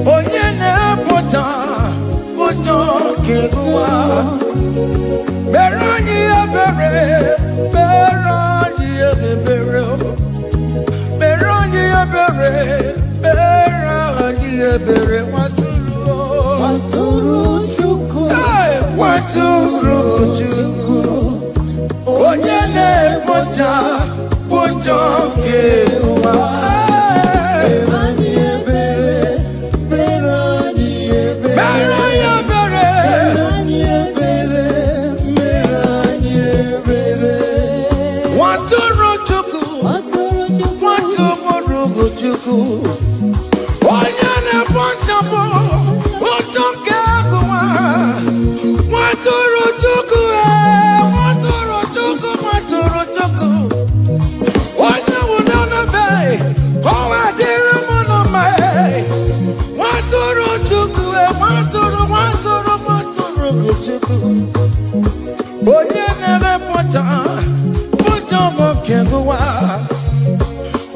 onye na-apụta ụjọ ga-egụwa. Mere anyị ebere, mere anyị ebere, mere anyị ebere, mere anyị ebere. Nwatụrụ Chukwu, nwatụrụ Chukwu, onye na-apụta ụjọ ga-egụwa. Onye na-ekpochapụ ụjọ nke agụwa. Nwatụrụ Chukwu, nwatụrụ Chukwu, nwatụrụ Chukwu. Onye nwụrụ n'ebe ka ọ wee dịrị m na mma. Nwatụrụ Chukwu, nwatụrụ Chukwu. Onye na-emepụta ụjọ nke agụwa.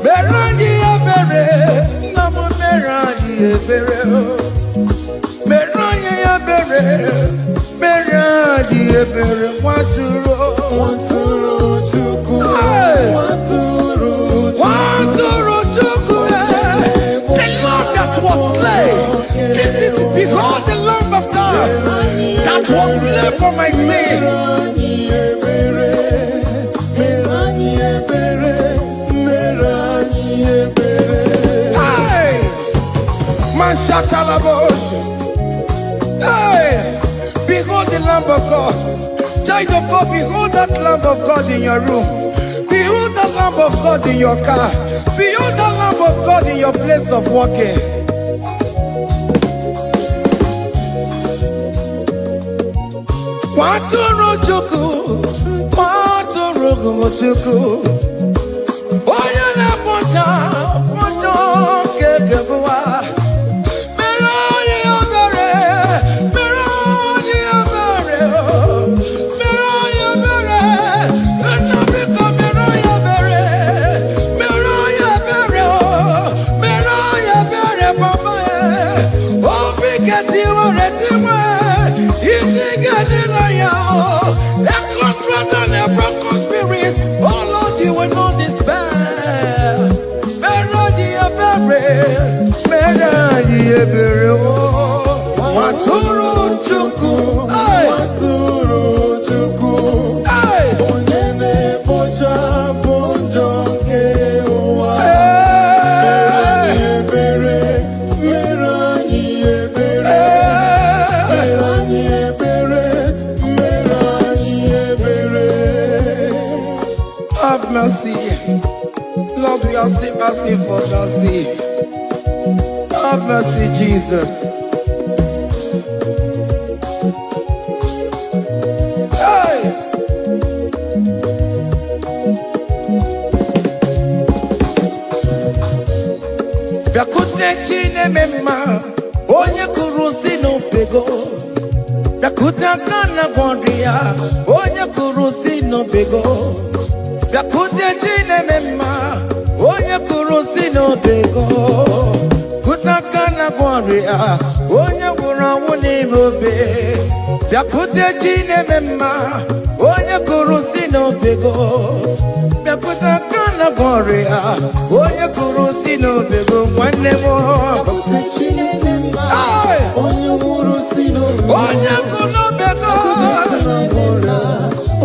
Mere anyị ebere, nna m mere anyị ebere. Mere anyị ebere, mere anyị ebere. Nwatụrụ Chukwu, nwatụrụ Chukwu. The lamb that was slain. This is behold the Lamb of God that was slain for my sin. Hey, behold the Lamb of God. Child of God, behold that Lamb of God in your room. Behold the Lamb of God in your car. Behold the Lamb of God in your place of working. Nwatụrụ Chukwu, nwatụrụ Chukwu. Onye na-apụta ụjọ nke agụwa. Nwatụrụ Chukwu, nwatụrụ Chukwu. Onye na-ekpochapụ ụjọ nke ụwa. Mere anyị ebere, mere anyị ebere, mere anyị ebere. Have mercy, Lord, we are asking for mercy. Have mercy, Jesus. Hey! Bịakute Chineke mma, onye kụrụ si n'obego. Bịakute aka na gwọrọ ya, onye kụrụ si n'obego. Bịakute Chineke mma, onye kụrụ si n'obego. Onye gwụrụ anwụ n'ime obe. Bịakute Chineke mma, onye kụrụ si n'obego. Bịakute aka na gwọrọ ya, onye kụrụ si n'obego. Nwanne m, bịakute Chineke mma, onye gwụrụ si n'obego. Onye gwụrụ n'obego,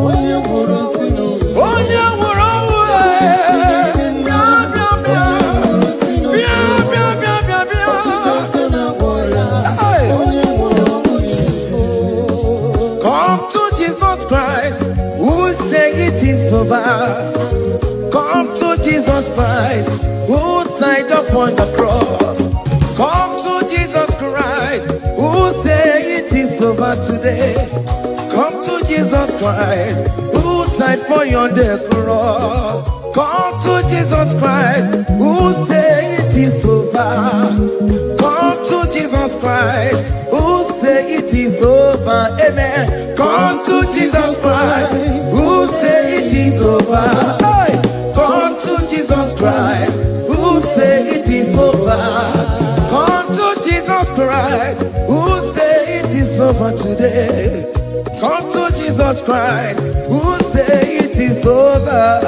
onye gwụrụ si n'obego. Onye gwụrụ anwụ. Come to Jesus Christ, who died upon the cross. Come to Jesus Christ, who said it is over today. Come to Jesus Christ, who died for you on the cross. Come to Jesus Christ, who said it is over. Come to Jesus Christ, who said it is over. Amen. Come to Jesus Christ, who said it is over. Hey! Come to Jesus Christ, who said it is over. Come to Jesus Christ, who say it is over today. Come to Jesus Christ, who say it is over.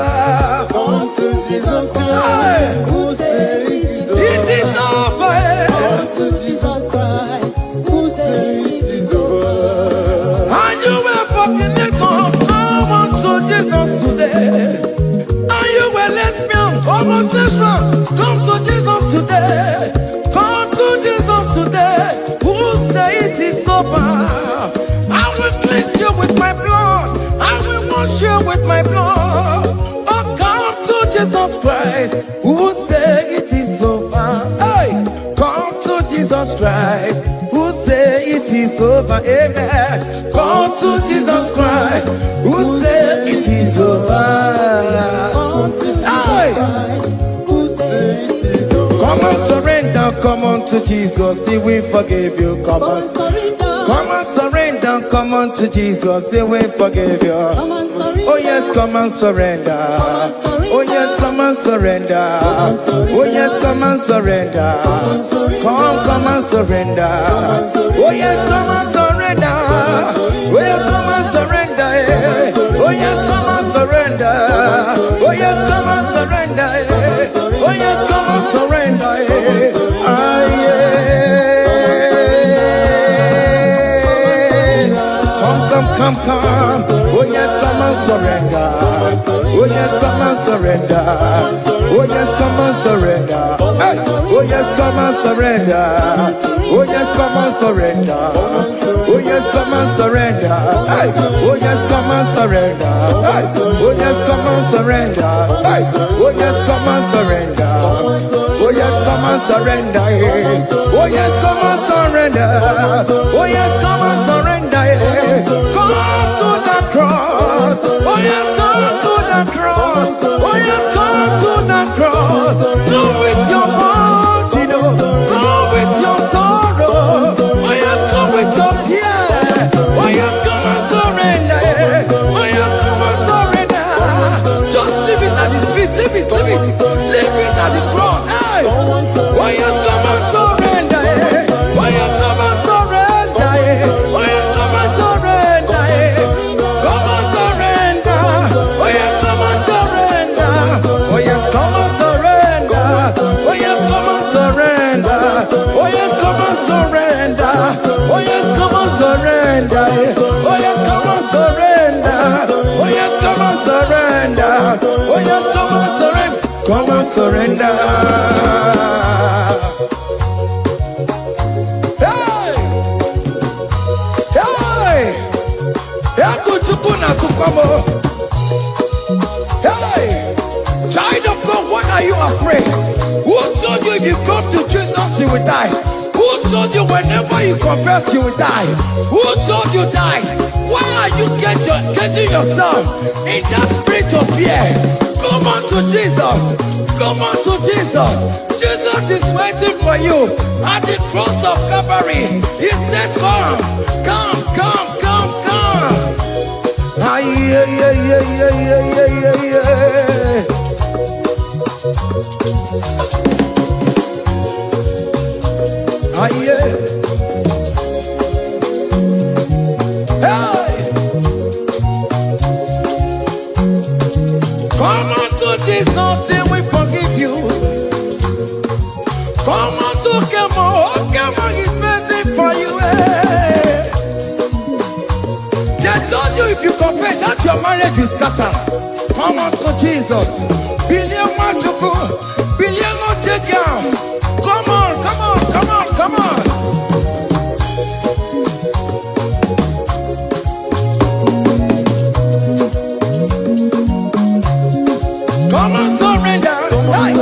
Come to Jesus Christ, who say it is over. Come to Jesus Christ, who say it is over. And you were fucking it up, come on to Jesus today. And you were lesbian, homosexual, come to Jesus today. Come to Jesus today, who say it is over. I will cleanse you with my blood, I will wash you with my blood. Oh, come to Jesus Christ, who say it is over. Hey, come to Jesus Christ, who say it is over. Amen. Come to Jesus Christ, who say it is over. Come to Jesus Christ, who say it is over. Come and surrender, come on to Jesus, He will forgive you. Come on, come and surrender, come on to Jesus, He will forgive you. Oh yes, come and surrender. Oh yes, come and surrender. Oh yes, come and surrender. Come and surrender. Oh yes, come and surrender. Oh yes, come and surrender. Oh yes, come and surrender. Oh yes, come and surrender. Oh yes, come and surrender. Ah yeah. Come. Oh yes, come and surrender. Oh yes, come and surrender. Oh yes, come and surrender. Hey. Oh yes, come and surrender. Oh yes, come and surrender. Oh yes, come and surrender. Hey. Oh yes, come and surrender. Hey. Oh yes, come and surrender. Hey. Oh yes, come and surrender. Oh yes, come and surrender. Oh yes, come and surrender. Oh yes, come and surrender. Come to the cross. Oh yes, come to the cross. Oh yes, come to the cross. Come with your body, come with your sorrow. Oh yes, come with your fear. Oh yes, come and surrender. Oh yes, come and surrender. Just leave it at His feet. Leave it at the cross. Hey. Oh yes, come and surrender. Oh yes, come and surrender. Oh yes, come and surrender. Come and surrender. Oh yes, come and surrender. Oh yes, come and surrender. Oh yes, come and surrender. Oh yes, come and surrender. Oh yes, come and surrender. Oh yes, come and surrender. Oh yes, come and surrender. Oh yes, come and surrender. Come and surrender. Hey! Hey! Hey! Child of God, why are you afraid? Who told you if you come to Jesus you will die? Who told you whenever you confess you will die? Who told you die? Why are you getting yourself in that spirit of fear? Come on to Jesus. Come on to Jesus. Jesus is waiting for you at the cross of Calvary. He said, come. Ah, yeah. Ah, yeah. Hey! Come on to Jesus, He will forgive you. Come on to Kemo, is waiting for you. They told you if you confess that your marriage will scatter. Come on to Jesus. Billion Machuku, billion Otegiam. Come on. Come and surrender. Hey.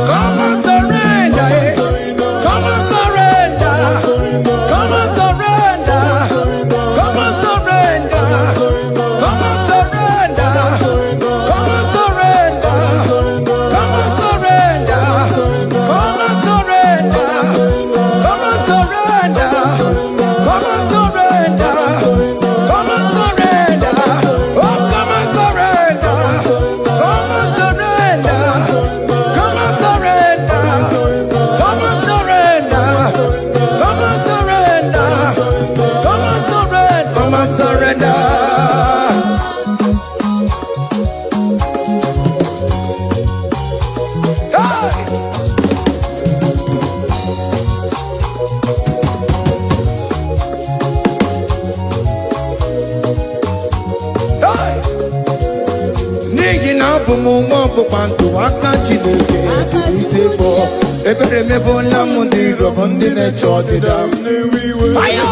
Come and surrender. Come and surrender. Come and surrender. Come and surrender. Come and surrender. Come and surrender. Come and surrender. Come and surrender. Come and surrender. Come and surrender. Come and surrender. Oh, come and surrender. Come and surrender. Come and surrender. Come and surrender. Come and mo panto akachi deke isebo ebere mebo lamundi robondi ne chodida. Aya!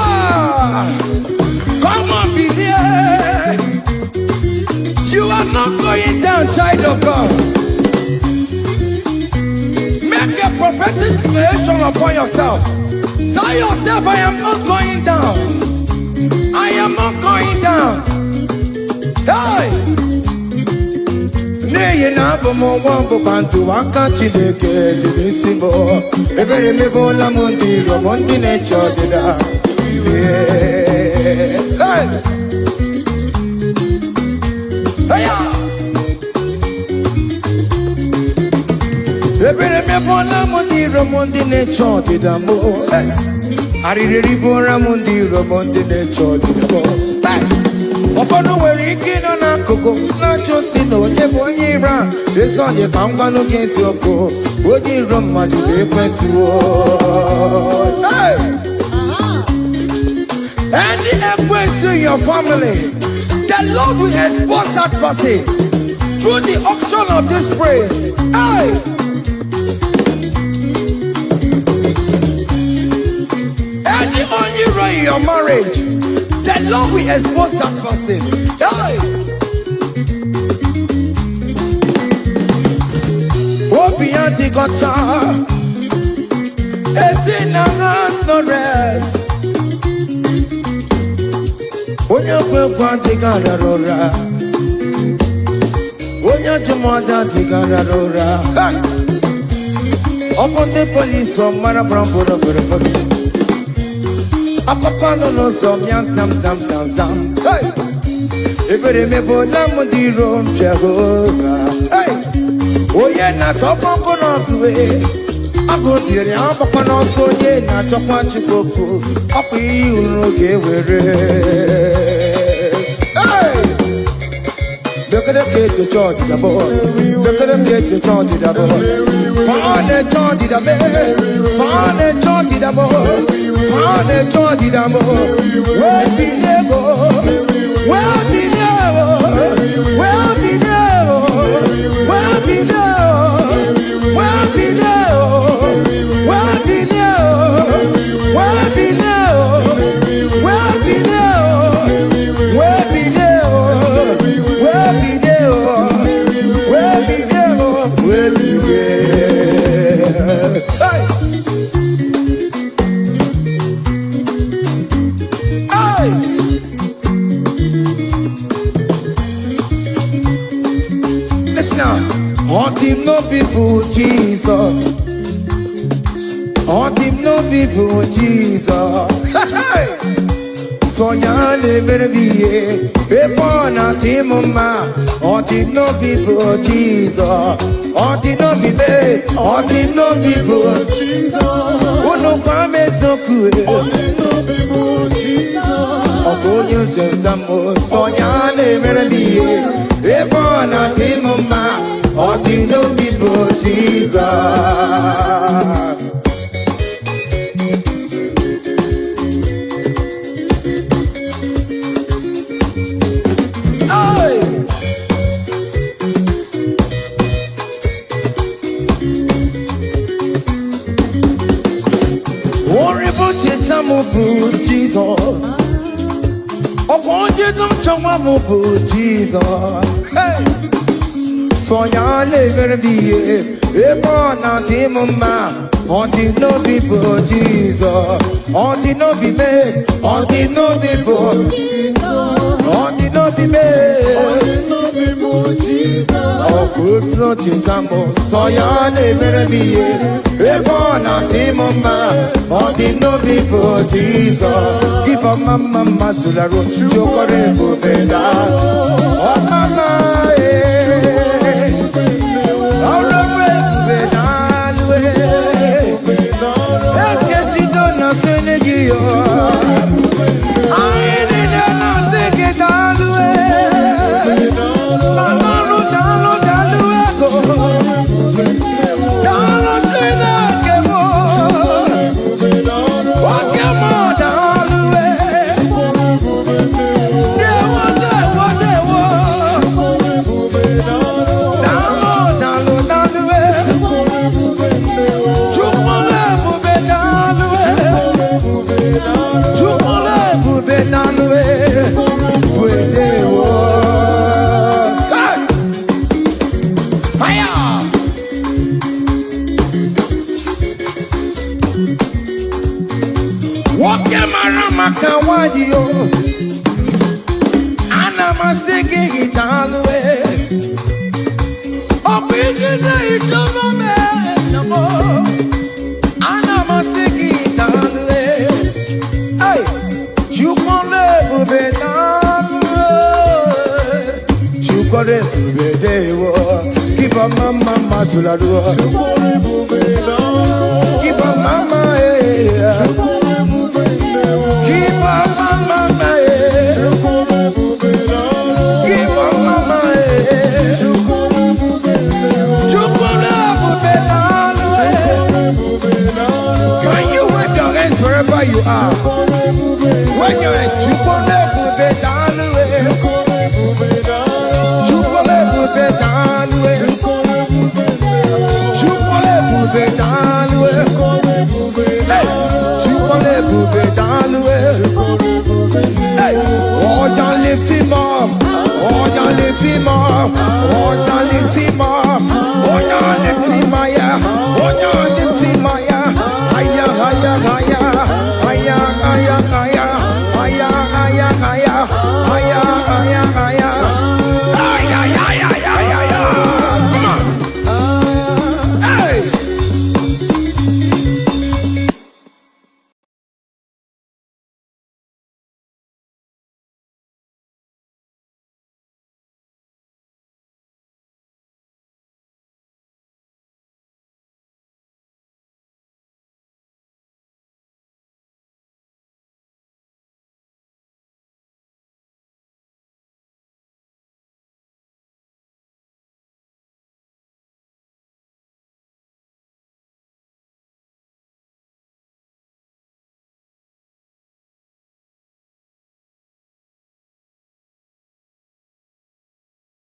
Come on, believe. You are not going down, child of God. Make a prophetic declaration upon yourself. Tell yourself, I am not going down. I am not going down. Hey! Nay, na bomo wambo bantu wakachi deke disibo. Ebere mebo lamundi robondi ne chodida. Hey! Hiya! Ebere mebo lamundi robondi ne chodida mo. Arireri bora mundi robondi ne chodida mo. Ofono were ike no na koko na chosi no nye bonyi ra eso nye kangwa no gensi oko oji rom madu de kwesi wo. Hey! Any equence in your family, the Lord will expose that person through the auction of this praise. Hey! Any only in your marriage, the Lord will expose that person. Hey! Open the gotcha. It's in hands no rest. Onya kwe kwante gararora. Onya jumada di gararora. Upon the police from Marabrambo. Akopano no som yam sam. Hey! Ebere mebo lamundi rom Jehovah. Hey! Oye na topo kono tuwe. Ako dire apapa no so ye na topo chikoku. Api uroge were. Hey! Look at the kids to charge the boy. Look at the kids to charge the boy. Find the charge the boy. Find the charge the boy. Find the charge the boy. Where be level? Where be level? Where be level? Where be level? Where be level? Where be level? Where be level? Where be level? Where be On him no people Jesus. On him no people Jesus. So ya never be a born at him ma. On him no people Jesus. On him no be on him no people Jesus. Oh no come so cool. On him no people Jesus. Oh go you tell so ya never be a born at him ma. On him no people Jesus. Jesus, oh, won't you don't show Jesus? Hey, so ya never be a born out him ma. On the no people Jesus, on the no be made, on the no people Jesus, on the no be made, on the no people Jesus. Oh, good Lord Jesus, so ya never be a born out him ma. On the no people Jesus, give a mama masularo, chokore bubenda, oh mama eh, oh bubenda. Est-ce que si donne ce négio? Aïe, n'a ce que t'as loué. Dans loué, dans le china que moi. Ok, moi, dans loué. Dewo. Woke marama kawaji yo. Anama sigi italwe. Opigina itome namo. Anama sigi italwe. Hey, you kone bubenalwe. You kone bubedewo. Keep a mama masuladwo. Keep a mama keep a mama keep a mama Can you wave your hands wherever you are? Wave your hands. Hey, oh, don't lift him up. Oh, don't lift him up.